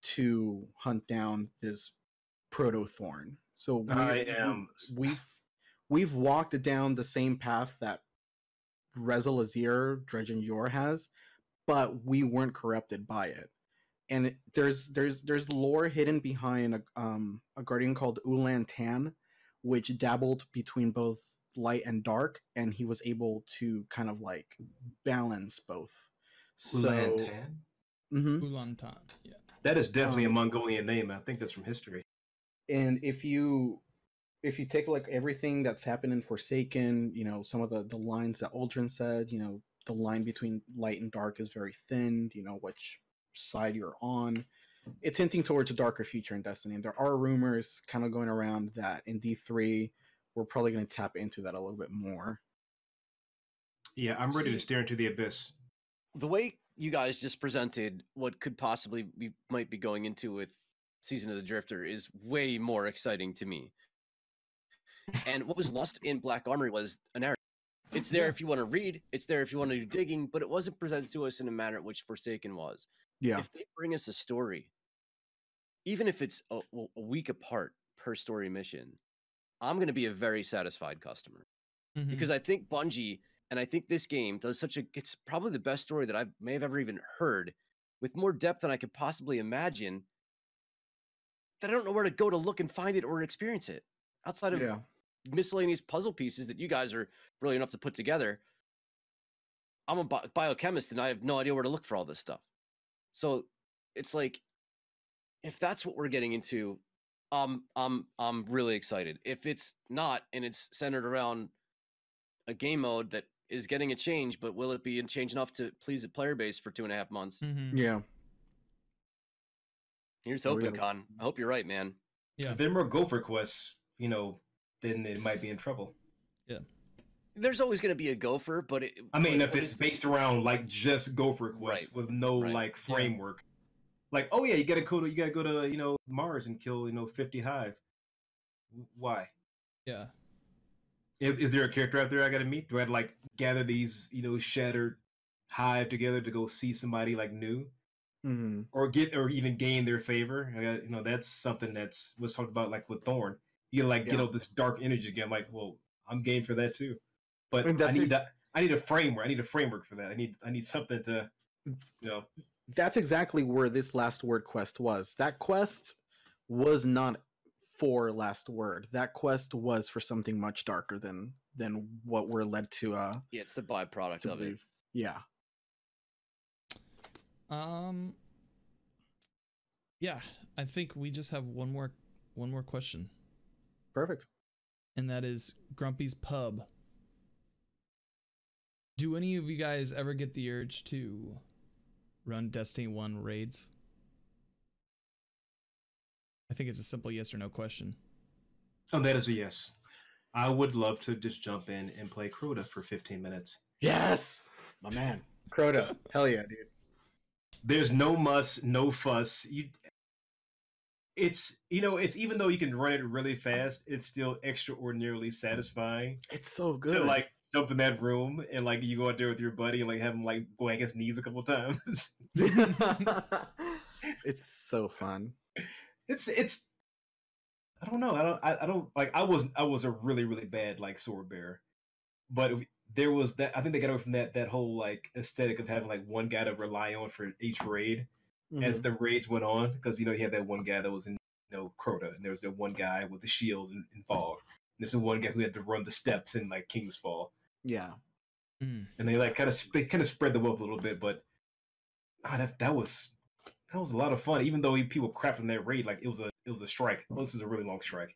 to hunt down this Proto Thorn. So we've walked down the same path that Rezel Azir Dredgen Yor has, but we weren't corrupted by it. And there's lore hidden behind a guardian called Ulan Tan, which dabbled between both light and dark, and he was able to kind of like balance both. Ulan Tan? Ulan Tan, yeah. That is definitely a Mongolian name. I think that's from history. And if you take like everything that's happened in Forsaken, you know, some of the lines that Aldrin said, you know, the line between light and dark is very thin, you know, which side you're on. It's hinting towards a darker future in Destiny. And there are rumors kind of going around that in D3, we're probably going to tap into that a little bit more. Yeah, I'm ready to stare into the abyss. The way you guys just presented what could possibly might be going into with Season of the Drifter is way more exciting to me. And what was lost in Black Armory was a narrative. It's there if you want to read, it's there if you want to do digging, but it wasn't presented to us in a manner in which Forsaken was. Yeah. If they bring us a story, even if it's a week apart per story mission, I'm going to be a very satisfied customer. Because I think Bungie, and I think this game does it's probably the best story that I may have ever even heard, with more depth than I could possibly imagine, that I don't know where to go to look and find it or experience it. Outside of miscellaneous puzzle pieces that you guys are brilliant enough to put together. I'm a biochemist and I have no idea where to look for all this stuff. So it's like, if that's what we're getting into, I'm really excited. If it's not, and it's centered around a game mode that is getting a change, but will it be a change enough to please the player base for 2.5 months? Yeah. Here's hoping, Con. I hope you're right, man. Yeah. If there are more Gopher quests, you know, then it might be in trouble. Yeah. There's always going to be a Gopher, but if it's based around like just Gopher quests with no like framework, like, oh yeah, you gotta go to you know, Mars and kill, you know, 50 Hive. Why? Yeah. Is there a character out there I gotta meet? Do I have to like gather these, you know, shattered Hive together to go see somebody like new, or even gain their favor? You know, that's something that's was talked about like with Thorn. You like get all this dark energy again. Like, well, I'm game for that too, but I need a framework. I need a framework for that. I need something to, you know. That's exactly where this Last Word quest was. That quest was not for Last Word. That quest was for something much darker than what we're led to. Yeah, it's the byproduct of it. Yeah. Yeah, I think we just have one more question. Perfect. And that is Grumpy's Pub. Do any of you guys ever get the urge to run Destiny 1 raids? I think it's a simple yes or no question. Oh, that is a yes. I would love to just jump in and play Crota for 15 minutes. Yes! My man. Crota. Hell yeah, dude. There's no muss, no fuss. It's even though you can run it really fast, it's still extraordinarily satisfying. It's so good. To like jump in that room and like you go out there with your buddy and like have him like go against knees a couple times. It's so fun. It's I don't know. I don't like I was a really, really bad like sword bearer. But there was that I think they got away from that whole like aesthetic of having like one guy to rely on for each raid. As the raids went on, because you know you had that one guy that was in Crota, and there was that one guy with the shield in Fog. And there's the one guy who had to run the steps in like King's Fall. Yeah, and they like kind of spread the wealth a little bit, but that was a lot of fun. Even though people crapped on that raid, like it was a strike. Well, this is a really long strike.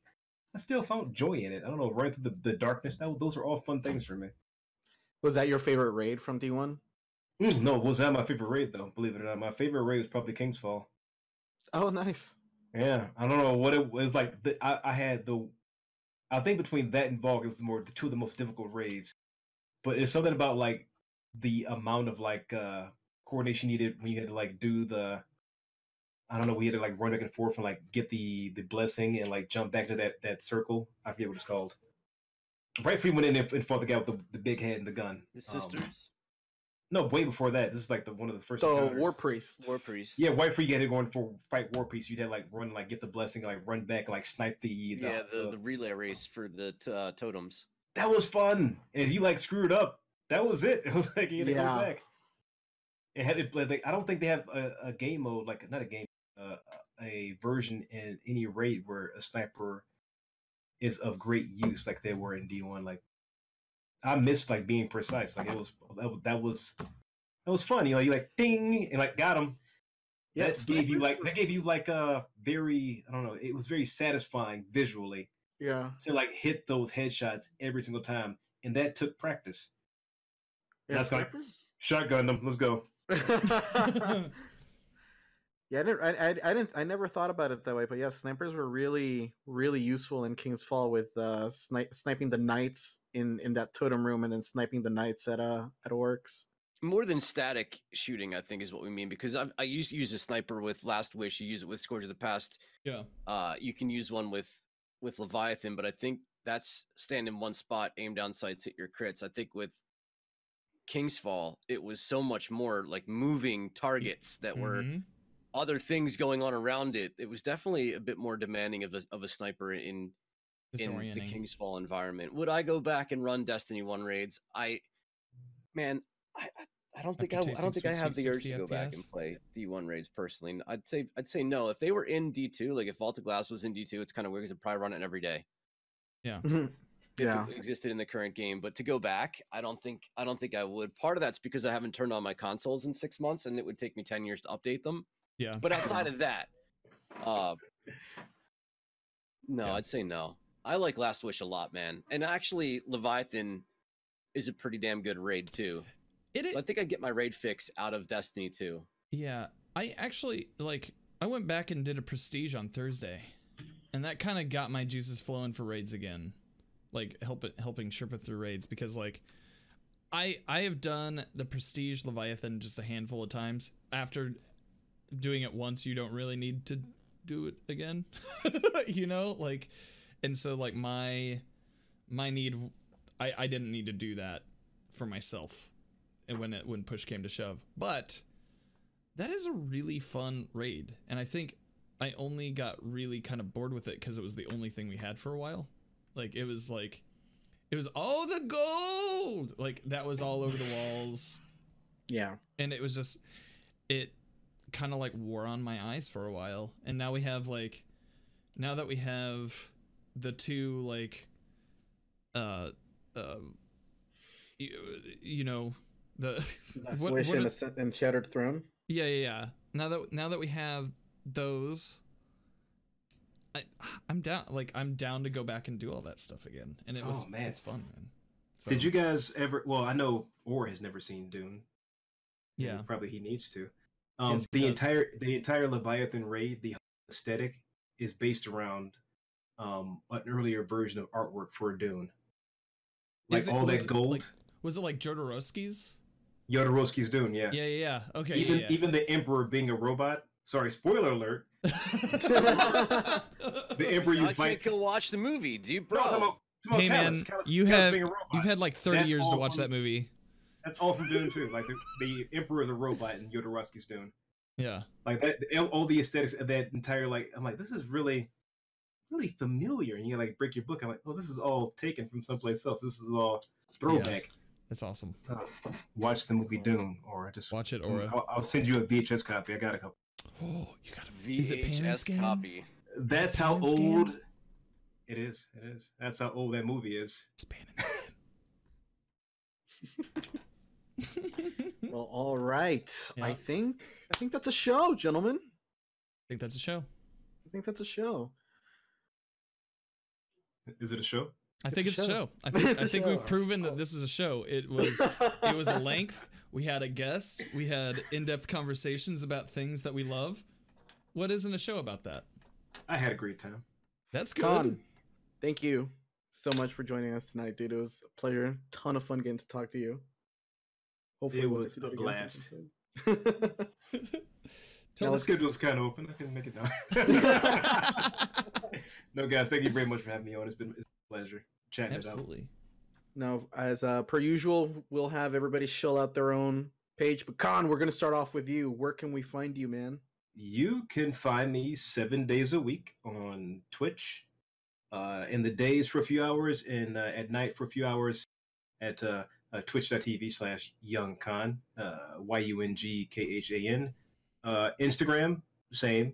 I still found joy in it. I don't know, running through the darkness. Those are all fun things for me. Was that your favorite raid from D1? No, it was not my favorite raid though. Believe it or not, my favorite raid was probably King's Fall. Oh, nice. Yeah, I don't know what it was like. I think between that and Vogue, it was the two of the most difficult raids. But it's something about like the amount of like coordination needed when you had to like do the. I don't know. We had to like run back and forth and like get the blessing and like jump back to that circle. I forget what it's called. Right before we went in and fought the guy with the big head and the gun. The sisters. No, way before that. This is like one of the first The encounters. War Priest. War Priest. Yeah, White Free had to go in for fight War Priest. You'd have like run, like get the blessing, like run back, like snipe the relay race for the totems. That was fun. And if you like screwed up, that was it. It was like you had to go Yeah. back. It had it. Like, I don't think they have a game mode, like not a game, a version in any raid where a sniper is of great use like they were in D1. Like I missed like being precise. Like that was fun. You know, you like ding and like got him. Yeah, That gave you like a very, I don't know, it was very satisfying visually Yeah. to like hit those headshots every single time, and that took practice. Yeah, That's like snipers. shotgun them. Let's go. Yeah, I never thought about it that way, but yeah, snipers were really, really useful in King's Fall with sniping the knights in that totem room, and then sniping the knights at orcs. More than static shooting, I think, is what we mean, because I used to use a sniper with Last Wish. You use it with Scourge of the Past. Yeah. You can use one with Leviathan, but I think that's stand in one spot, aim down sights, hit your crits. I think with King's Fall, it was so much more like moving targets that were Mhm. other things going on around it. It was definitely a bit more demanding of a sniper in the Disorienting. King's Fall environment. Would I go back and run Destiny 1 raids? I don't think After I don't tasting think I sweet, have the sweet urge 60 to go back and FPS? play D1 raids personally. I'd say no. If they were in D2, like if Vault of Glass was in D2, it's kind of weird because I'd probably run it every day if Yeah. it existed in the current game. But to go back, I don't think I would. Part of that's because I haven't turned on my consoles in 6 months, and it would take me 10 years to update them. Yeah. But outside of that, no, Yeah. I'd say no. I like Last Wish a lot, man. And actually, Leviathan is a pretty damn good raid too. It So I think I'd get my raid fix out of Destiny 2. Yeah, I actually I went back and did a prestige on Thursday, and that kind of got my juices flowing for raids again, like helping Sherpa through raids, because like I have done the prestige Leviathan just a handful of times. After doing it once, you don't really need to do it again, you know, like, and so like my need, I didn't need to do that for myself, and when push came to shove, but that is a really fun raid, and I think I only got really kind of bored with it because it was the only thing we had for a while. Like it was all the gold, like that was all over the walls, Yeah. and it was just, it kind of like wore on my eyes for a while. And now we have like, now that we have the two like you know, the Wish and Shattered Throne. yeah. Now that we have those, I'm down. Like I'm down to go back and do all that stuff again. And it was Oh, man. it's fun, man. So, Did you guys ever? Well, I know Or has never seen Dune. and Yeah. probably he needs to. Yes, he does. The entire Leviathan raid, the aesthetic is based around an earlier version of artwork for Dune. Like Is it- all was that it, gold. like, was it like Jodorowsky's? Jodorowsky's Dune, yeah. Yeah. Okay. Even yeah. even the Emperor being a robot. Sorry, spoiler alert. The Emperor you I fight. can't go watch the movie, dude, No, bro. I'm talking about Hey man, Callus. you Callus have being a robot. you've had like 30 That's years to all watch from- that movie. That's all from Dune too. Like the Emperor is a robot in Jodorowsky's Dune. Yeah. Like that, all the aesthetics of that entire like. I'm like, this is really familiar. And you like break your book. I'm like, oh, this is all taken from someplace else. This is all throwback. That's awesome. Watch the movie Dune, or just Watch it, Aura. I'll send you a VHS copy. I got a couple. Oh, you got a Is it pan and VHS scan? copy. That's pan how and scan? old it is. It is. That's how old that movie is. Span and scan. Well, all right. Yeah. I think that's a show, gentlemen. I think that's a show. I think that's a show. Is it a show? I think it's a show. I It's a think we've show. proven that this is a show. It was a length. We had a guest. We had in-depth conversations about things that we love. What isn't a show about that? I had a great time. That's good. Con, thank you so much for joining us tonight, dude. It was a pleasure. Ton of fun getting to talk to you. Hopefully, It we'll was do that a again blast. sometime soon. Tell The us. schedule's kind of open. I can make it down. No, guys, thank you very much for having me on. It's a pleasure chatting it out. Absolutely. Now, as per usual, we'll have everybody shell out their own page. But Khan, we're gonna start off with you. Where can we find you, man? You can find me 7 days a week on Twitch, in the days for a few hours, and at night for a few hours at twitch.tv/YoungKhan, YUNGKHAN. Instagram, same.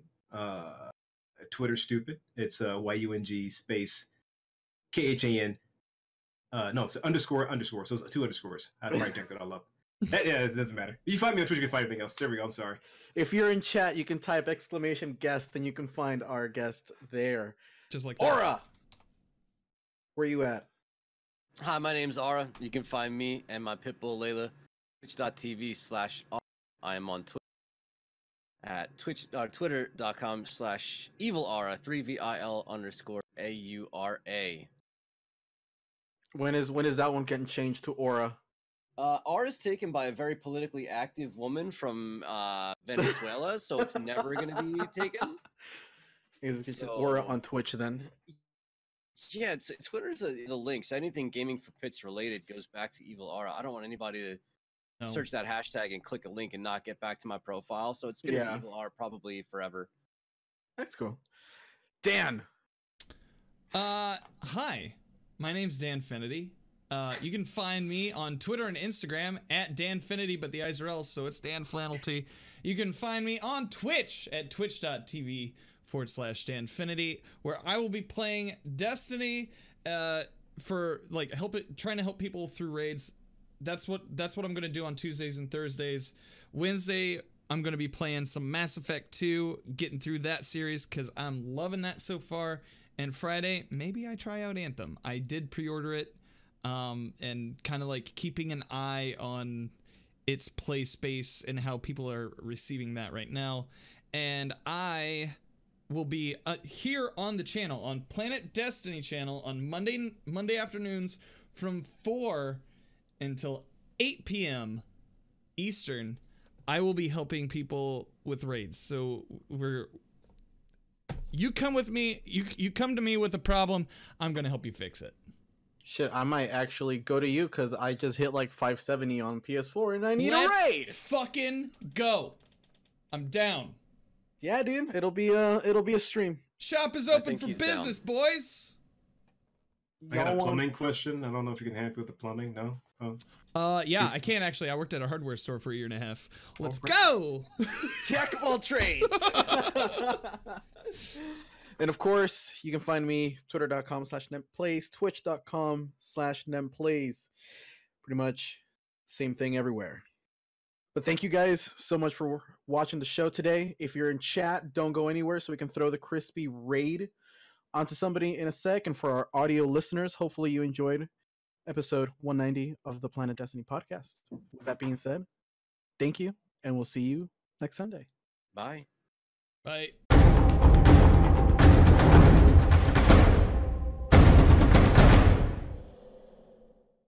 Twitter, stupid. It's YUNG space KHAN. No, it's underscore. So it's 2 underscores. I had to right that all up. Yeah, it doesn't matter. If you find me on Twitch, you can find anything else. There we go. I'm sorry. If you're in chat, you can type !guest and you can find our guest there. Just like Aura, where you at? Hi, my name's Aura. You can find me and my pitbull Layla, twitch.tv/Aura. I am on Twitter at twitter.com/evil-aura, 3VIL_AURA. When is that one getting changed to Aura? Aura is taken by a very politically active woman from Venezuela, so it's never going to be taken. Is just Aura on Twitch then? Yeah, Twitter's the links. Anything Gaming for Pits related goes back to Evil Aura. I don't want anybody to search that hashtag and click a link and not get back to my profile. So it's going to be Evil Aura probably forever. That's cool. Dan. Hi. My name's Danfinity. You can find me on Twitter and Instagram at Danfinity, but the I's are L's, so it's Dan Flannelty. You can find me on Twitch at twitch.tv/Danfinity, where I will be playing Destiny for like trying to help people through raids. That's what I'm gonna do on Tuesdays and Thursdays. Wednesday, I'm gonna be playing some Mass Effect 2, getting through that series because I'm loving that so far. And Friday, maybe I try out Anthem. I did pre-order it, and kind of like keeping an eye on its play space and how people are receiving that right now. And I will be here on the channel, on Planet Destiny channel, on Monday afternoons from 4 until 8 p.m. Eastern. I will be helping people with raids. So you come with me, you come to me with a problem, I'm gonna help you fix it. Shit, I might actually go to you because I just hit like 570 on PS4 and I need a raid. Fucking go! I'm down. Yeah, dude, it'll be a stream. Shop is open for business, boys. I got a plumbing question. I don't know if you can help with the plumbing. No. Oh. Yeah, I can actually. I worked at a hardware store for a year and a half. Let's go! Jack of all trades. And of course, you can find me twitter.com/nemplays, twitch.com/nemplays. Pretty much same thing everywhere. But thank you guys so much for watching the show today. If you're in chat, don't go anywhere so we can throw the crispy raid onto somebody in a sec. And for our audio listeners, hopefully you enjoyed episode 190 of the Planet Destiny podcast. With that being said, thank you, and we'll see you next Sunday. Bye. Bye.